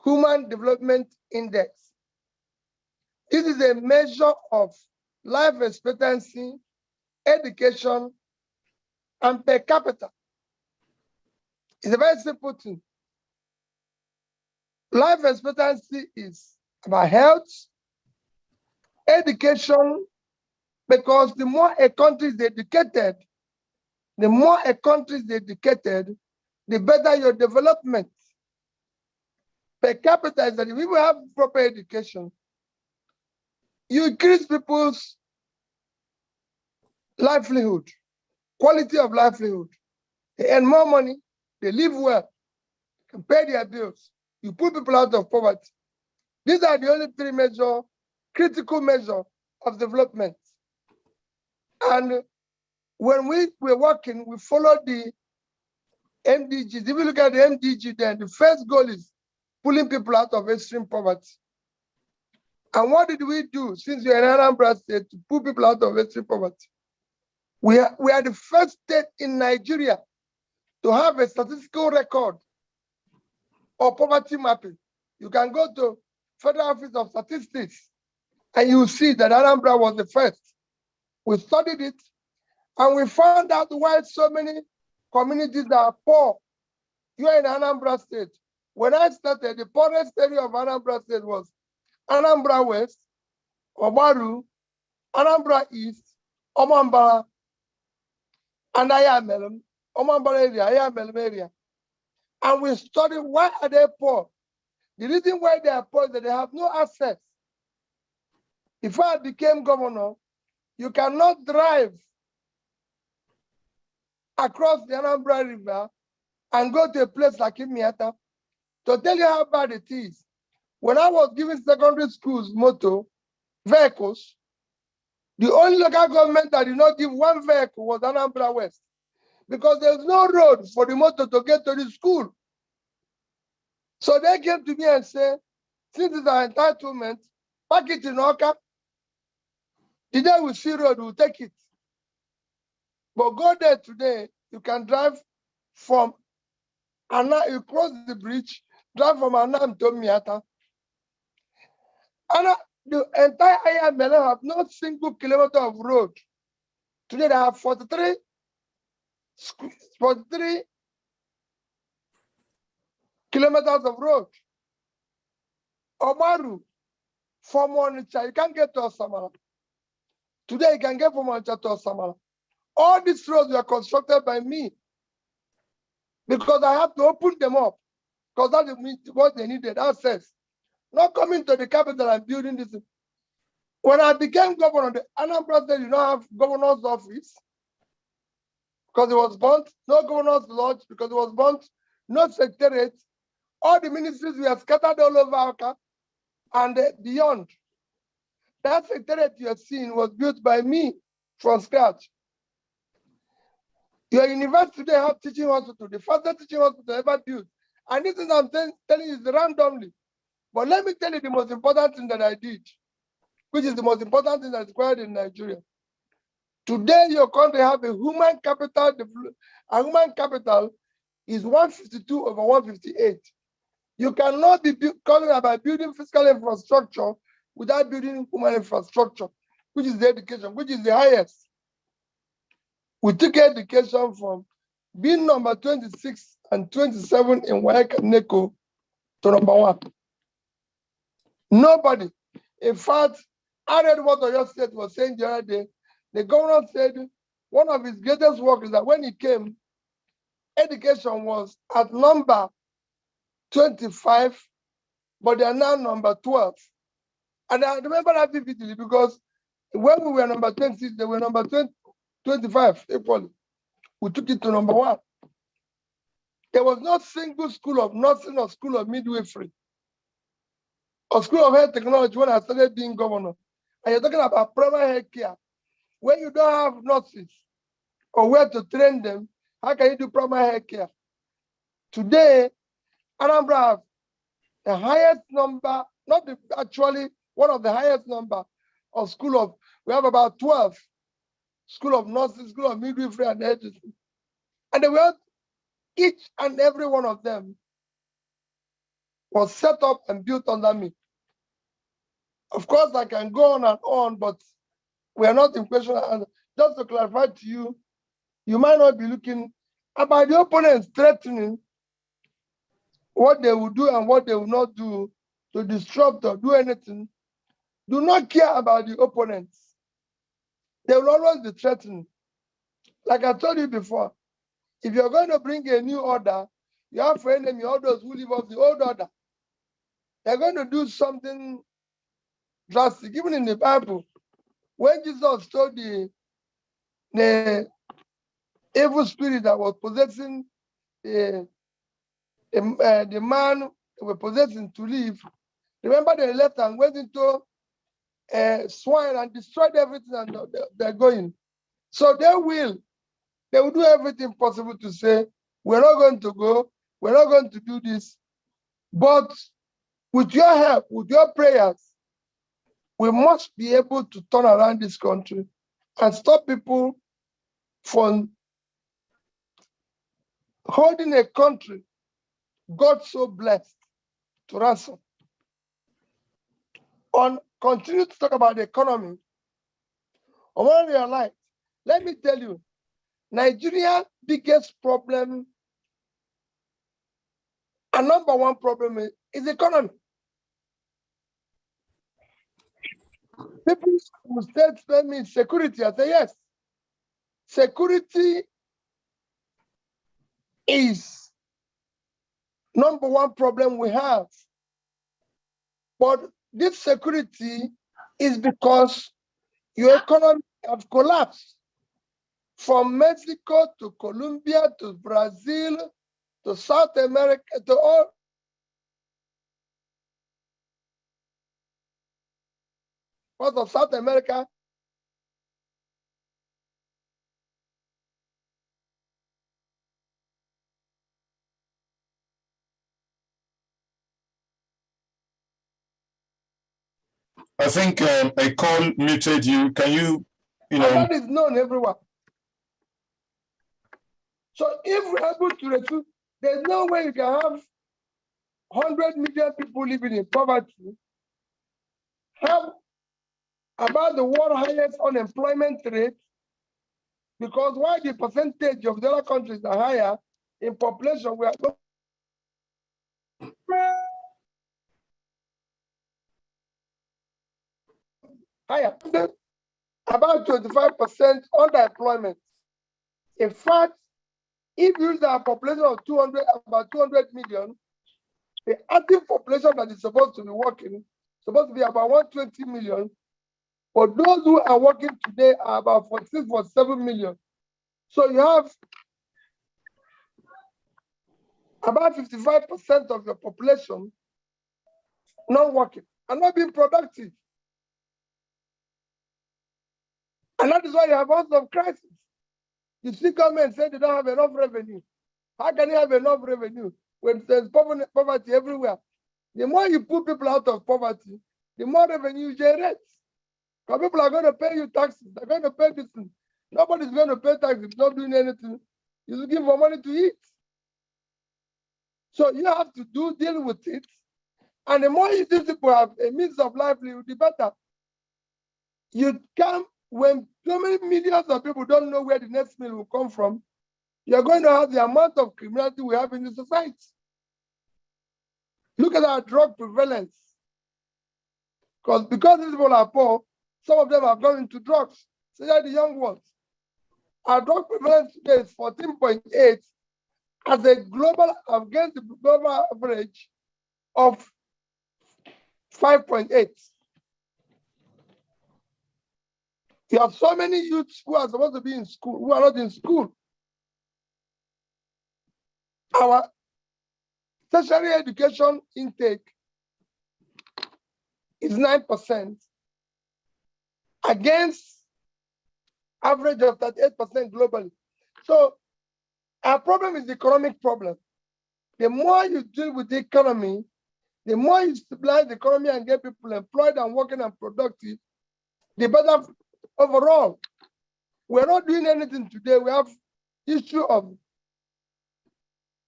Human Development Index. This is a measure of life expectancy, education, and per capita. It's a very simple thing. Life expectancy is about health, education, because the more a country is educated, the better your development. Per capita is that if people have proper education, you increase people's livelihood, quality of livelihood. They earn more money, they live well, can pay their bills. You put people out of poverty. These are the only three critical measures of development. And when we were working, we followed the MDGs. If you look at the MDG, then the first goal is pulling people out of extreme poverty. And what did we do since you're in Anambra State to pull people out of extreme poverty? We are the first state in Nigeria to have a statistical record of poverty mapping. You can go to Federal Office of Statistics and you see that Anambra was the first. We studied it and we found out why so many communities are poor. You are in Anambra State. When I started, the poorest area of Anambra State was Anambra West, Obaru, Anambra East, Omambara, and Ayamelum, Omambara area, Ayamelum area. And we studied why are they poor. The reason why they are poor is that they have no access. Before I became governor, you cannot drive across the Anambra River and go to a place like Imiata. To tell you how bad it is, when I was giving secondary schools vehicles, the only local government that did not give one vehicle was Anambra West, because there's no road for the motor to get to the school. So they came to me and said, since it's our entitlement, pack it in Oka. The day we see road, we'll take it. But go there today, you can drive from Anna, you cross the bridge, drive from Anam to Miata. And the entire Ayamele have not single kilometer of road. Today they have 43 kilometers of road. Omaru, from Onitsha, you can't get to Osamala. Today you can get from Onitsha to Osamala. All these roads were constructed by me because I have to open them up because that's what they needed, access. Not coming to the capital and building this. When I became governor, the Anambra State did not have governor's office because it was burnt, no governor's lodge because it was burnt, no secretariat. All the ministries were scattered all over Aka and beyond. That secretariat you are seeing was built by me from scratch. Your university today have teaching hospital, the fastest teaching hospital ever built. And this is I'm telling you is randomly. But let me tell you the most important thing that I did, which is the most important thing that's required in Nigeria. Today, your country have a human capital. A human capital is 152 over 158. You cannot be calling about building physical infrastructure without building human infrastructure, which is the education, which is the highest. We took education from being number 26 and 27 in WAEC and NECO to number 1. Nobody. In fact, I read what Oyo State was saying the other day. The governor said one of his greatest work is that when he came, education was at number 25 but they are now number 12. And I remember that vividly because when we were number 26, they were number 25 equally. We took it to number 1. There was not single school of nursing or school of midwifery or school of health technology when I started being governor. And you're talking about primary health care. When you don't have nurses or where to train them, how can you do primary health care? Today, Anambra has the highest number, not the, actually one of the highest number of school of, we have about 12 school of nurses, school of midwifery and education. And they were, each and every one of them was set up and built under me. Of course, I can go on and on, but we are not in question. And just to clarify to you, you might not be looking about the opponents threatening what they will do and what they will not do to disrupt or do anything. Do not care about the opponents. They will always be threatening. Like I told you before, if you're going to bring a new order, you have for enemy all those who live off the old order. They're going to do something drastic. Even in the Bible, when Jesus told the evil spirit that was possessing the man they were possessing to live, remember they left and went into swine and destroyed everything and they're going. So they will do everything possible to say, we're not going to go, we're not going to do this. But with your help, with your prayers, we must be able to turn around this country and stop people from holding a country God so blessed to ransom. Continue to talk about the economy. I want to realize, let me tell you, Nigeria's biggest problem and number one problem is economy. People will tell me security. I say yes. Security is number one problem we have. But this security is because your economy have collapsed. From Mexico to Colombia to Brazil to South America to all parts of South America. I think a call muted you. Can you know? And that is known everywhere. So if we're able to reduce, there's no way you can have 100 million people living in poverty, have about the world highest unemployment rate, because while the percentage of the other countries are higher in population, we are higher, about 25% underemployment. In fact, if you use our population of about 200 million, the active population that is supposed to be working, supposed to be about 120 million, but those who are working today are about 46, 47 million. So you have about 55% of your population not working and not being productive. And that is why you have lots of crisis. You see government say they don't have enough revenue. How can you have enough revenue when there's poverty everywhere? The more you put people out of poverty, the more revenue you generate. Because people are going to pay you taxes. They're going to pay this thing. Nobody's going to pay taxes, not doing anything. You're looking for money to eat. So you have to deal with it. And the more these people have a means of livelihood, the better. You can, when so many millions of people don't know where the next meal will come from, you're going to have the amount of criminality we have in the society. Look at our drug prevalence. Because these people are poor, some of them have gone into drugs. So they're the young ones. Our drug prevalence today is 14.8 as a global, against the global average of 5.8. You have so many youths who are supposed to be in school, who are not in school. Our tertiary education intake is 9% against average of 38% globally. So our problem is the economic problem. The more you deal with the economy, the more you stabilize the economy and get people employed and working and productive, the better overall. We're not doing anything today. We have issue of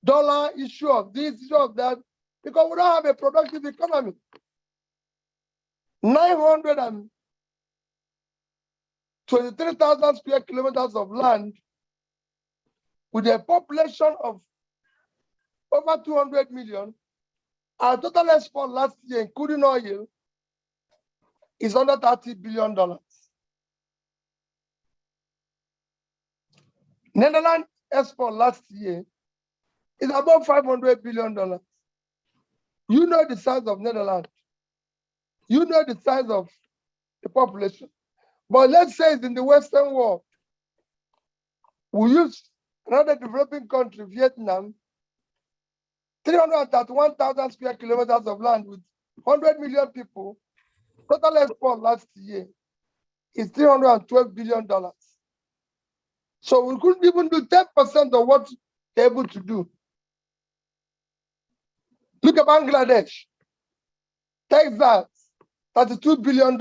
dollar, issue of this, issue of that, because we don't have a productive economy. 923,000 square kilometers of land with a population of over 200 million. Our total export last year, including oil, is under $30 billion. Netherlands export last year is about $500 billion. You know the size of Netherlands. You know the size of the population. But let's say it's in the Western world. We use another developing country, Vietnam, 331,000 square kilometers of land with 100 million people. Total export last year is $312 billion. So we couldn't even do 10% of what they're able to do. Look at Bangladesh. Texas, $32 billion.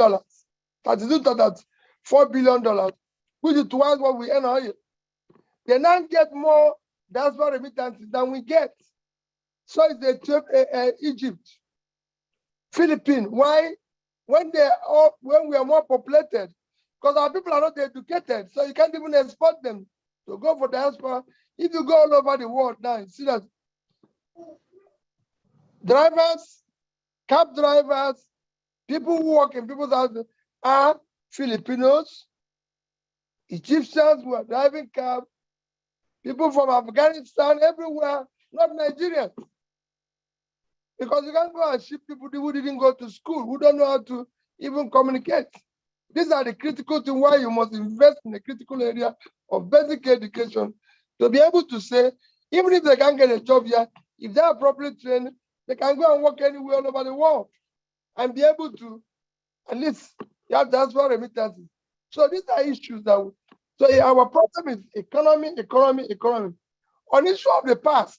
4 billion dollars, which is twice what we earn oil. They now get more diaspora remittances than we get. So is the Egypt, Philippines. Why? When we are more populated, because our people are not educated, so you can't even export them to go for diaspora. If you go all over the world now, you see that drivers, cab drivers, people who work in people's houses are Filipinos, Egyptians who are driving cab, people from Afghanistan, everywhere, not Nigerians. Because you can't go and ship people who didn't go to school, who don't know how to even communicate. These are the critical things why you must invest in the critical area of basic education to be able to say, even if they can't get a job here, if they are properly trained, they can go and work anywhere all over the world and be able to, at least, you have diaspora remittances. So these are issues that, so our problem is economy. On issue of the past,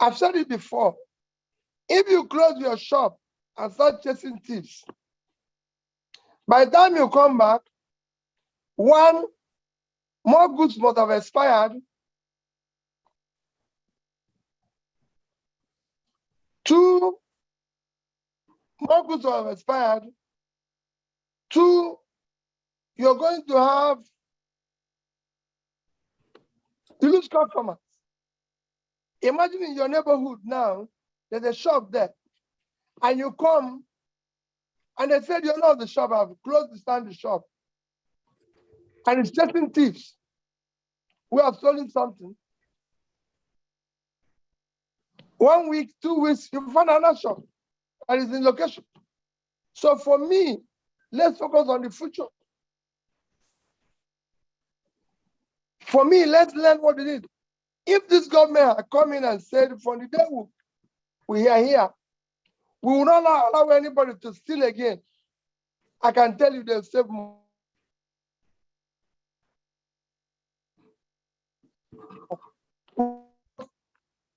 I've said it before, if you close your shop and start chasing thieves, by the time you come back, one, more goods must have expired. Two, more goods must have expired. Two, you're going to have, you lose customers. Imagine in your neighborhood now, there's a shop there, and you come, and they said, you're not the shop, I've closed the shop. And it's chasing thieves who have stolen something. 1 week, 2 weeks, you find another shop that is in location. So for me, let's focus on the future. For me, let's learn what it is. If this government had come in and said, from the day we are here, we will not allow anybody to steal again, I can tell you they'll save more.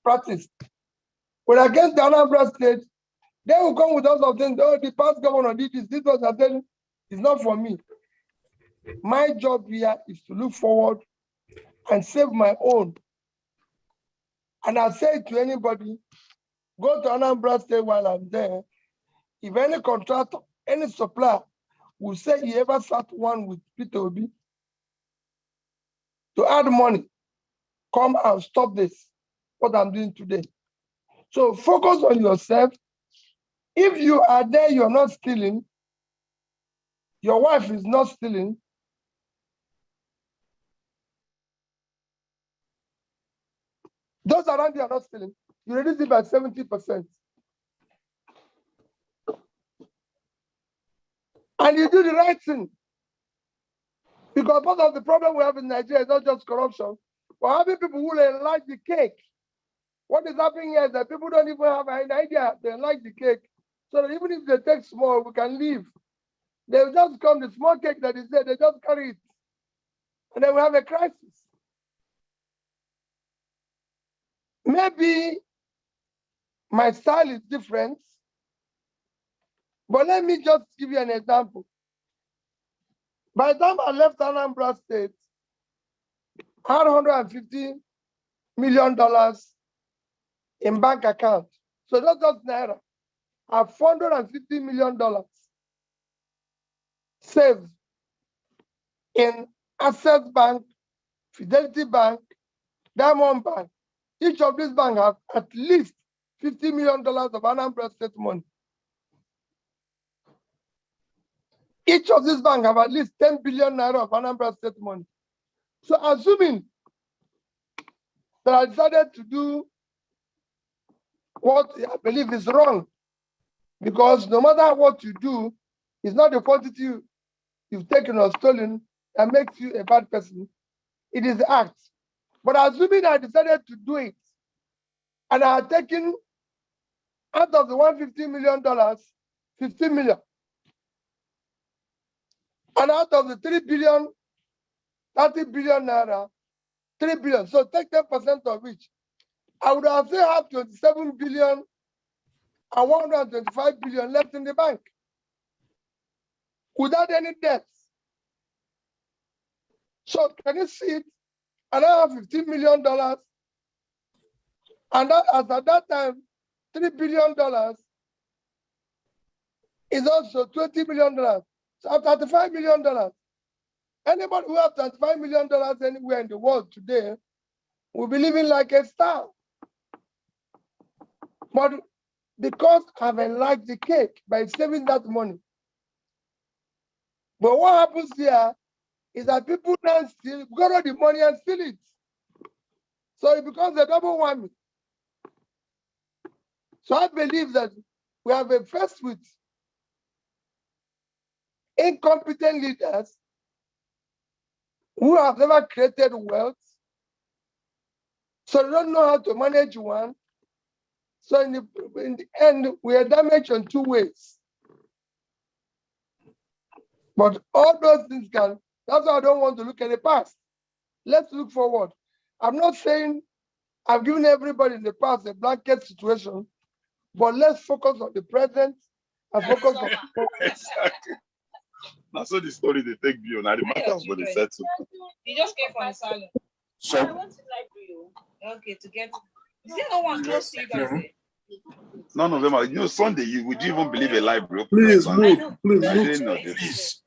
Practice. When I get to Anambra State, they will come with us of things. Oh, the past governor did this. This was I tell you, it's not for me. My job here is to look forward and save my own. And I say to anybody, go to Anambra State while I'm there. If any contractor, any supplier will say he ever sat one with PeterObi to add money, come and stop this, what I'm doing today. So focus on yourself. If you are there, you're not stealing, your wife is not stealing, those around you are not stealing, you reduce it by 70%. and you do the right thing. Because part of the problem we have in Nigeria is not just corruption, but having people who enlarge the cake. What is happening here is that people don't even have an idea. They enlarge the cake. So that even if they take small, we can leave. They'll just come, the small cake that is there, they just carry it. And then we have a crisis. Maybe my style is different, but let me just give you an example. By the time I left Anambra State, I had $150 million in bank account. So not just Naira. I have $450 million saved in Access Bank, Fidelity Bank, Diamond Bank. Each of these banks have at least $50 million of Anambra State money. Each of these banks have at least 10 billion naira of Anambra State money. So assuming that I decided to do what I believe is wrong, because no matter what you do, it's not the quantity you've taken or stolen that makes you a bad person. It is the act. But assuming I decided to do it, and I had taken out of the $150 million, 15 million, and out of the 3 billion, 30 billion naira, 3 billion. So take 10% of each. I would have still have 27 billion and 125 billion left in the bank without any debts. So can you see it? And I have $15 million. And that, as at that time, $3 billion is also $20 million. So I have $35 million. Anybody who has $35 million anywhere in the world today will be living like a star. But because I've enlarged the cake by saving that money. But what happens here is that people now steal, borrow the money and steal it. So it becomes a double whammy. So I believe that we have a first with incompetent leaders who have never created wealth, so they don't know how to manage one. So in the end, we are damaged in two ways. But all those things can, that's why I don't want to look at the past. Let's look forward. I'm not saying I've given everybody in the past a blanket situation, but let's focus on the present and focus on exactly. Now, so the story they take view now the matters what they said to. You just came from the salon. So I want to like you. Okay, to get. Is there no one close to you guys there? None of them are. You know, Sunday, would you even believe a library? Please move. Please I move. didn't know this.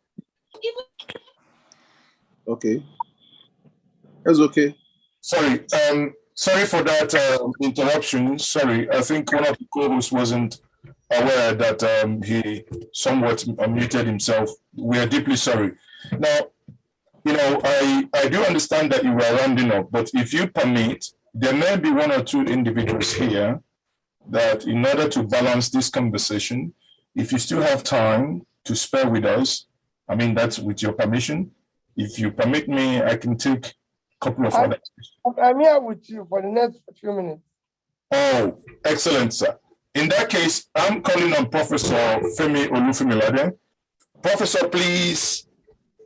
Okay. That's okay. sorry, sorry for that interruption. Sorry, I think one of the co-hosts wasn't aware that he somewhat unmuted himself. We are deeply sorry. Now, you know, I do understand that you were rounding up, but if you permit, there may be one or two individuals here that in order to balance this conversation, if you still have time to spare with us, I mean, that's with your permission. If you permit me, I can take a couple of other. I'm here with you for the next few minutes. Oh, excellent, sir. In that case, I'm calling on Professor Femi Olufemilade. Professor, please,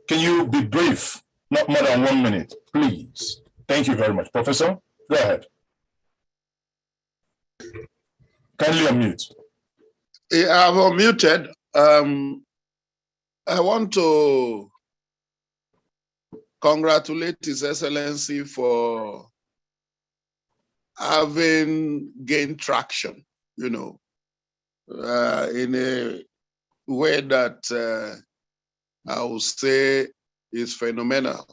can you be brief? Not more than 1 minute, please. Thank you very much. Professor, go ahead. Kindly unmute. I've unmuted. I want to congratulate His Excellency for having gained traction, you know, in a way that I would say is phenomenal.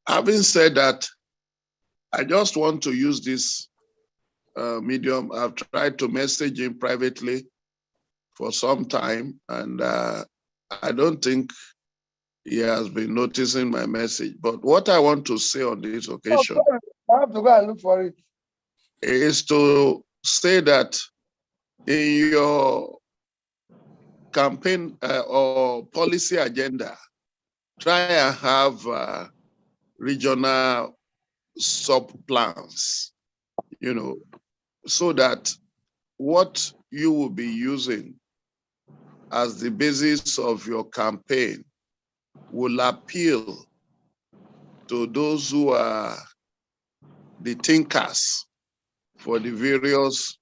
Having said that, I just want to use this medium. I've tried to message him privately for some time, and I don't think he has been noticing my message. But what I want to say on this occasion I have to go and look for it. Is to say that in your campaign or policy agenda, try and have regional sub-plans, you know, so that what you will be using as the basis of your campaign will appeal to those who are the thinkers for the various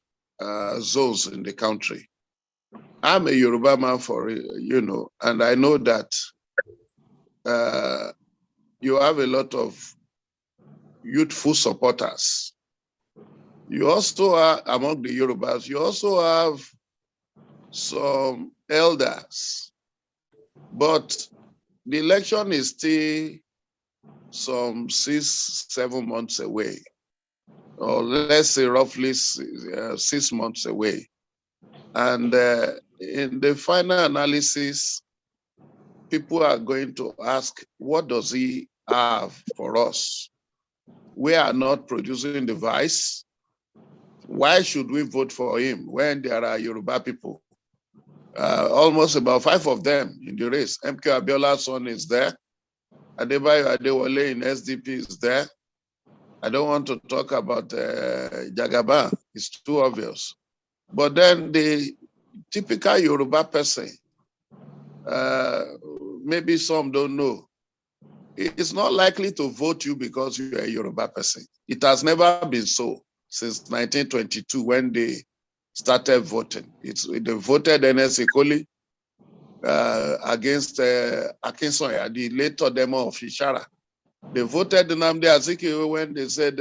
zones in the country. I'm a Yoruba man and I know that you have a lot of youthful supporters. You also are, among the Yorubas, you also have some elders, but the election is still some 6-7 months away, or let's say roughly 6 months away. And in the final analysis, people are going to ask, what does he have for us? We are not producing the vice. Why should we vote for him when there are Yoruba people? Almost about 5 of them in the race. MK Abiola's son is there. Adebayo Adewale in SDP is there. I don't want to talk about Jagaba. It's too obvious. But then the typical Yoruba person, maybe some don't know, it's not likely to vote you because you're a Yoruba person. It has never been so since 1922 when they started voting. They voted NS Ekoli against Akinsoya, the later demo of Ishara. They voted Nnamdi Azikiwe when they said,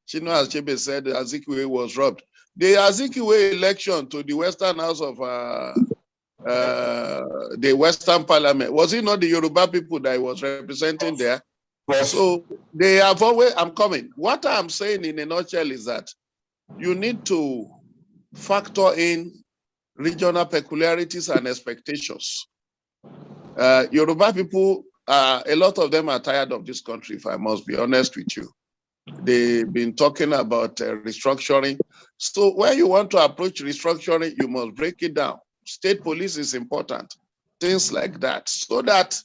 Chino Achebe said Azikiwe was robbed. The Azikiwe election to the Western House of the Western Parliament, was it not the Yoruba people that he was representing there? So they have always, I'm coming. What I'm saying in a nutshell is that you need to factor in regional peculiarities and expectations. Yoruba people, a lot of them are tired of this country, if I must be honest with you. They've been talking about restructuring. So when you want to approach restructuring, you must break it down. State police is important, things like that, so that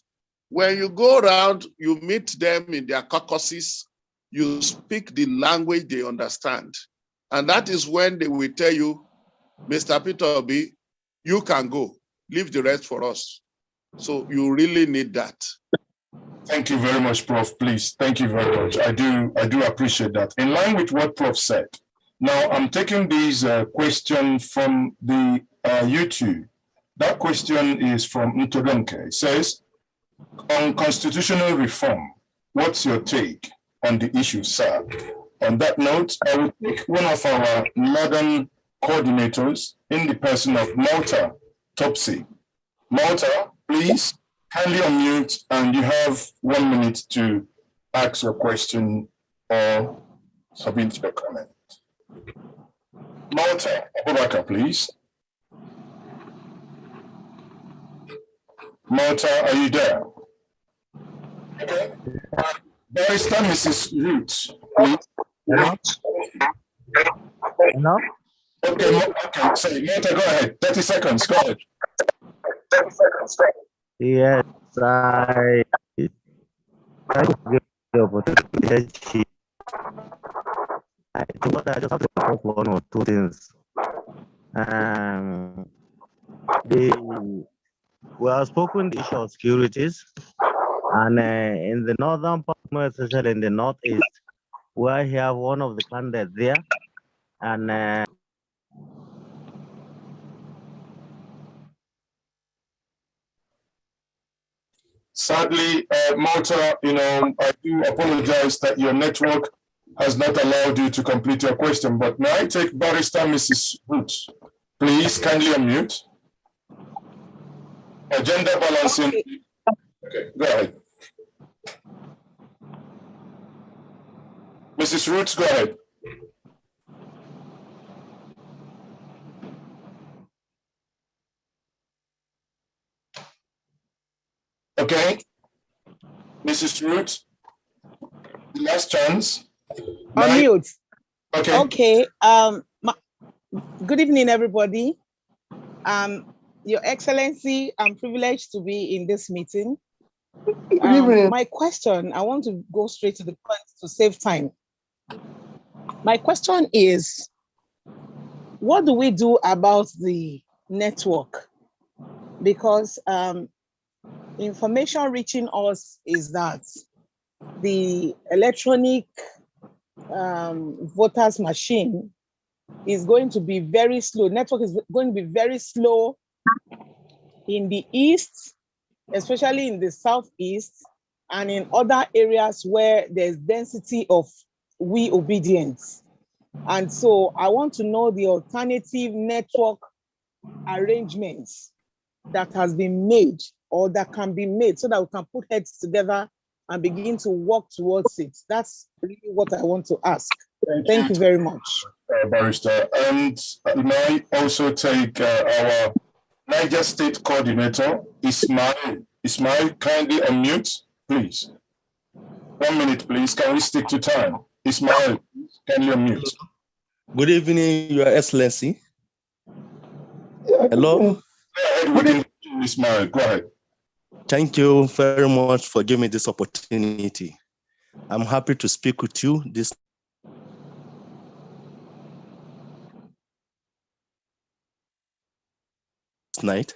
when you go around, you meet them in their caucuses, you speak the language they understand. And that is when they will tell you, Mr. PeterObi, you can go, leave the rest for us. So you really need that. Thank you very much, Prof. Please, thank you very much. I do appreciate that. In line with what Prof said, now I'm taking this question from the YouTube. That question is from Ntodonke. It says, on constitutional reform, what's your take on the issue, sir? On that note, I will take one of our northern coordinators in the person of Malta Topsy. Malta, please kindly unmute, and you have 1 minute to ask your question or submit your comment. Malta, Abubakar, please. Malta, are you there? Okay. Barrister Mrs. Roots, please. No? Okay, sorry, Malta, go ahead. 30 seconds, go ahead. 30 seconds, go ahead. Yes, I thank you for the opportunity. I just have to talk 1 or 2 things. We have spoken the issue of securities, and in the northern part, more especially in the northeast, where I have one of the candidates there, and sadly, Malta, I do apologize that your network has not allowed you to complete your question, but may I take Barrister Mrs. Roots? Please kindly unmute. Agenda balancing. Okay, go ahead. Mrs. Roots, go ahead. Okay. Mrs. Roots, last chance. Unmute. Okay. Okay. Good evening, everybody. Your Excellency, I'm privileged to be in this meeting. My question, I want to go straight to the point to save time. My question is, what do we do about the network? Because information reaching us is that the electronic voters machine is going to be very slow. Network is going to be very slow in the east, especially in the southeast, and in other areas where there's density of we obedience. And so I want to know the alternative network arrangements that has been made or that can be made so that we can put heads together and begin to work towards it. That's really what I want to ask. Thank you very much. Barrister. And may I also take our Niger State Coordinator, Ismail. Ismail, kindly unmute, please. 1 minute, please. Can we stick to time? Ismail, kindly unmute. Good evening, Your Excellency. Hello? Good evening, Ismail. Go ahead. Thank you very much for giving me this opportunity. I'm happy to speak with you this night.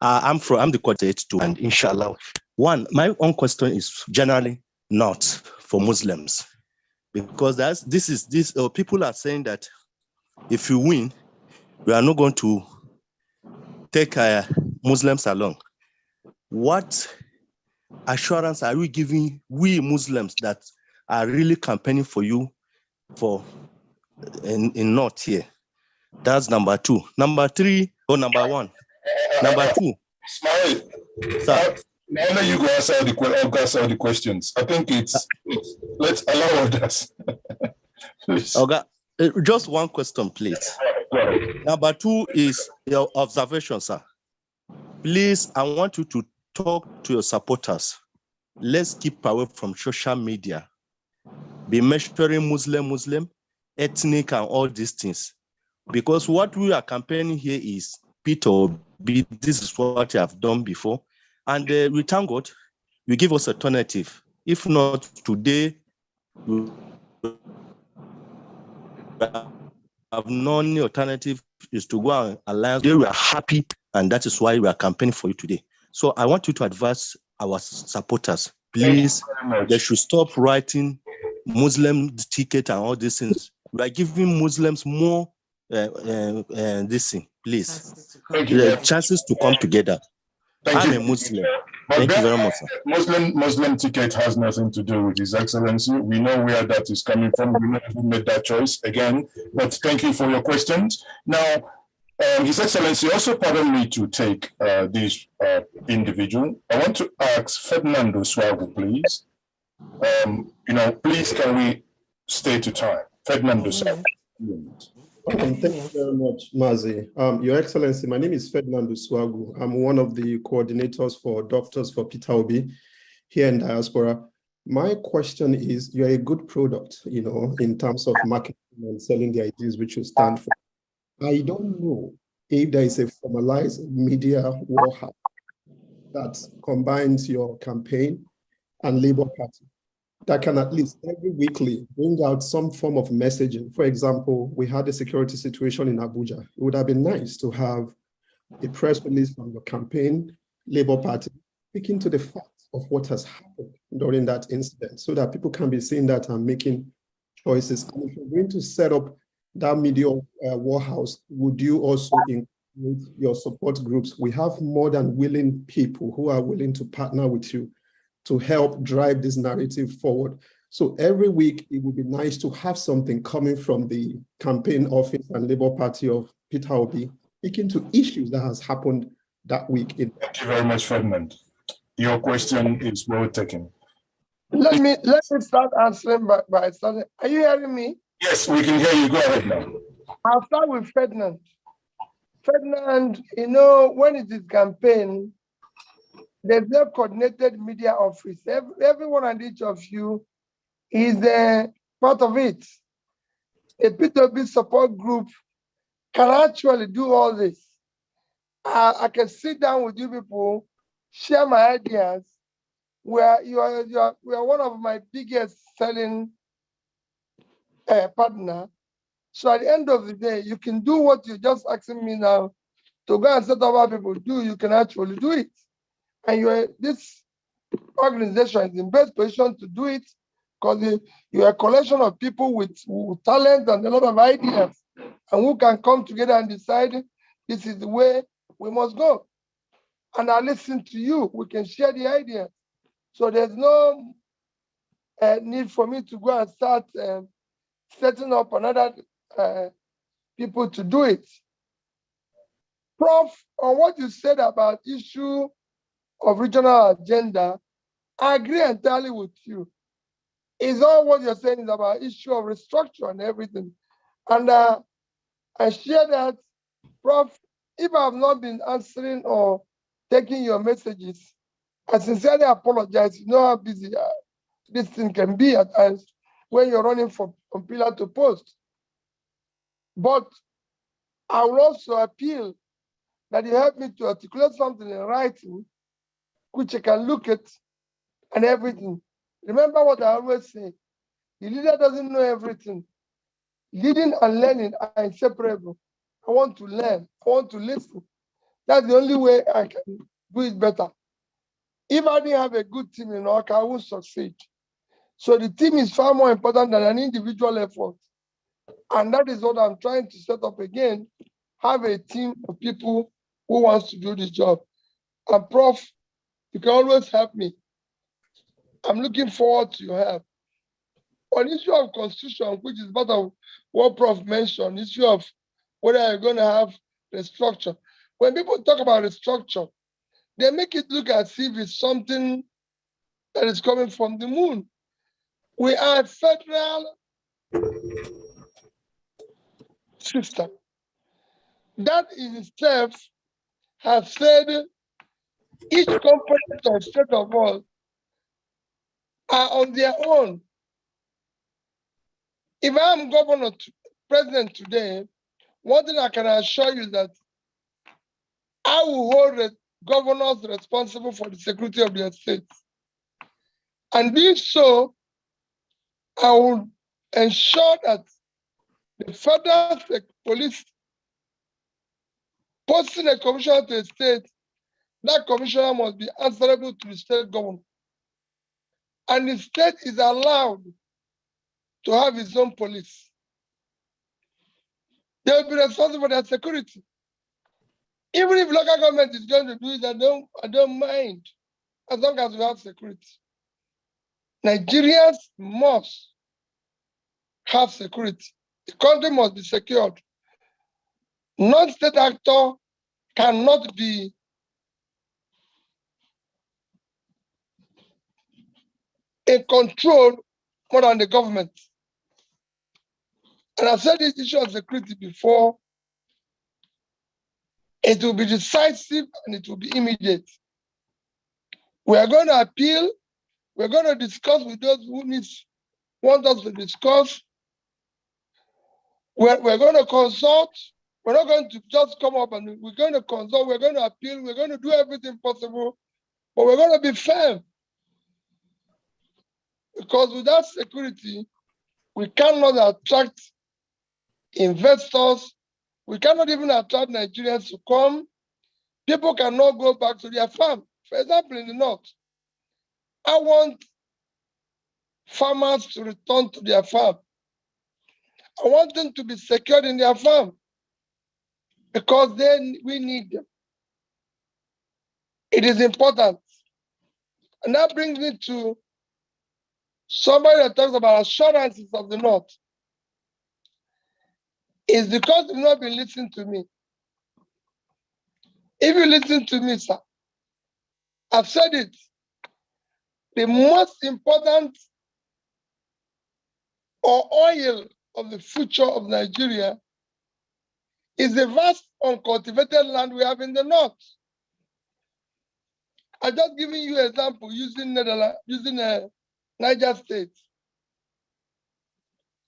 I'm the coordinator too, and inshallah. My own question is generally not for Muslims, because people are saying that if you win, we are not going to take Muslims along. What assurance are we giving we Muslims that are really campaigning for you in North here? That's number two. Number three, or number one. Number two. Smile. Now you go answer the questions. I think let's allow others. Okay. Just one question, please. Number two is your observation, sir. Please, I want you to talk to your supporters. Let's keep away from social media. Be measuring Muslim, ethnic, and all these things. Because what we are campaigning here is PeterObi. This is what you have done before. And we thank God, you give us alternative. If not today, we have no alternative is to go and alliance. Today we are happy, and that is why we are campaigning for you today. So I want you to advise our supporters, please, they should stop writing Muslim ticket and all these things. We are giving Muslims more this thing, please. The chances to come together. I'm a Muslim. Thank you very much, sir. Muslim ticket has nothing to do with His Excellency. We know where that is coming from. We know who made that choice again. But thank you for your questions. Now, His Excellency also pardon me to take this individual. I want to ask Fernando Swago, please. Please can we stay to time? Fernando Swago. Thank you very much, Mazi. Your Excellency, my name is Fernando Swagu. I'm one of the coordinators for Doctors for PeterObi here in diaspora. My question is, you're a good product, in terms of marketing and selling the ideas which you stand for. I don't know if there is a formalized media warhouse that combines your campaign and Labour Party that can at least every weekly bring out some form of messaging. For example, we had a security situation in Abuja. It would have been nice to have a press release from your campaign, Labour Party, speaking to the facts of what has happened during that incident so that people can be seeing that and making choices. And if you're going to set up that media warhouse, would you also include your support groups? We have more than willing people who are willing to partner with you to help drive this narrative forward. So every week, it would be nice to have something coming from the campaign office and Labour Party of PeterObi, speaking to issues that has happened that week. Thank you very much, Ferdinand. Your question is well taken. Let me start answering by starting. Are you hearing me? Yes, we can hear you. Go ahead now. I'll start with Ferdinand. Ferdinand, when it is campaign, there's no coordinated media office. Everyone and each of you is part of it. A PeterObi support group can actually do all this. I can sit down with you people, share my ideas. We are one of my biggest selling partner. So at the end of the day, you can do what you're just asking me now to go and set up other people do. You can actually do it, and this organization is in best position to do it because you're a collection of people with talent and a lot of ideas, and who can come together and decide this is the way we must go. And I listen to you. We can share the ideas. So there's no need for me to go and start setting up another people to do it. Prof, on what you said about issue of regional agenda, I agree entirely with you. Is all what you're saying is about issue of restructure and everything. And I share that, Prof, if I have not been answering or taking your messages, I sincerely apologize. You know how busy this thing can be at times when you're running from pillar to post. But I will also appeal that you help me to articulate something in writing, which I can look at and everything. Remember what I always say, the leader doesn't know everything. Leading and learning are inseparable. I want to learn, I want to listen. That's the only way I can do it better. If I didn't have a good team in Oka, I won't succeed. So the team is far more important than an individual effort. And that is what I'm trying to set up again, have a team of people who wants to do the job. And Prof, you can always help me. I'm looking forward to your help. On issue of constitution, which is part of what Prof mentioned, issue of whether you're going to have restructure. When people talk about restructure, they make it look as if it's something that is coming from the moon. We are a federal system. That in itself has said each component or state of all are on their own. If I'm governor, president today, one thing I can assure you is that I will hold the governors responsible for the security of their states. And if so, I will ensure that the federal police posting a commissioner to a state, that commissioner must be answerable to the state government. And the state is allowed to have its own police. They will be responsible for their security. Even if local government is going to do it, I don't mind, as long as we have security. Nigerians must have security. The country must be secured. Non-state actor cannot be in control more than the government. And I've said this issue of security before. It will be decisive and it will be immediate. We are going to appeal. We're going to discuss with those who want us to discuss. We're going to consult. We're not going to just come up and we're going to consult. We're going to appeal. We're going to do everything possible, but we're going to be firm. Because without security, we cannot attract investors. We cannot even attract Nigerians to come. People cannot go back to their farm. For example, in the north, I want farmers to return to their farm. I want them to be secured in their farm because then we need them. It is important. And that brings me to somebody that talks about assurances of the north. It's because you've not been listening to me. If you listen to me, sir, I've said it. The most important oil of the future of Nigeria is the vast uncultivated land we have in the north. I'm just giving you an example using Niger State.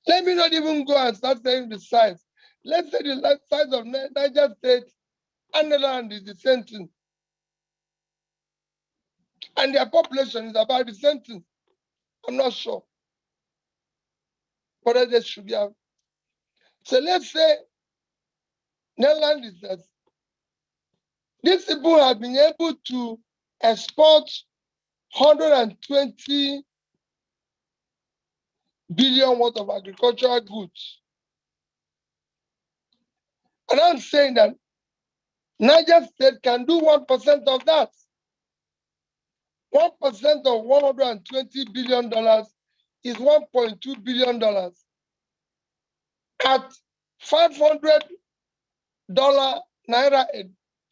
Let me not even go and start saying the size. Let's say the size of Niger State and Netherlands is the same thing. And their population is about the same thing. I'm not sure. But they should be out. So let's say Netherlands is that. These people have been able to export 120 billion worth of agricultural goods. And I'm saying that Niger State can do 1% of that. 1% of $120 billion is $1.2 billion. At $500 naira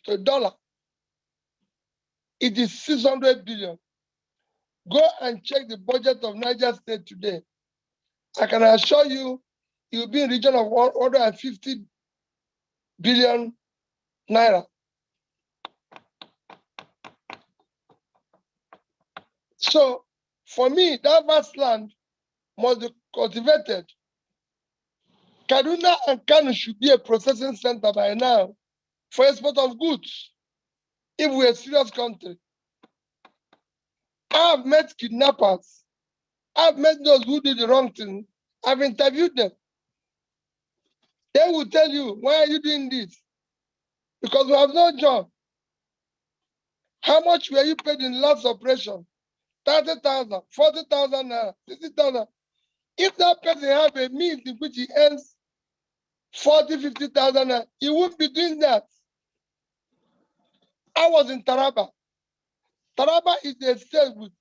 to dollar, it is 600 billion. Go and check the budget of Niger State today. I can assure you, it will be in the region of 150 billion naira. So for me, that vast land must be cultivated. Kaduna and Kano should be a processing center by now for export of goods, if we're a serious country. I've met kidnappers. I've met those who did the wrong thing. I've interviewed them. They will tell you, why are you doing this? Because we have no job. How much were you paid in last operation? 30,000, 40,000, 60,000. If that person have a means in which he earns 40, 50,000, he wouldn't be doing that. I was in Taraba. Taraba is a state with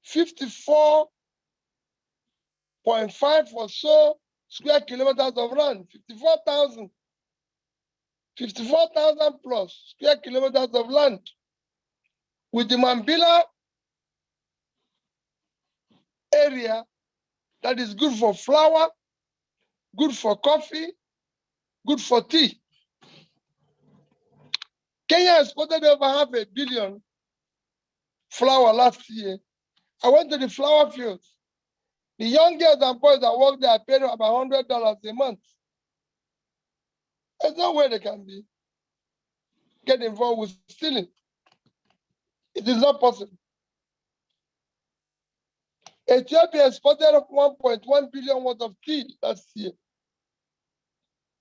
54.5 or so square kilometers of land, 54,000. 54,000 plus square kilometers of land. With the Mambila area that is good for flour, good for coffee, good for tea. Kenya exported over 500 million flour last year. I went to the flour fields. The young girls and boys that work there are paid about $100 a month. There's no way they can get involved with stealing. It is not possible. Ethiopia exported 1.1 billion worth of tea last year.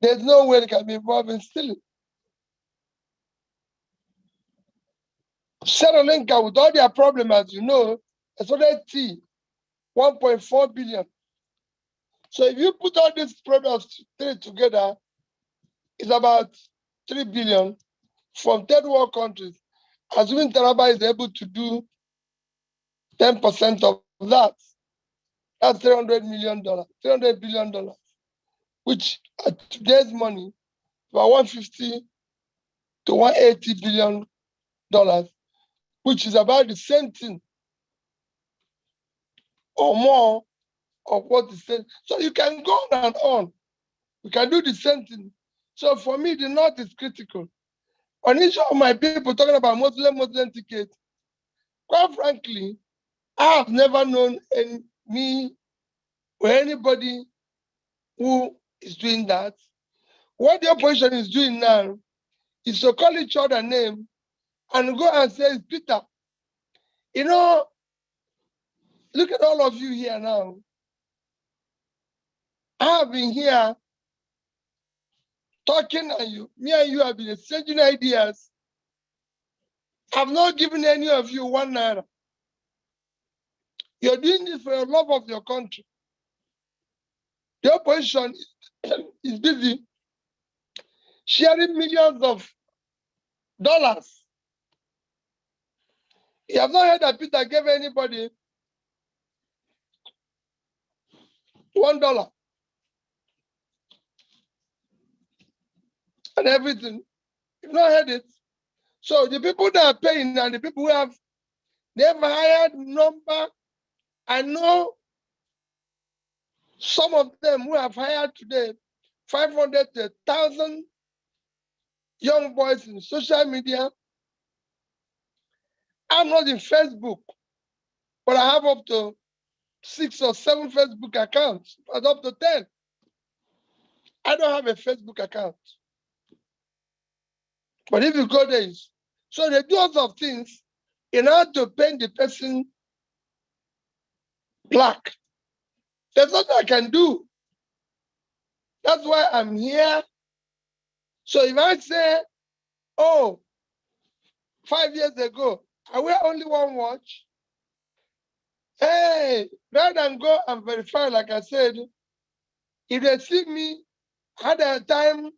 There's no way they can be involved in stealing. Sri Lanka, with all their problems, as you know, exported tea, 1.4 billion. So if you put all these products together, it's about 3 billion from third world countries. Assuming Taraba is able to do 10% of that, that's $300 million, $300 billion, which at today's money, about 150 to 180 billion dollars, which is about the same thing or more of what is said. So you can go on and on. We can do the same thing. So for me, the North is critical. On issue of my people talking about Muslim ticket, quite frankly, I have never known me or anybody who is doing that. What the opposition is doing now is to call each other name and go and say, Peter, you know, look at all of you here now. I have been here talking and me and you have been exchanging ideas. I've not given any of you $1. You're doing this for the love of your country. The opposition is busy sharing millions of dollars. You have not heard that Peter gave anybody $1 and everything. You've not heard it. So the people that are paying and the people who have, they've hired number. I know some of them who have hired today 500 to 1,000 young boys in social media. I'm not in Facebook, but I have up to 6 or 7 Facebook accounts, but up to 10. I don't have a Facebook account. But if you go there, so they do lots of things in order to paint the person black. There's nothing I can do. That's why I'm here. So if I say, oh, 5 years ago, I wear only one watch, hey, rather than go and verify, like I said, if they see me, had a time,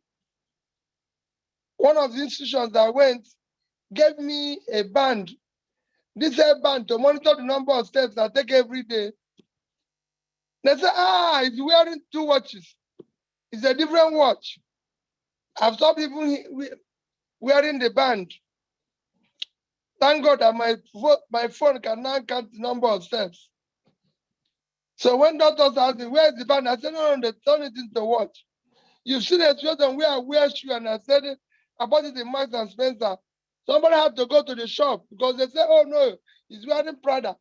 one of the institutions that went gave me a band, this band to monitor the number of steps I take every day. They say, he's wearing 2 watches. It's a different watch. I've saw people wearing the band. Thank God that my phone can now count the number of steps. So when doctors ask me, where's the band? I said, no, they turn it into watch. You've seen a situation where I wear shoe and I said, I bought it in Marks and Spencer. Somebody had to go to the shop because they said, oh no, he's wearing Prada.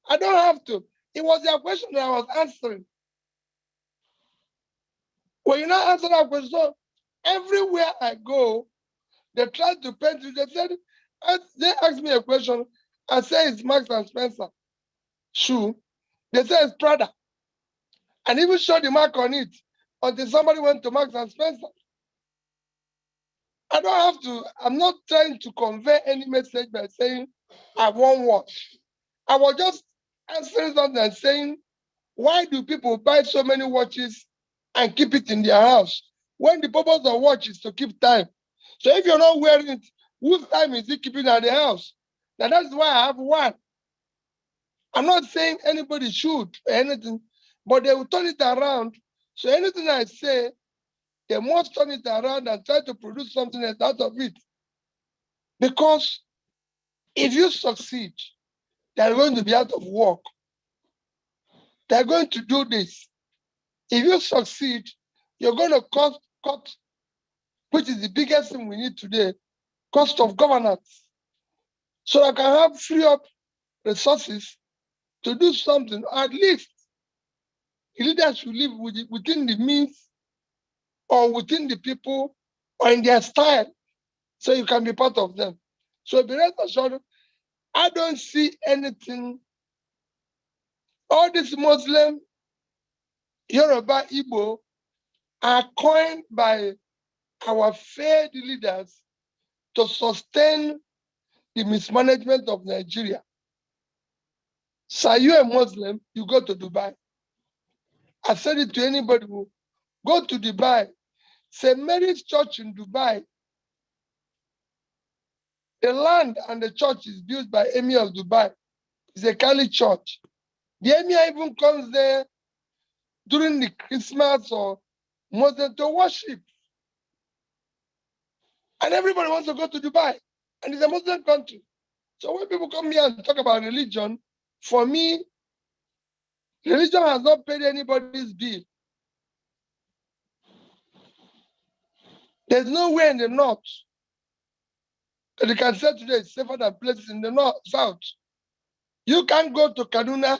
I don't have to. It was their question that I was answering. Well, you not answer that question. So everywhere I go, they try to paint it. They said, they asked me a question. I say it's Marks and Spencer shoe. They say it's Prada. And even show the mark on it until somebody went to Marks and Spencer. I don't have to, I'm not trying to convey any message by saying I won't watch. I was just answering something and saying, why do people buy so many watches and keep it in their house when the purpose of watch is to keep time? So if you're not wearing it, whose time is it keeping at the house? Now that's why I have one. I'm not saying anybody should or anything, but they will turn it around. So anything I say, they must turn it around and try to produce something else out of it. Because if you succeed, they're going to be out of work. They're going to do this. If you succeed, you're going to cut, which is the biggest thing we need today, cost of governance. So I can have free up resources to do something. At least the leaders should live within the means or within the people or in their style, so you can be part of them. So be rest assured, I don't see anything. All these Muslim, Yoruba, Igbo are coined by our failed leaders to sustain the mismanagement of Nigeria. So are you a Muslim? You go to Dubai. I said it to anybody who go to Dubai. St. Mary's Church in Dubai, the land and the church is built by Emir of Dubai. It's a Catholic church. The Emir even comes there during the Christmas or Muslim to worship. And everybody wants to go to Dubai. And it's a Muslim country. So when people come here and talk about religion, for me, religion has not paid anybody's bill. There's nowhere in the north that you can say today it's safer than places in the north, south. You can't go to Kaduna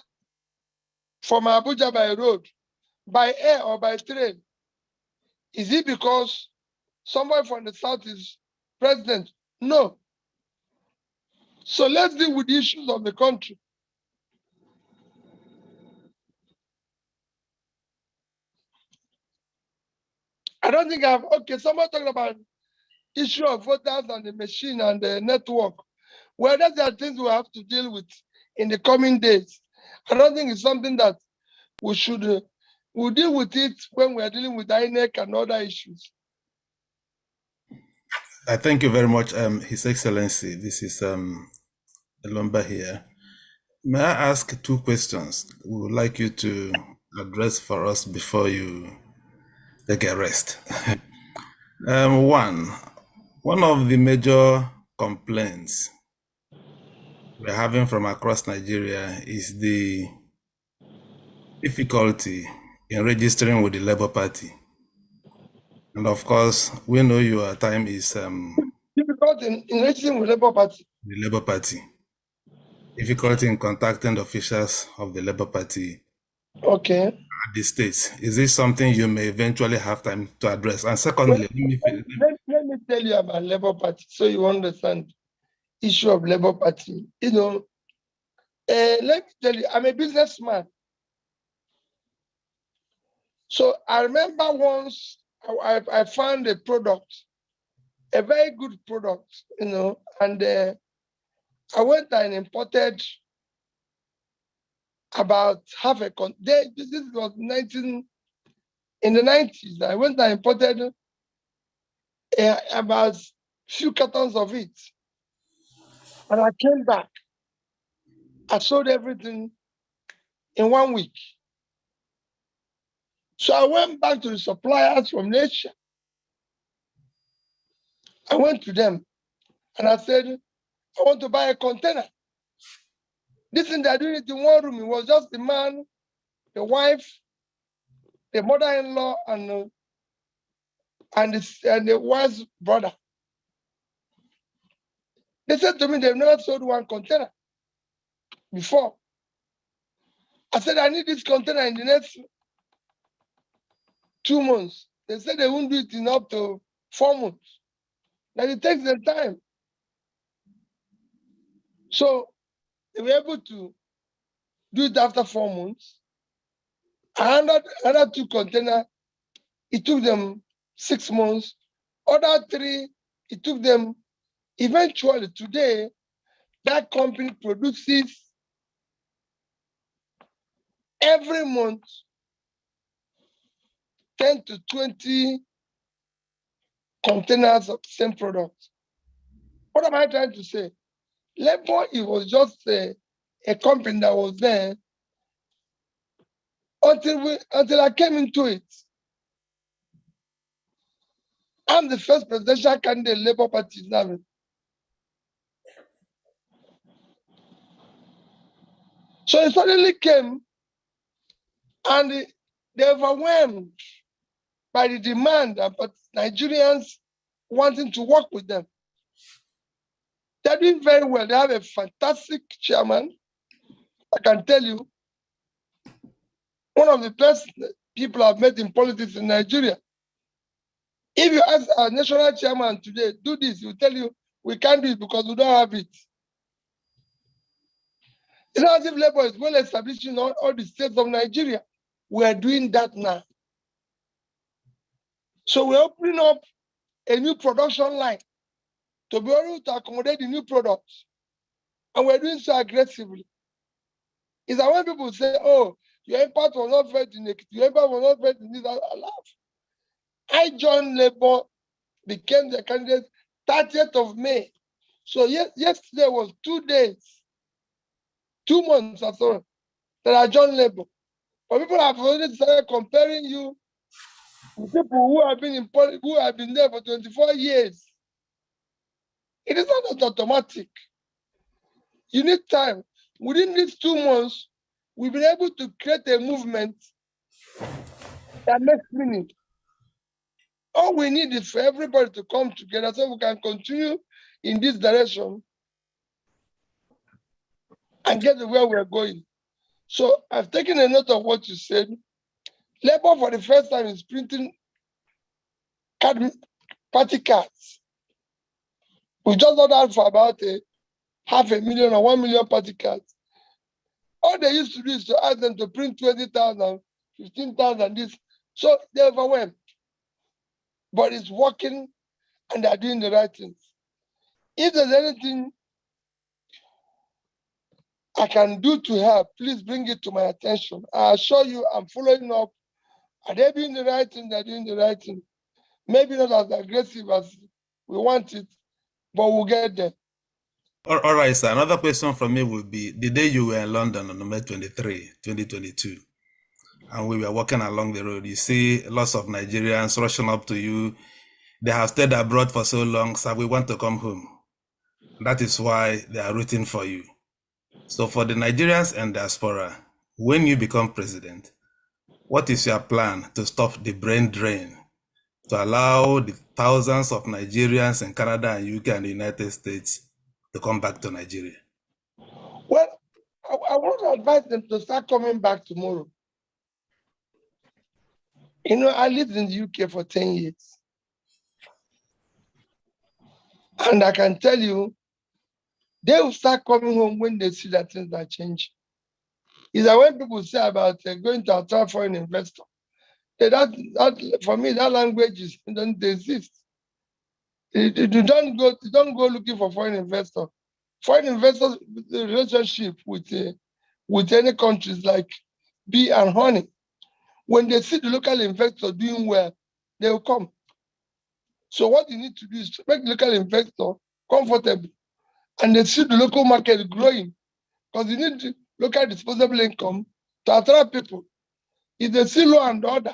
from Abuja by road, by air or by train. Is it because somebody from the south is president? No. So let's deal with the issues of the country. I don't think somebody talking about issue of voters and the machine and the network. Well, those are things we have to deal with in the coming days. I don't think it's something that we should, we'll deal with it when we're dealing with INEC and other issues. I thank you very much, His Excellency. This is Lumba here. May I ask 2 questions we would like you to address for us before you take a rest? One of the major complaints we're having from across Nigeria is the difficulty in registering with the Labour Party. And of course, we know your time is difficult in registering with Labour Party. The Labour Party. Difficulty in contacting the officials of the Labour Party. Okay. At the states. Is this something you may eventually have time to address? And secondly, let me tell you about Labour Party so you understand issue of Labour Party. You know, let me tell you, I'm a businessman. So I remember once I found a product, a very good product, you know, and I went and imported about half a con. This was in the 90s. I went and imported about few cartons of it, and I came back. I sold everything in 1 week. So I went back to the suppliers from Asia. I went to them and I said, I want to buy a container. This thing they're doing it in one room. It was just the man, the wife, the mother-in-law, and the wife's brother. They said to me they've never sold one container before. I said, I need this container in the next 2 months. They said they won't do it in up to 4 months. That it takes them time. So they were able to do it after 4 months. Another 2 containers, it took them 6 months. Other 3, it took them, eventually today, that company produces every month 10 to 20 containers of the same product. What am I trying to say? Labour, it was just a company that was there until I came into it. I'm the first presidential candidate Labour Party is having. So it suddenly came and they overwhelmed by the demand about Nigerians wanting to work with them. They're doing very well. They have a fantastic chairman. I can tell you, one of the best people I've met in politics in Nigeria. If you ask our national chairman today, do this, he'll tell you, we can't do it because we don't have it. It's not as if Labour is well established in all the states of Nigeria. We are doing that now. So we're opening up a new production line to be able to accommodate the new products. And we're doing so aggressively. It's that when people say, oh, your impact was not felt in Ekiti, your impact was not felt in this, I laugh. I joined Labour, became the candidate 30th of May. So yesterday was 2 days, 2 months, I'm sorry, that I joined Labour. But people have already started comparing you with people who have been in politics, who have been there for 24 years. It is not automatic. You need time. Within these 2 months, we've been able to create a movement that makes meaning. All we need is for everybody to come together so we can continue in this direction and get to where we're going. So I've taken a note of what you said. Labour for the first time is printing party cards. We just ordered for about 500,000 or 1 million party cards. All they used to do is to ask them to print 20,000, 15,000, this. So they're overwhelmed. But it's working and they're doing the right things. If there's anything I can do to help, please bring it to my attention. I assure you I'm following up. Are they doing the right thing? They're doing the right thing. Maybe not as aggressive as we want it, but we'll get there. All right, sir. Another question from me would be, the day you were in London on May 23, 2022, and we were walking along the road, you see lots of Nigerians rushing up to you. They have stayed abroad for so long, so we want to come home. That is why they are rooting for you. So for the Nigerians and diaspora, when you become president, what is your plan to stop the brain drain, to allow the thousands of Nigerians in Canada and UK and the United States to come back to Nigeria? Well, I want to advise them to start coming back tomorrow. You know, I lived in the UK for 10 years. And I can tell you, they will start coming home when they see that things are changing. Is that when people say about going to attract foreign investor, that for me, that language doesn't exist. You don't go looking for foreign investor. Foreign investors, the relationship with any countries like bee and honey. When they see the local investor doing well, they will come. So what you need to do is to make the local investor comfortable, and they see the local market growing, because you need local disposable income to attract people. If they see law and order,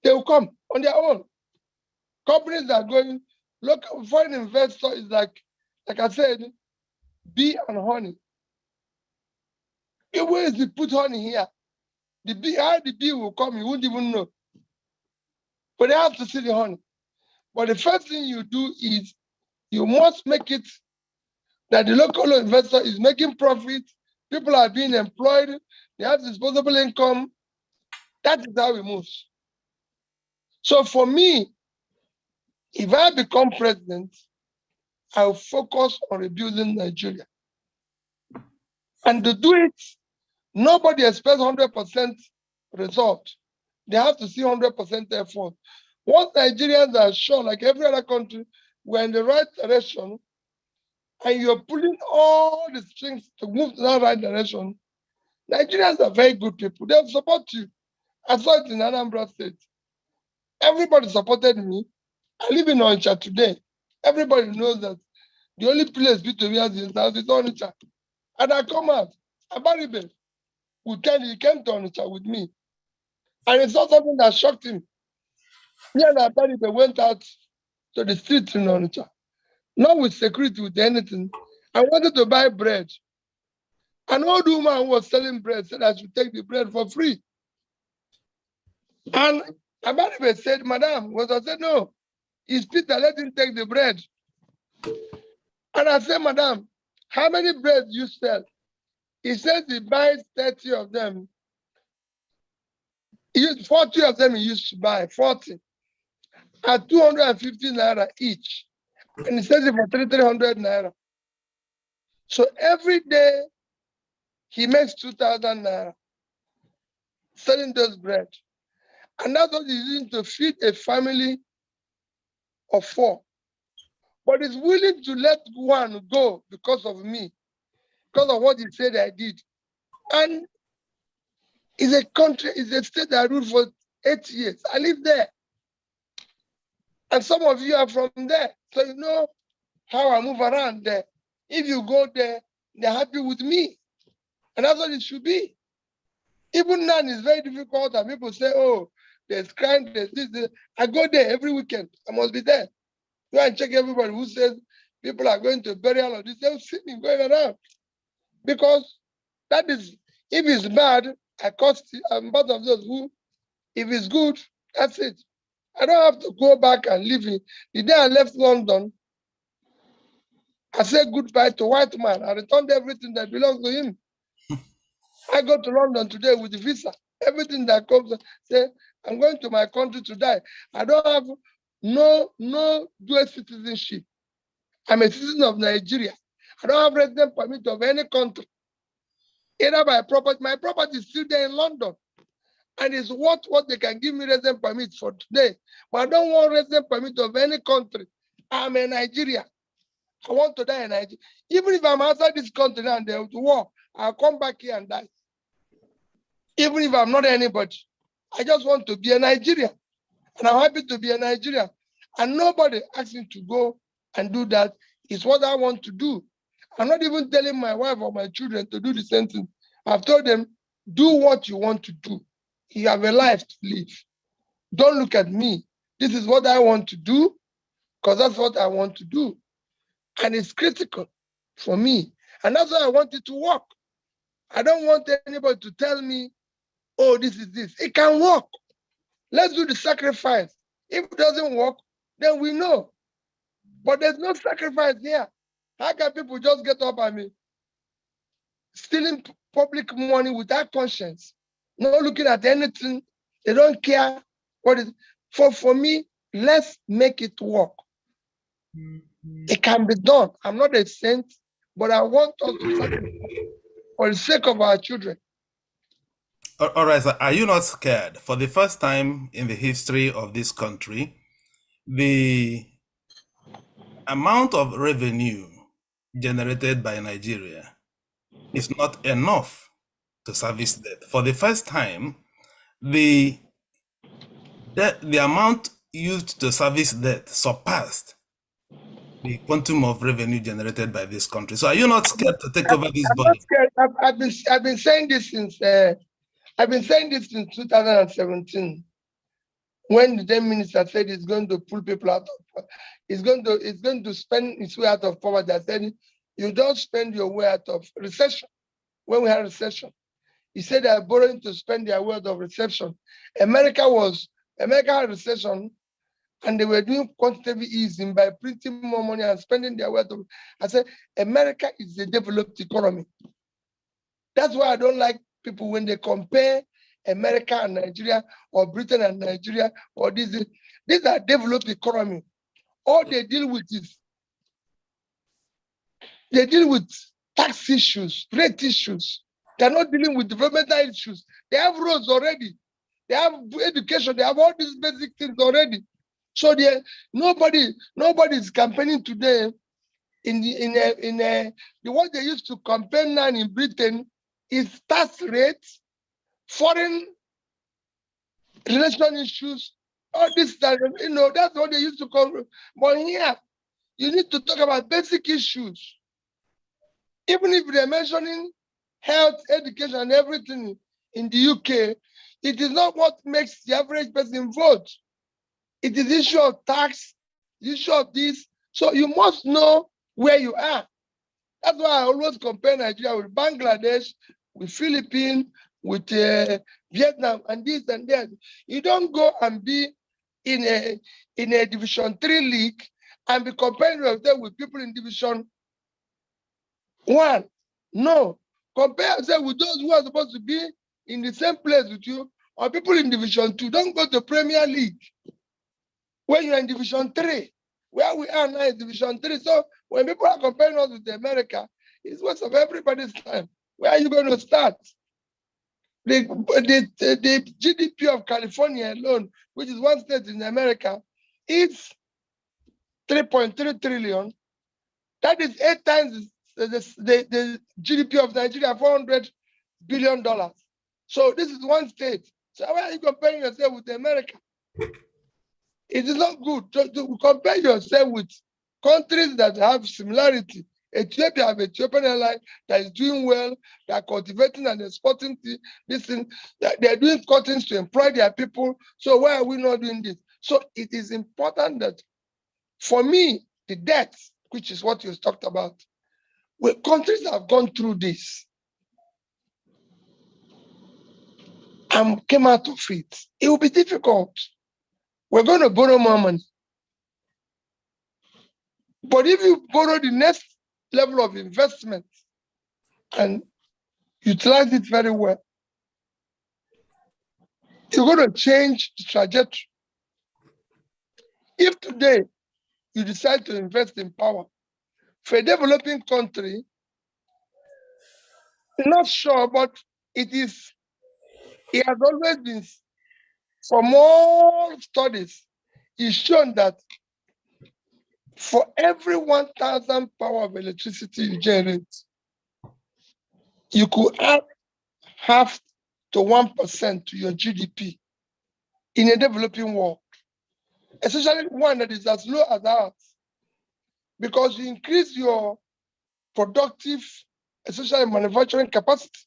they will come on their own. Companies are going, local foreign investor is like I said, bee and honey. If you put honey here, how the bee will come, you won't even know. But they have to see the honey. But the first thing you do is you must make it that the local investor is making profit, people are being employed, they have disposable income. That is how it moves. So for me, if I become president, I'll focus on rebuilding Nigeria. And to do it, nobody expects 100% result. They have to see 100% effort. Once Nigerians are sure, like every other country, we're in the right direction, and you're pulling all the strings to move to that right direction, Nigerians are very good people. They'll support you. I saw it in Anambra State. Everybody supported me. I live in Onitsha today. Everybody knows that the only place between us is Onitsha. And I come out. Abaribe would tell you, he came to Onitsha with me. And it's not something that shocked him. Me and Abaribe went out to the streets in Onitsha. Not with security, with anything. I wanted to buy bread. An old woman who was selling bread said I should take the bread for free. And Abaribe said, Madam, I said, no, it's Peter, let him take the bread. And I said, Madam, how many bread do you sell? He says he buys 30 of them. 40 of them he used to buy, 40, at 250 naira each. And he sells it for 300 naira. So every day he makes 2,000 naira selling those bread. And that's what he's using to feed a family of 4. But he's willing to let one go because of me, because of what he said I did. And it's a country, it's a state that I ruled for 8 years. I live there. And some of you are from there. So you know how I move around there. If you go there, they're happy with me. And that's what it should be. Even now, it's very difficult. And people say, oh, there's crime, there's this, this. I go there every weekend. I must be there. Go and check everybody who says people are going to burial or this. They'll see me going around. Because that is, if it's bad, I'm part of those who, if it's good, that's it. I don't have to go back and live in. The day I left London, I said goodbye to white man. I returned everything that belongs to him. I go to London today with the visa. Everything that comes, say, I'm going to my country to die. I don't have no dual citizenship. I'm a citizen of Nigeria. I don't have resident permit of any country. Either my property is still there in London. And it's what they can give me resident permit for today. But I don't want resident permit of any country. I'm a Nigerian. I want to die in Nigeria. Even if I'm outside this country and there's war, I'll come back here and die. Even if I'm not anybody. I just want to be a Nigerian. And I'm happy to be a Nigerian. And nobody asked me to go and do that. It's what I want to do. I'm not even telling my wife or my children to do the same thing. I've told them, do what you want to do. You have a life to live. Don't look at me. This is what I want to do, because that's what I want to do. And it's critical for me. And that's why I want it to work. I don't want anybody to tell me, oh, this is this. It can work. Let's do the sacrifice. If it doesn't work, then we know. But there's no sacrifice here. How can people just get up at me, stealing public money without conscience, not looking at anything? They don't care what is. For me, let's make it work. It can be done. I'm not a saint, but I want us to sacrifice for the sake of our children. All right, sir. Are you not scared? For the first time in the history of this country, the amount of revenue generated by Nigeria is not enough to service debt. For the first time, the amount used to service debt surpassed the quantum of revenue generated by this country. So are you not scared to take over this body? I've been saying this since 2017. When the then minister said he's going to pull people out of, it's going to spend its way out of poverty. I said, you don't spend your way out of recession. When we had recession, he said they are borrowing to spend their way out of recession. America had recession, and they were doing quantitative easing by printing more money and spending their way out of. I said, America is a developed economy. That's why I don't like people when they compare America and Nigeria or Britain and Nigeria or these are developed economy. All they deal with is tax issues, rate issues. They're not dealing with developmental issues. They have roads already. They have education. They have all these basic things already. So nobody is campaigning today the what they used to campaign now in Britain is tax rates, foreign relation issues, all this stuff, that's what they used to come. But here, you need to talk about basic issues. Even if they're mentioning health, education, and everything in the UK, it is not what makes the average person vote. It is the issue of tax, the issue of this. So you must know where you are. That's why I always compare Nigeria with Bangladesh, with Philippines, with Vietnam, and this and that. You don't go and be in a Division 3 league and be comparing yourself with people in Division 1. No. Compare yourself with those who are supposed to be in the same place with you, or people in Division 2. Don't go to Premier League when you're in Division 3. Where we are now is Division 3. So when people are comparing us with America, it's waste of everybody's time. Where are you going to start? The GDP of California alone, which is one state in America, is 3.3 trillion. That is 8 times the GDP of Nigeria, $400 billion. So this is one state. So why are you comparing yourself with America? It is not good to compare yourself with countries that have similarity. Ethiopia have Ethiopian Airlines that is doing well. They are cultivating and exporting this thing. They are doing cuttings to employ their people. So why are we not doing this? So it is important that, for me, the debt, which is what you talked about, where countries have gone through this and came out of it, it will be difficult. We're going to borrow more money. But if you borrow the next level of investment and utilize it very well, you're going to change the trajectory. If today you decide to invest in power, for a developing country, not sure, but it has always been, from all studies, it's shown that for every 1,000 power of electricity you generate, you could add half to 1% to your GDP in a developing world, especially one that is as low as ours, because you increase your productive, especially manufacturing capacity.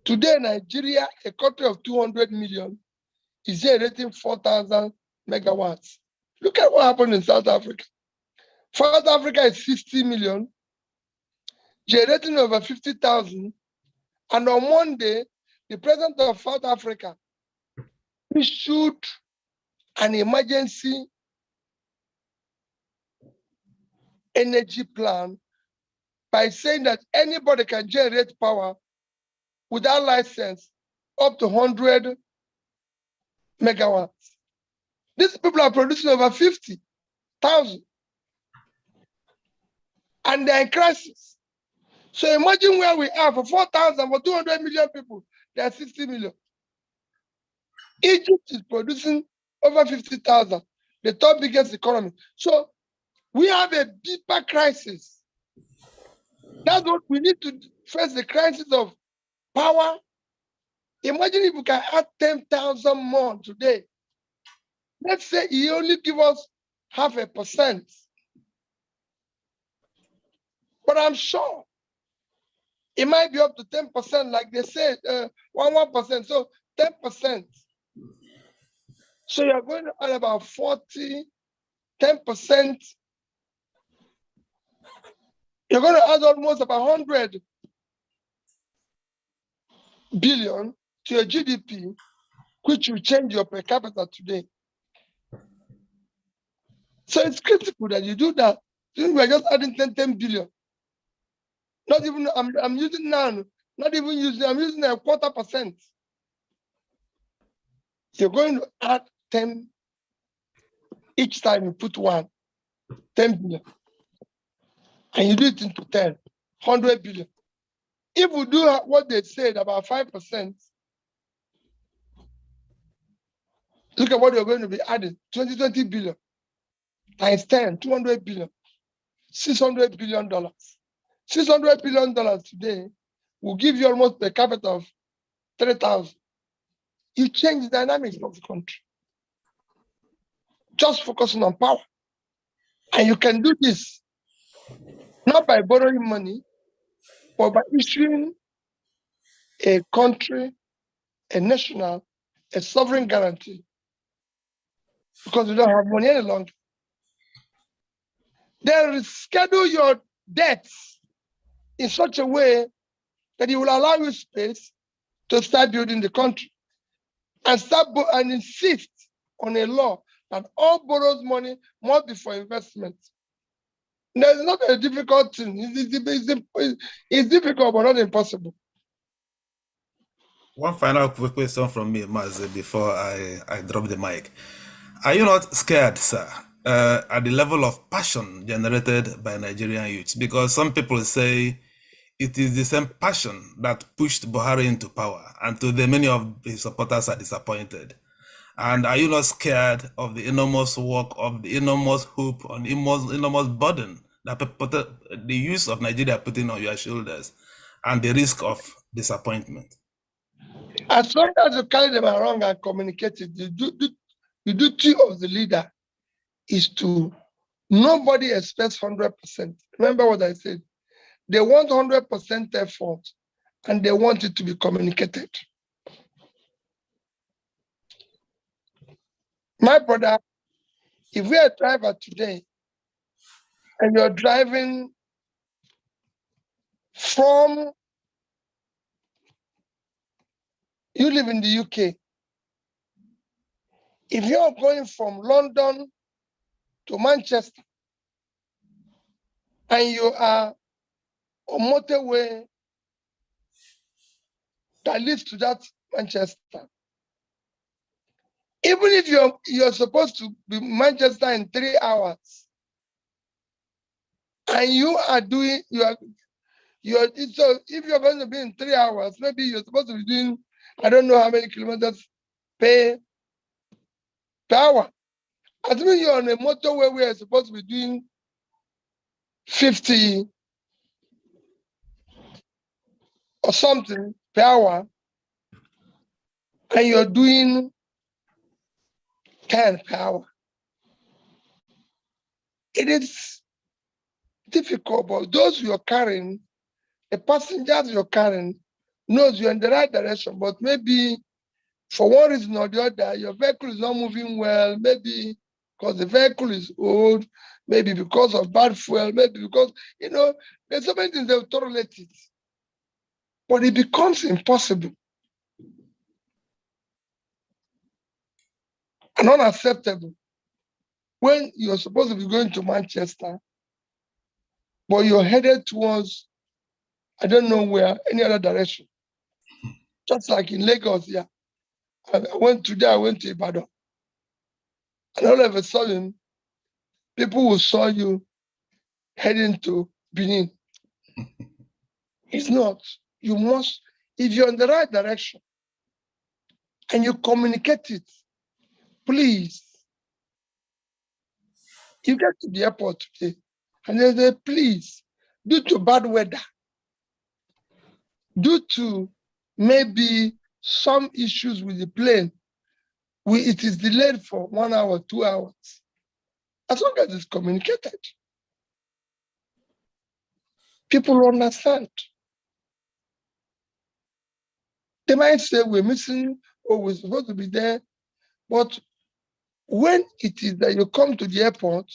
Today, Nigeria, a country of 200 million, is generating 4,000 megawatts. Look at what happened in South Africa. South Africa is 60 million, generating over 50,000. And on Monday, the president of South Africa issued an emergency energy plan by saying that anybody can generate power without license up to 100 megawatts. These people are producing over 50,000. and they're in crisis. So imagine where we are for 4,000, for 200 million people, there are 60 million. Egypt is producing over 50,000, the third biggest economy. So we have a deeper crisis. That's what we need to face, the crisis of power. Imagine if we can add 10,000 more today. Let's say he only give us 0.5%. But I'm sure it might be up to 10%, like they said, 1%. So 10%. So you're going to add about 40, 10%. You're going to add almost about 100 billion to your GDP, which will change your per capita today. So it's critical that you do that. We're just adding 10 billion. Not even, I'm using now, not even using, I'm using 0.25%. You're going to add 10 each time you put 10 billion. And you do it into 10, 100 billion. If we do what they said, about 5%, look at what you're going to be adding, 20 billion times 10, 200 billion, $600 billion. $600 billion today will give you almost per capita of 3,000. You change the dynamics of the country. Just focusing on power. And you can do this not by borrowing money, but by issuing a country, a national, a sovereign guarantee. Because you don't have money any longer. Then schedule your debts in such a way that it will allow you space to start building the country and insist on a law that all borrowed money must be for investment. There's not a difficult thing. It's difficult, but not impossible. One final quick question from me, Mazi, before I drop the mic. Are you not scared, sir, at the level of passion generated by Nigerian youths? Because some people say it is the same passion that pushed Buhari into power, and today many of his supporters are disappointed. And are you not scared of the enormous work, of the enormous hope, and enormous burden that the youth of Nigeria are putting on your shoulders, and the risk of disappointment? As long as you carry them around and communicate it, the duty of the leader is to, nobody expects 100%. Remember what I said. They want 100% effort, and they want it to be communicated. My brother, if we are a driver today, and you're driving from, you live in the UK, if you're going from London to Manchester, and you are on motorway that leads to that Manchester, even if you're supposed to be Manchester in 3 hours, and you are doing, so if you're going to be in 3 hours, maybe you're supposed to be doing, I don't know how many kilometers per hour. Assuming you're on a motorway where you're supposed to be doing 50 or something per hour, and you're doing 10 per hour. It is difficult, but those you're carrying, the passengers you're carrying, knows you're in the right direction, but maybe for one reason or the other, your vehicle is not moving well, maybe because the vehicle is old, maybe because of bad fuel, maybe because, there's so many things that will tolerate it. But it becomes impossible and unacceptable when you're supposed to be going to Manchester, but you're headed towards, I don't know where, any other direction. Just like in Lagos, yeah. I went to Ibadan. And all of a sudden, people will saw you heading to Benin. It's not. You must, if you're in the right direction and you communicate it, please. You get to the airport today and they say, please, due to bad weather, due to maybe some issues with the plane, it is delayed for 1 hour, 2 hours. As long as it's communicated, people understand. They might say we're missing or we're supposed to be there, but when it is that you come to the airport,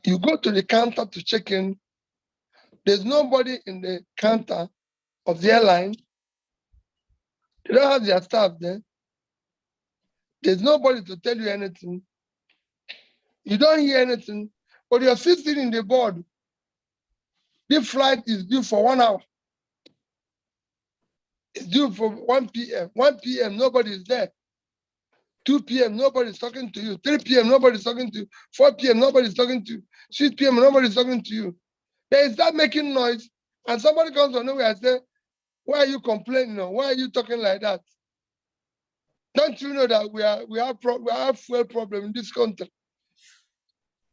you go to the counter to check in, there's nobody in the counter of the airline. They don't have their staff there. There's nobody to tell you anything. You don't hear anything, but you're sitting in the board. This flight is due for 1 hour. It's due for 1 p.m. 1 p.m., nobody is there. 2 p.m., nobody's talking to you. 3 p.m., nobody's talking to you. 4 p.m., nobody's talking to you. 6 p.m., nobody's talking to you. They start making noise, and somebody comes from nowhere and says, why are you complaining? Why are you talking like that? Don't you know that we have fuel problem in this country?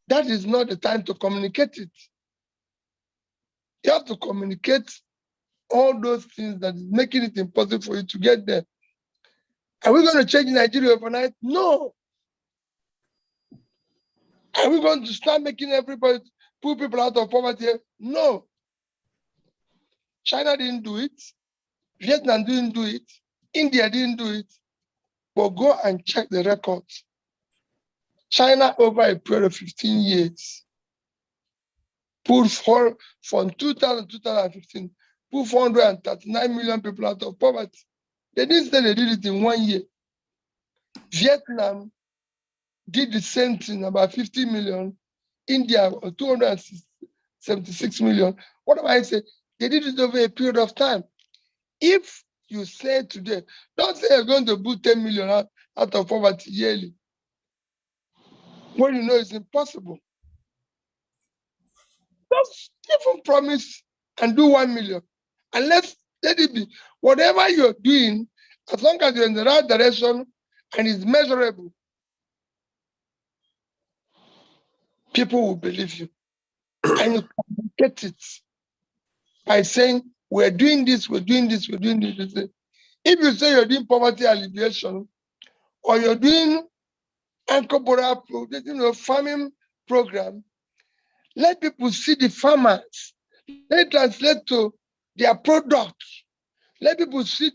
That is not the time to communicate it. You have to communicate all those things that is making it impossible for you to get there. Are we going to change Nigeria overnight? No. Are we going to start making everybody, pull people out of poverty? No. China didn't do it. Vietnam didn't do it. India didn't do it. But go and check the records. China, over a period of 15 years, pulled from 2000 to 2015, pulled 439 million people out of poverty. They didn't say they did it in 1 year. Vietnam did the same thing, about 50 million. India, 276 million. What am I saying? They did it over a period of time. If you say today, don't say you're going to put 10 million out of poverty yearly, when you know it's impossible. Just even promise and do 1 million. And let it be. Whatever you're doing, as long as you're in the right direction and it's measurable, people will believe you. And you communicate it by saying, we're doing this, we're doing this, we're doing this. If you say you're doing poverty alleviation, or you're doing farming program, let people see the farmers. Let it translate to their products. Let people say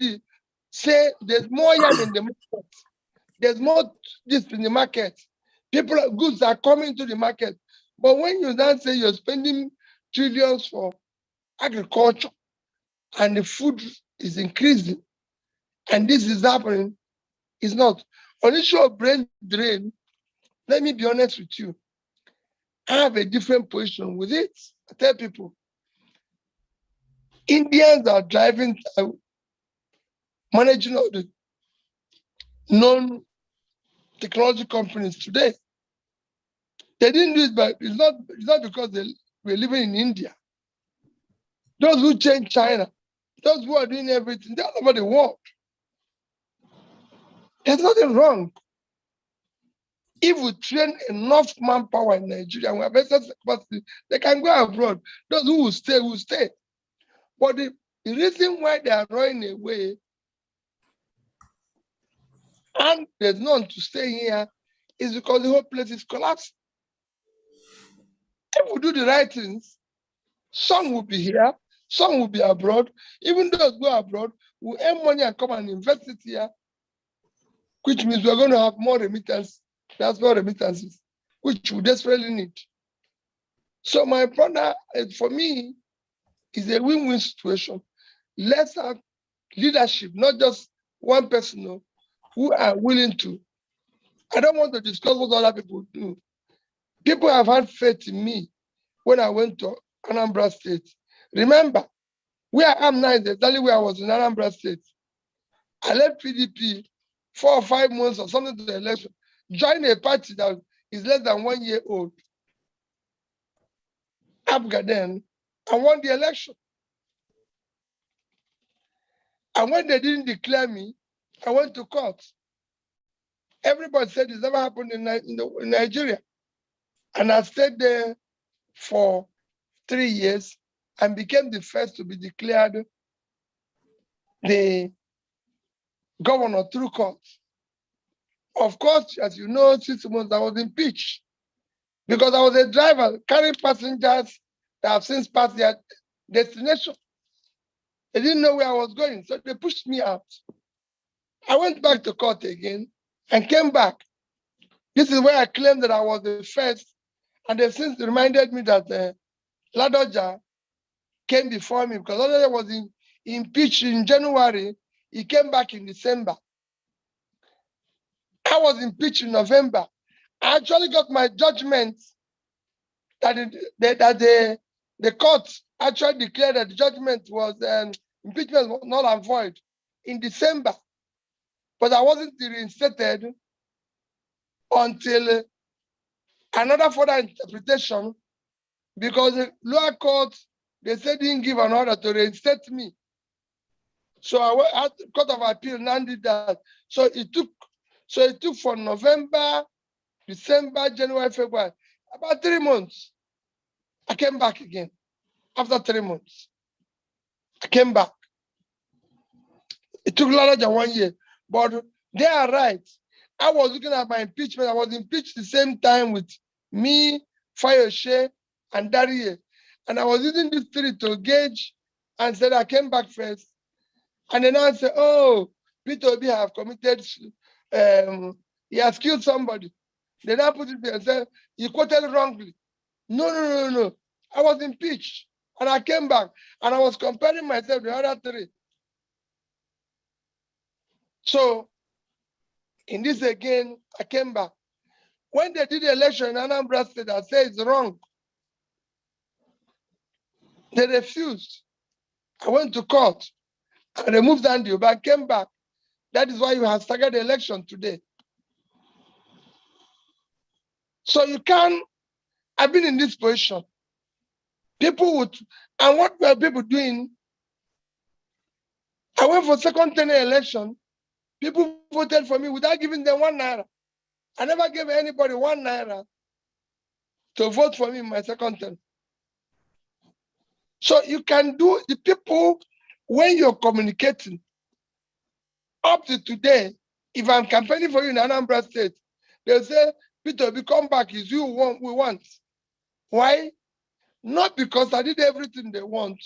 there's more yam in the market. There's more this in the market. Goods are coming to the market. But when you then say you're spending trillions for agriculture and the food is increasing, and this is happening, it's not. On the issue of brain drain, let me be honest with you. I have a different position with it. I tell people, Indians are driving, managing all the non-technology companies today. They didn't do it, but it's not because they were living in India. Those who changed China, those who are doing everything, they're all over the world. There's nothing wrong. If we train enough manpower in Nigeria, we have excess capacity, they can go abroad. Those who will stay, will stay. But the reason why they are running away and there's none to stay here is because the whole place is collapsing. If we do the right things, some will be here, some will be abroad. Even those who go abroad will earn money and come and invest it here, which means we're going to have more remittances, transport remittances, which we desperately need. So my brother, for me, is a win-win situation. Let's have leadership, not just one person who are willing to. I don't want to discuss what other people do. People have had faith in me when I went to Anambra State. Remember, where I am now is exactly where I was in Anambra State. I left PDP 4 or 5 months or something to the election, joined a party that is less than 1 year old. APGA then and won the election. And when they didn't declare me, I went to court. Everybody said it's never happened in Nigeria. And I stayed there for 3 years and became the first to be declared the governor through court. Of course, as you know, 6 months I was impeached because I was a driver carrying passengers that have since passed their destination. They didn't know where I was going, so they pushed me out. I went back to court again and came back. This is where I claimed that I was the first, and they've since reminded me that Ladoja came before me because Ladoja was impeached in January. He came back in December. I was impeached in November. I actually got my judgment that the court actually declared that the judgment was impeachment was null and void in December. But I wasn't reinstated until another further interpretation because the lower court, they said didn't give an order to reinstate me. So I went at the Court of Appeal and did that. So it took from November, December, January, February, about 3 months. I came back again. After 3 months, I came back. It took longer than 1 year, but they are right. I was looking at my impeachment. I was impeached the same time with me, Fayoshe, and Darie. And I was using this theory to gauge and said I came back first. And then I said, oh, PeterObi have committed, he has killed somebody. Then I put it there and said, you quoted wrongly. No. I was impeached. And I came back. And I was comparing myself to the other three. So, in this again, I came back. When they did the election in Anambra State, I said it's wrong. They refused. I went to court. I removed Andy, but I came back. That is why you have staggered the election today. So you can, I've been in this position. People would, and what were people doing? I went for second tenure election. People voted for me without giving them 1 naira. I never gave anybody 1 naira to vote for me in my second term. So you can do the people when you're communicating. Up to today, if I'm campaigning for you in Anambra State, they'll say, PeterObi, come back, is you we want. Why? Not because I did everything they want,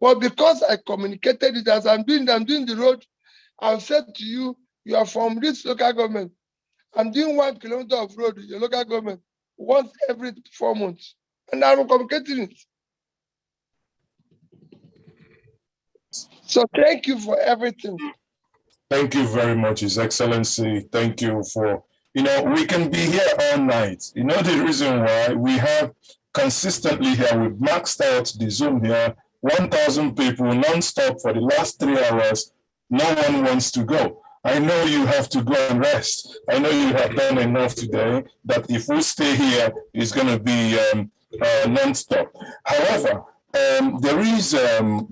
but because I communicated it as I'm doing the road. I've said to you, you are from this local government. I'm doing 1 kilometer of road with your local government once every 4 months. And I'm communicating it. So thank you for everything. Thank you very much, His Excellency. Thank you for, we can be here all night. The reason why we have consistently here, we've maxed out the Zoom here, 1,000 people non-stop for the last 3 hours. No one wants to go. I know you have to go and rest. I know you have done enough today that if we stay here, it's going to be non-stop. However, there is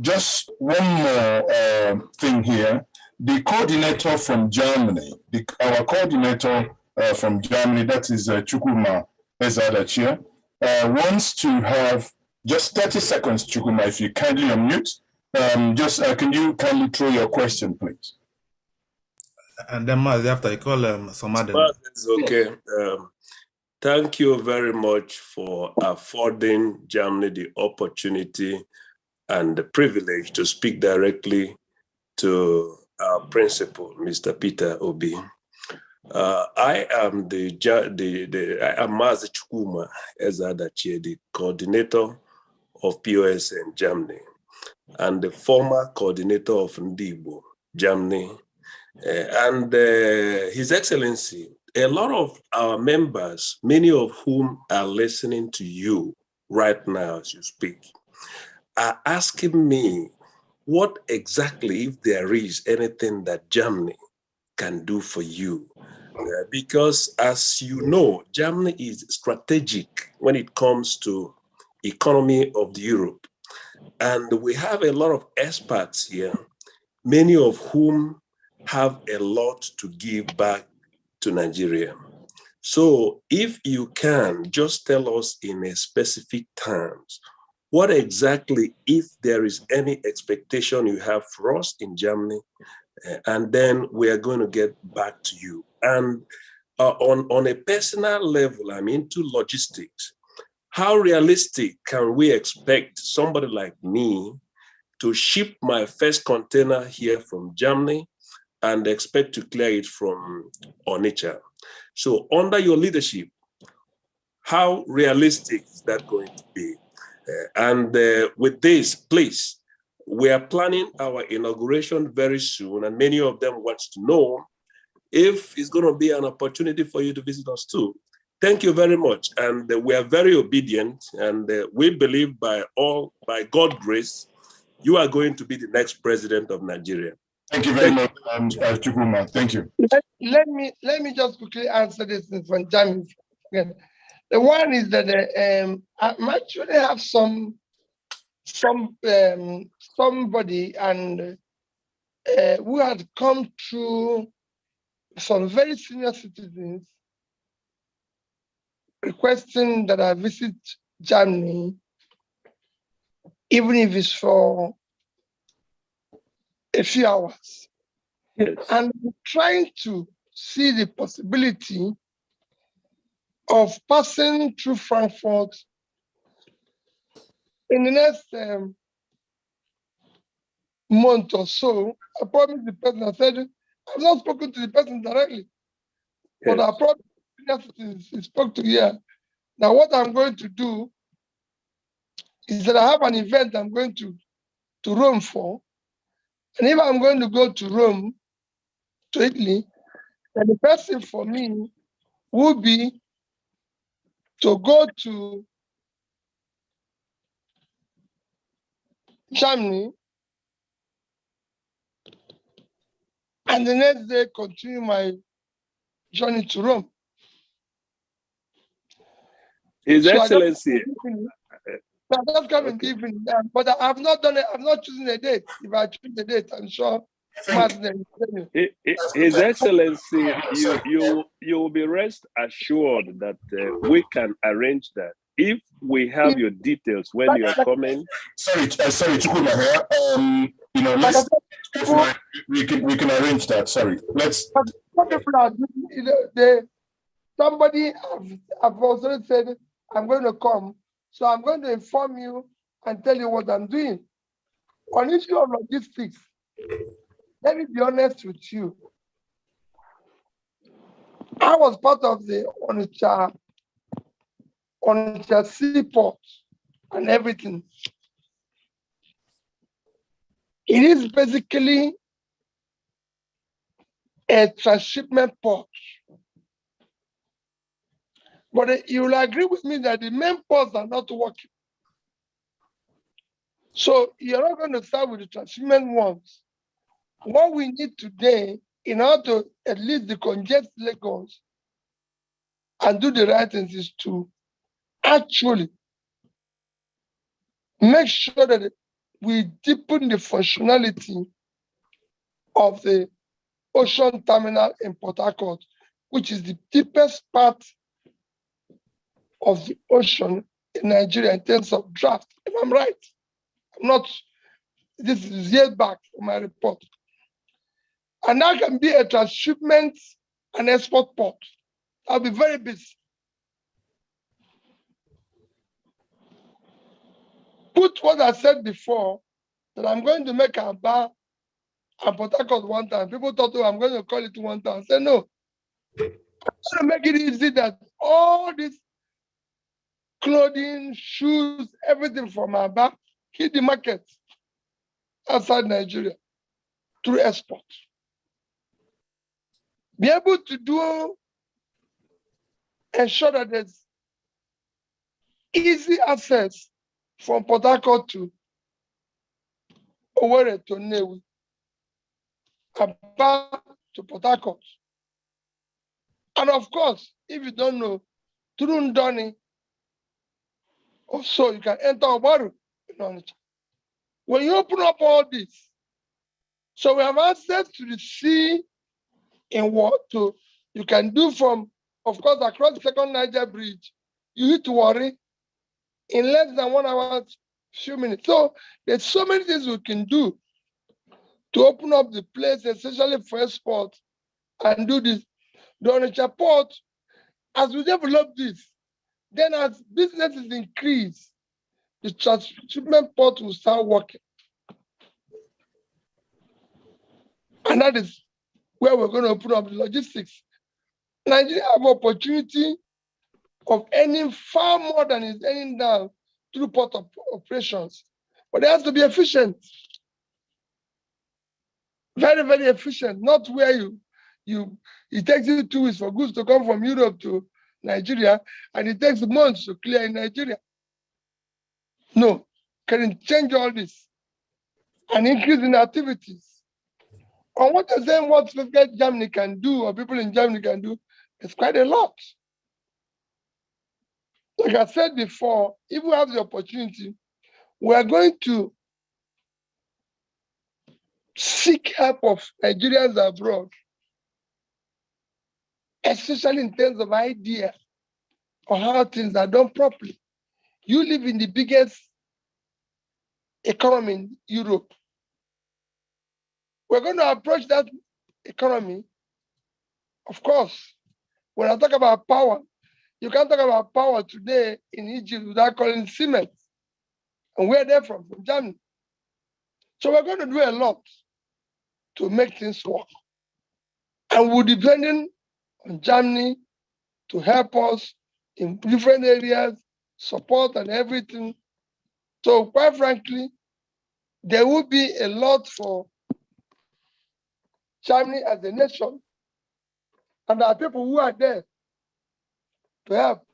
just one more thing here. The coordinator from Germany, our coordinator from Germany, that is Chukuma Ezadachia, wants to have just 30 seconds, Chukuma, if you kindly unmute. Can you kindly throw your question, please? And then after I call some other. It's okay. Thank you very much for affording Germany the opportunity and the privilege to speak directly to our principal, Mr. PeterObi. I am I am Mazi Chukuma Ezadachie, the coordinator of POSN Germany, and the former coordinator of Ndibo Germany. And His Excellency, a lot of our members, many of whom are listening to you right now as you speak, are asking me what exactly, if there is anything that Germany can do for you. Because as you know, Germany is strategic when it comes to economy of the Europe. And we have a lot of experts here, many of whom have a lot to give back to Nigeria. So if you can just tell us in a specific terms, what exactly, if there is any expectation you have for us in Germany, and then we are going to get back to you. And on a personal level, I'm into logistics. How realistic can we expect somebody like me to ship my first container here from Germany and expect to clear it from Onitsha? So under your leadership, how realistic is that going to be? And with this, please, we are planning our inauguration very soon, and many of them want to know if it's going to be an opportunity for you to visit us too. Thank you very much. And we are very obedient, and we believe by God's grace, you are going to be the next president of Nigeria. Thank you very much, Chukwuma. Thank you. Let me just quickly answer this from James. The one is that I actually have somebody and who had come through some very senior citizens requesting that I visit Germany, even if it's for a few hours. Yes. And we're trying to see the possibility of passing through Frankfurt in the next month or so. I promised the person, I said, I've not spoken to the person directly, but I promised he spoke to here. Now what I'm going to do is that I have an event I'm going to Rome for. And if I'm going to go to Rome, to Italy, then the first thing for me would be to go to Germany and the next day continue my journey to Rome. His Excellency. I just come in the evening, but I've not done it. I'm not choosing a date. If I choose the date, I'm sure. His Excellency, you will be rest assured that we can arrange that. If we have your details when you are coming. Sorry, Chukwuma here. We can arrange that. Sorry, let's. Somebody I've also said I'm going to come, so I'm going to inform you and tell you what I'm doing. On issue of logistics, let me be honest with you. I was part of the Onitsha seaport and everything. It is basically a transshipment port. But you will agree with me that the main ports are not working. So you're not going to start with the transshipment ones. What we need today, in order to at least decongest Lagos and do the right things, is to actually make sure that we deepen the functionality of the ocean terminal in Port Harcourt, which is the deepest part of the ocean in Nigeria in terms of draft. If I'm right, I'm not, this is years back from my report. And that can be a transshipment and export port. I'll be very busy. Put what I said before, that I'm going to make a bar and Port Harcourt one time. People thought, oh, I'm going to call it one time. I said, no. I'm going to make it easy that all this clothing, shoes, everything from our bar hit the market outside Nigeria through export. Be able to ensure that there's easy access from Port Harcourt to Owerri to Nnewi, Aba to Port Harcourt. And of course, if you don't know, through Ndoni Also, you can enter Obaru in Onitsha. When you open up all this, so we have access to the sea in what you can do from, of course, across the second Niger Bridge, you hit Warri in less than 1 hour, few minutes. So there's so many things we can do to open up the place, especially for export, and do this. The Onitsha port, as we develop this, then as businesses increase, the transshipment port will start working. And that is where we're going to open up the logistics. Nigeria have opportunity of earning far more than is earning now through port operations. But it has to be efficient. Very, very efficient, not where it takes you 2 weeks for goods to come from Europe to Nigeria, and it takes months to clear in Nigeria. No, can change all this and increase in activities. On what you're saying, what Germany can do, or people in Germany can do, it's quite a lot. Like I said before, if we have the opportunity, we are going to seek help of Nigerians abroad, especially in terms of idea of how things are done properly. You live in the biggest economy in Europe. We're going to approach that economy. Of course, when I talk about power, you can't talk about power today in Egypt without calling Siemens. And where they're from Germany. So we're going to do a lot to make things work. And we're depending on Germany to help us in different areas, support and everything. So quite frankly, there will be a lot for Germany as a nation. And there are people who are there to help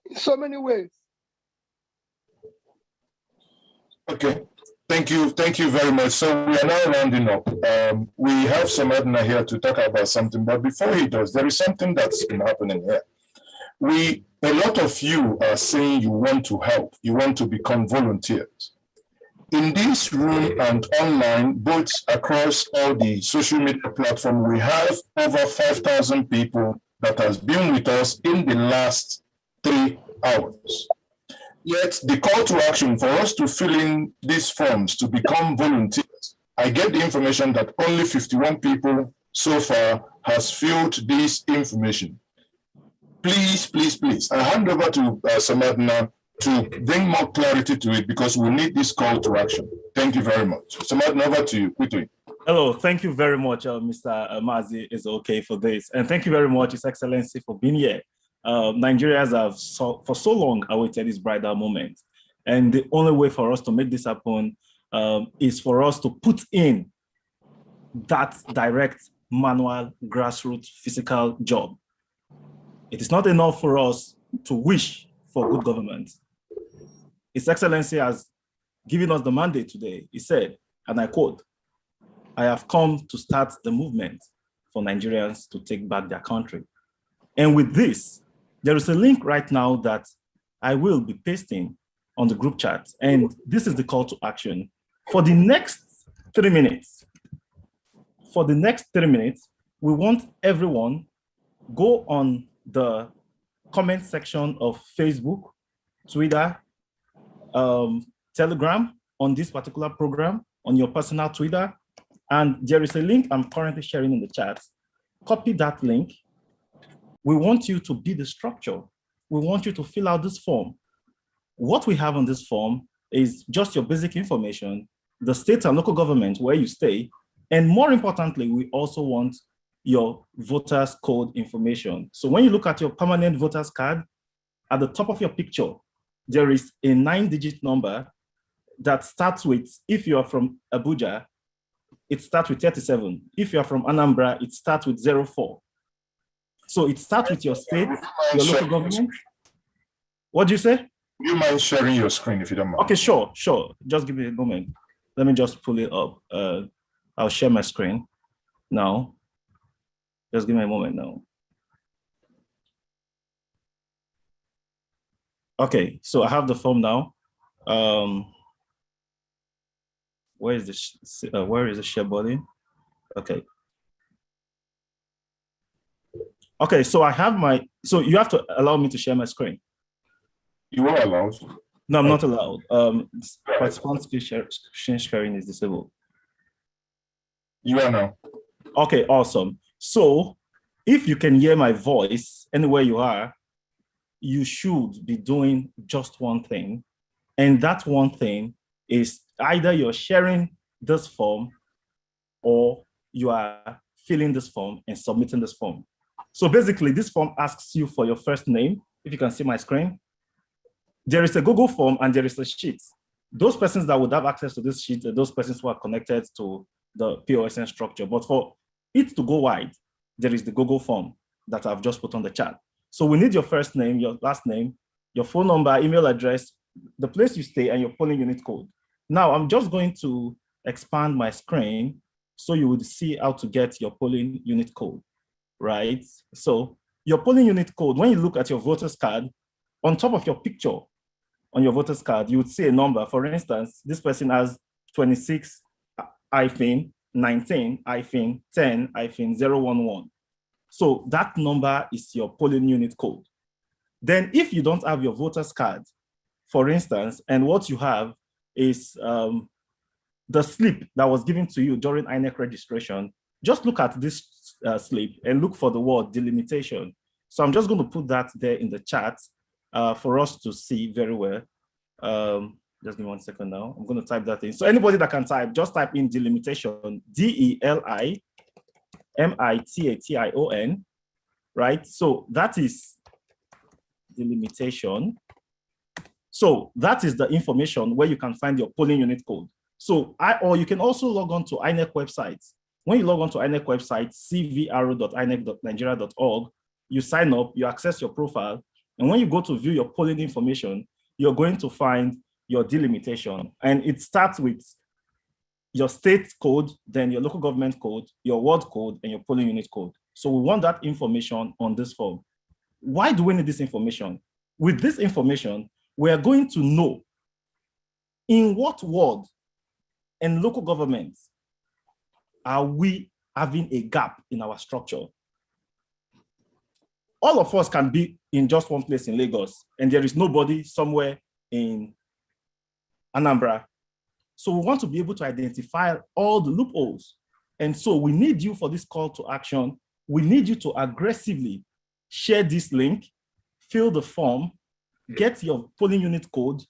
in so many ways. Okay, thank you very much. So we are now rounding up. We have Samadna here to talk about something, but before he does, there is something that's been happening here. A lot of you are saying you want to help, you want to become volunteers. In this room and online, both across all the social media platforms, we have over 5,000 people that has been with us in the last 3 hours. Yet the call to action for us to fill in these forms to become volunteers, I get the information that only 51 people so far has filled this information. Please, I hand over to Samadna to bring more clarity to it because we need this call to action. Thank you very much. Samadna, over to you quickly. Hello, thank you very much, Mr. Mazi is okay for this. And thank you very much, His Excellency, for being here. Nigerians have for so long awaited this bridal moment. And the only way for us to make this happen is for us to put in that direct, manual, grassroots, physical job. It is not enough for us to wish for good government. His Excellency has given us the mandate today. He said, and I quote, "I have come to start the movement for Nigerians to take back their country." And with this, there is a link right now that I will be pasting on the group chat. And this is the call to action. For the next 3 minutes, we want everyone go on the comment section of Facebook, Twitter, Telegram on this particular program, on your personal Twitter. And there is a link I'm currently sharing in the chat. Copy that link. We want you to be the structure. We want you to fill out this form. What we have on this form is just your basic information, the state and local government where you stay, and more importantly, we also want your voters code information. So when you look at your permanent voters card, at the top of your picture, there is a 9-digit number that starts with, if you are from Abuja, it starts with 37. If you are from Anambra, it starts with 04. So it starts with your state, your local government. What do you say? Do you mind sharing your screen if you don't mind? Okay, sure. Just give me a moment. Let me just pull it up. I'll share my screen now. Just give me a moment now. Okay, so I have the form now. Where is the share button? Okay. Okay, so I have so you have to allow me to share my screen. You are allowed. No, I'm not allowed. Participant screen sharing is disabled. You are now. Okay, awesome. So if you can hear my voice anywhere you are, you should be doing just one thing. And that one thing is either you're sharing this form or you are filling this form and submitting this form. So basically, this form asks you for your first name. If you can see my screen, there is a Google form and there is a sheet. Those persons that would have access to this sheet are those persons who are connected to the POSN structure. But for it to go wide, there is the Google form that I've just put on the chat. So we need your first name, your last name, your phone number, email address, the place you stay, and your polling unit code. Now, I'm just going to expand my screen so you would see how to get your polling unit code, right? So your polling unit code, when you look at your voter's card, on top of your picture on your voter's card, you would see a number. For instance, this person has 26-19-10-011. So that number is your polling unit code. Then if you don't have your voter's card, for instance, and what you have is the slip that was given to you during INEC registration, just look at this slip and look for the word delimitation. So I'm just going to put that there in the chat for us to see very well. Just give me 1 second now. I'm going to type that in. So anybody that can type, just type in delimitation, DELIMITATION, right? So that is delimitation. So that is the information where you can find your polling unit code. So or you can also log on to INEC websites. When you log on to INEC website, cvro.inec.nigeria.org, you sign up, you access your profile, and when you go to view your polling information, you're going to find your delimitation. And it starts with your state code, then your local government code, your ward code, and your polling unit code. So we want that information on this form. Why do we need this information? With this information, we are going to know in what ward and local governments are we having a gap in our structure. All of us can be in just one place in Lagos, and there is nobody somewhere in Anambra. So we want to be able to identify all the loopholes. And so we need you for this call to action. We need you to aggressively share this link, fill the form, get your polling unit code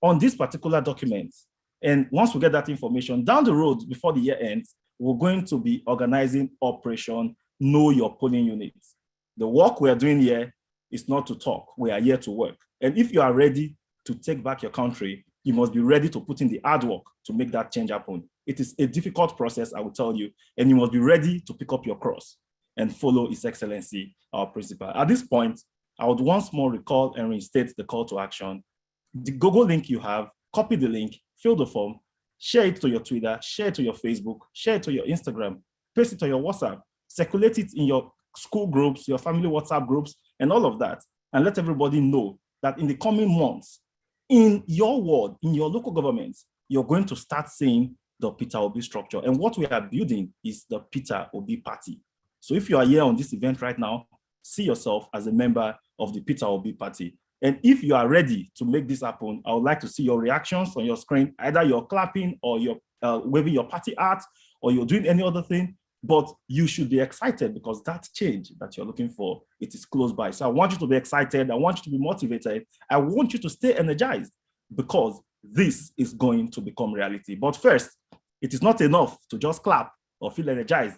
on this particular document. And once we get that information, down the road, before the year ends, we're going to be organizing Operation Know Your Polling Units. The work we are doing here is not to talk, we are here to work. And if you are ready to take back your country, you must be ready to put in the hard work to make that change happen. It is a difficult process, I will tell you, and you must be ready to pick up your cross and follow His Excellency, our principal. At this point, I would once more recall and reinstate the call to action. The Google link you have, copy the link, fill the form, share it to your Twitter, share it to your Facebook, share it to your Instagram, paste it to your WhatsApp, circulate it in your school groups, your family WhatsApp groups, and all of that, and let everybody know that in the coming months, in your ward, in your local governments, you're going to start seeing the PeterObi structure. And what we are building is the PeterObi party. So if you are here on this event right now, see yourself as a member of the PeterObi party. And if you are ready to make this happen, I would like to see your reactions on your screen. Either you're clapping or you're waving your party art or you're doing any other thing, but you should be excited because that change that you're looking for, it is close by. So I want you to be excited. I want you to be motivated. I want you to stay energized because this is going to become reality. But first, it is not enough to just clap or feel energized.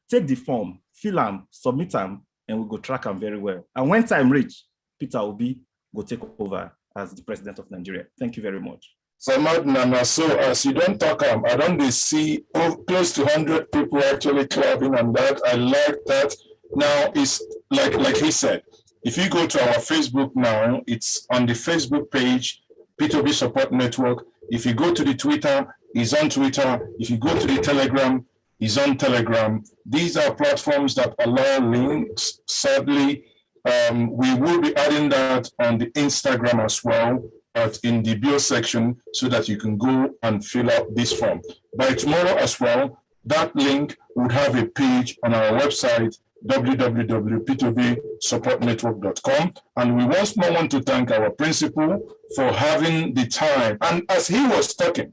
Take the form, fill them, submit them, and we'll go track them very well. And when time reach, PeterObi will take over as the president of Nigeria. Thank you very much. So as you don't talk, I don't see close to 100 people actually clapping on that. I like that. Now it's like he said, if you go to our Facebook now, it's on the Facebook page, PeterObi Support Network. If you go to the Twitter, it's on Twitter. If you go to the Telegram, it's on Telegram. These are platforms that allow links. Sadly, We will be adding that on the Instagram as well, but in the bio section, so that you can go and fill out this form. By tomorrow as well, that link would have a page on our website, www.PeterObiSupportNetwork.com. And we once more want to thank our principal for having the time. And as he was talking,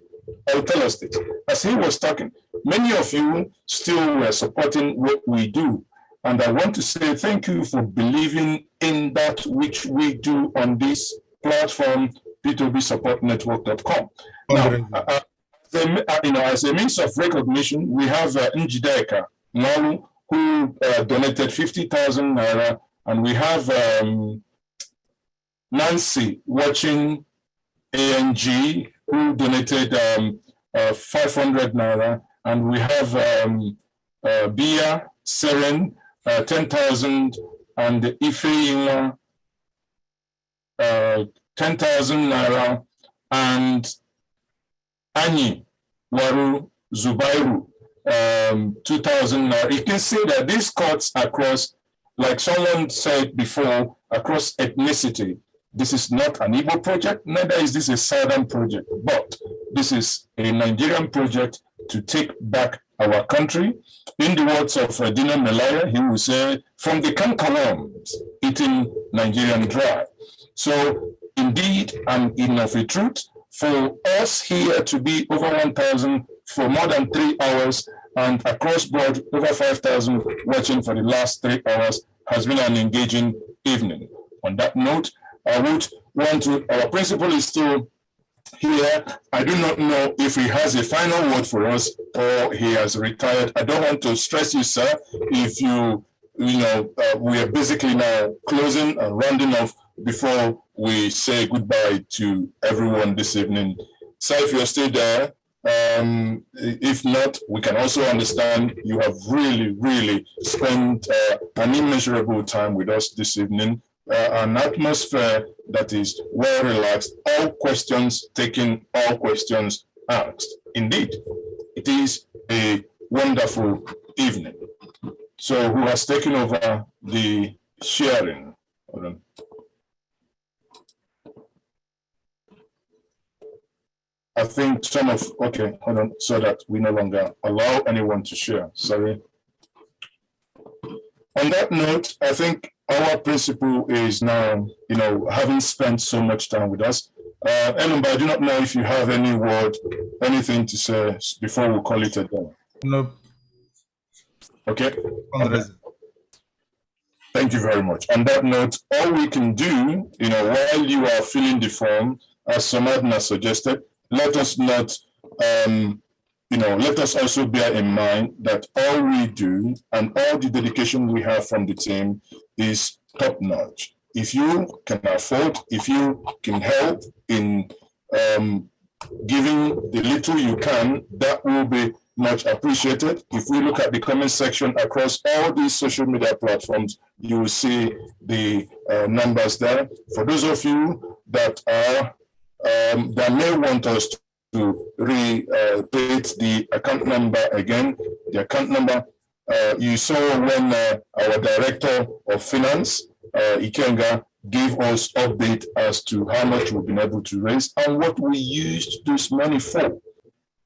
I'll tell us this, as he was talking, many of you still were supporting what we do. And I want to say thank you for believing in that which we do on this platform, PeterObiSupportNetwork.com. Now, as a means of recognition, we have Njideka Mwalu, who donated 50,000 naira, and we have Nancy watching ANG, who donated 500 naira, and we have Bia Seren, 10,000, and Ife 10,000 naira, and Anyi Waru Zubairu, 2,000 naira. You can see that this cuts across, like someone said before, across ethnicity. This is not an Igbo project, neither is this a Southern project, but this is a Nigerian project to take back our country. In the words of Dino Melaya, he will say, from the cankerworms eating Nigerian dry. So indeed, and in of a truth, for us here to be over 1,000 for more than 3 hours and across board over 5,000 watching for the last 3 hours has been an engaging evening. On that note, I would want to, our principal is still here. I do not know if he has a final word for us or he has retired. I don't want to stress you, sir, if we are basically now closing and rounding off before we say goodbye to everyone this evening. So if you're still there, if not, we can also understand you have really spent an immeasurable time with us this evening. An atmosphere that is well relaxed, all questions taken, all questions asked. Indeed, it is a wonderful evening. So who has taken over the sharing? Hold on. I think okay, hold on, so that we no longer allow anyone to share, sorry. On that note, I think our principal is now, having spent so much time with us. Elumba, I do not know if you have any word, anything to say before we call it a day. No. Okay. Thank you very much. On that note, all we can do, while you are filling the form, as Samadna suggested, let us not, let us also bear in mind that all we do and all the dedication we have from the team is top notch. If you can afford, if you can help in giving the little you can, that will be much appreciated. If we look at the comment section across all these social media platforms, you will see the numbers there. For those of you that are that may want us to repeat the account number again, the account number you saw when our Director of Finance, Ikenga, gave us update as to how much we've been able to raise and what we used this money for.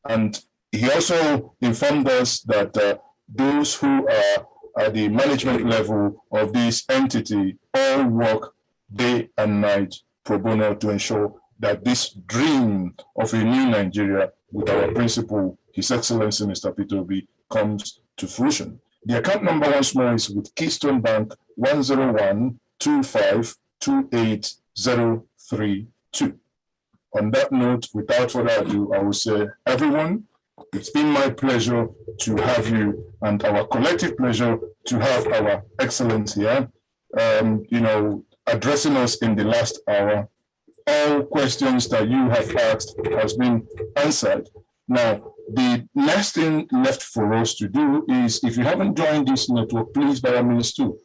And he also informed us that those who are at the management level of this entity all work day and night pro bono to ensure that this dream of a new Nigeria with our principal, His Excellency Mr. PeterObi, comes to fruition. The account number once more is with Keystone Bank 10125280032. On that note, without further ado, I will say, everyone, it's been my pleasure to have you and our collective pleasure to have our Excellency here, addressing us in the last hour. All questions that you have asked has been answered. Now, the next thing left for us to do is, if you haven't joined this network, please by all means to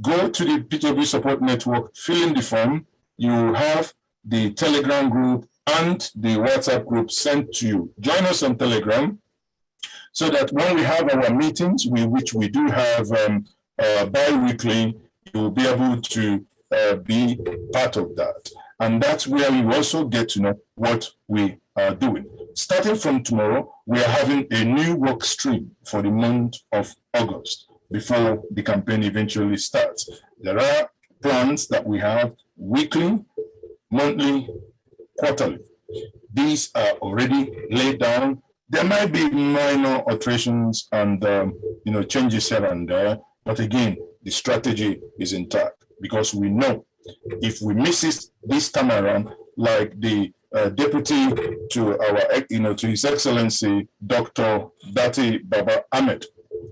go to the PeterObi Support Network, fill in the form. You have the Telegram group and the WhatsApp group sent to you. Join us on Telegram so that when we have our meetings, which we do have bi-weekly, you will be able to be part of that. And that's where you also get to know what we are doing. Starting from tomorrow, we are having a new work stream for the month of August before the campaign eventually starts. There are plans that we have weekly, monthly, quarterly. These are already laid down. There might be minor alterations and changes here and there, but again, the strategy is intact because we know if we miss it this time around, like the deputy to our, to His Excellency, Dr. Dati Baba Ahmed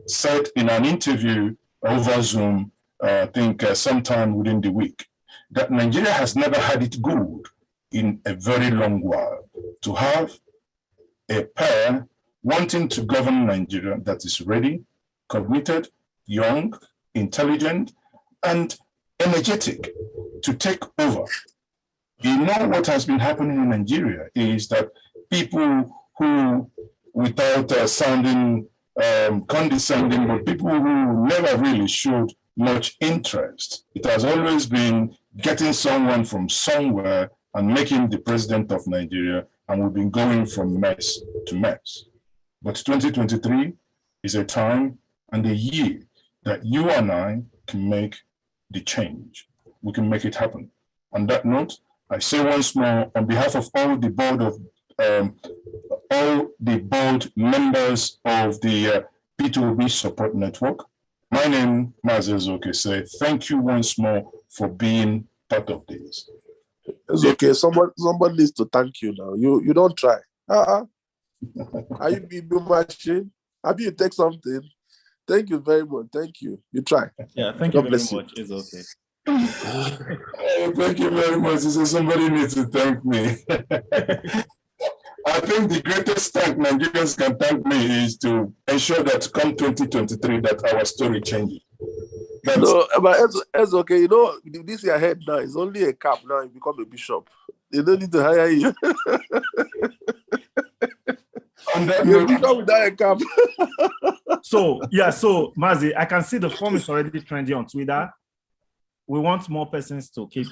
said in an interview over Zoom, I think sometime within the week, that Nigeria has never had it good in a very long while to have a pair wanting to govern Nigeria that is ready, committed, young, intelligent, and energetic to take over. You know what has been happening in Nigeria is that people who, without sounding condescending, but people who never really showed much interest, it has always been getting someone from somewhere and making the president of Nigeria, and we've been going from mess to mess. But 2023 is a time and a year that you and I can make the change. We can make it happen. On that note, I say once more, on behalf of all the board members of the PeterObi Support Network, my name, Mazi Ezeoke, say thank you once more for being part of this. It's okay. Somebody needs to thank you now. You don't try. Are you being machine? Have you take something? Thank you very much. Thank you. You try. Yeah, thank you very much. It's okay. Thank you very much. So somebody needs to thank me. I think the greatest thank Nigerians can thank me is to ensure that come 2023 that our story changes. No, but it's okay. You know, this your head now is only a cap. Now you become a bishop. They don't need to hire you. You become without a cap. So Mazi, I can see the form is already trending on Twitter. We want more persons to keep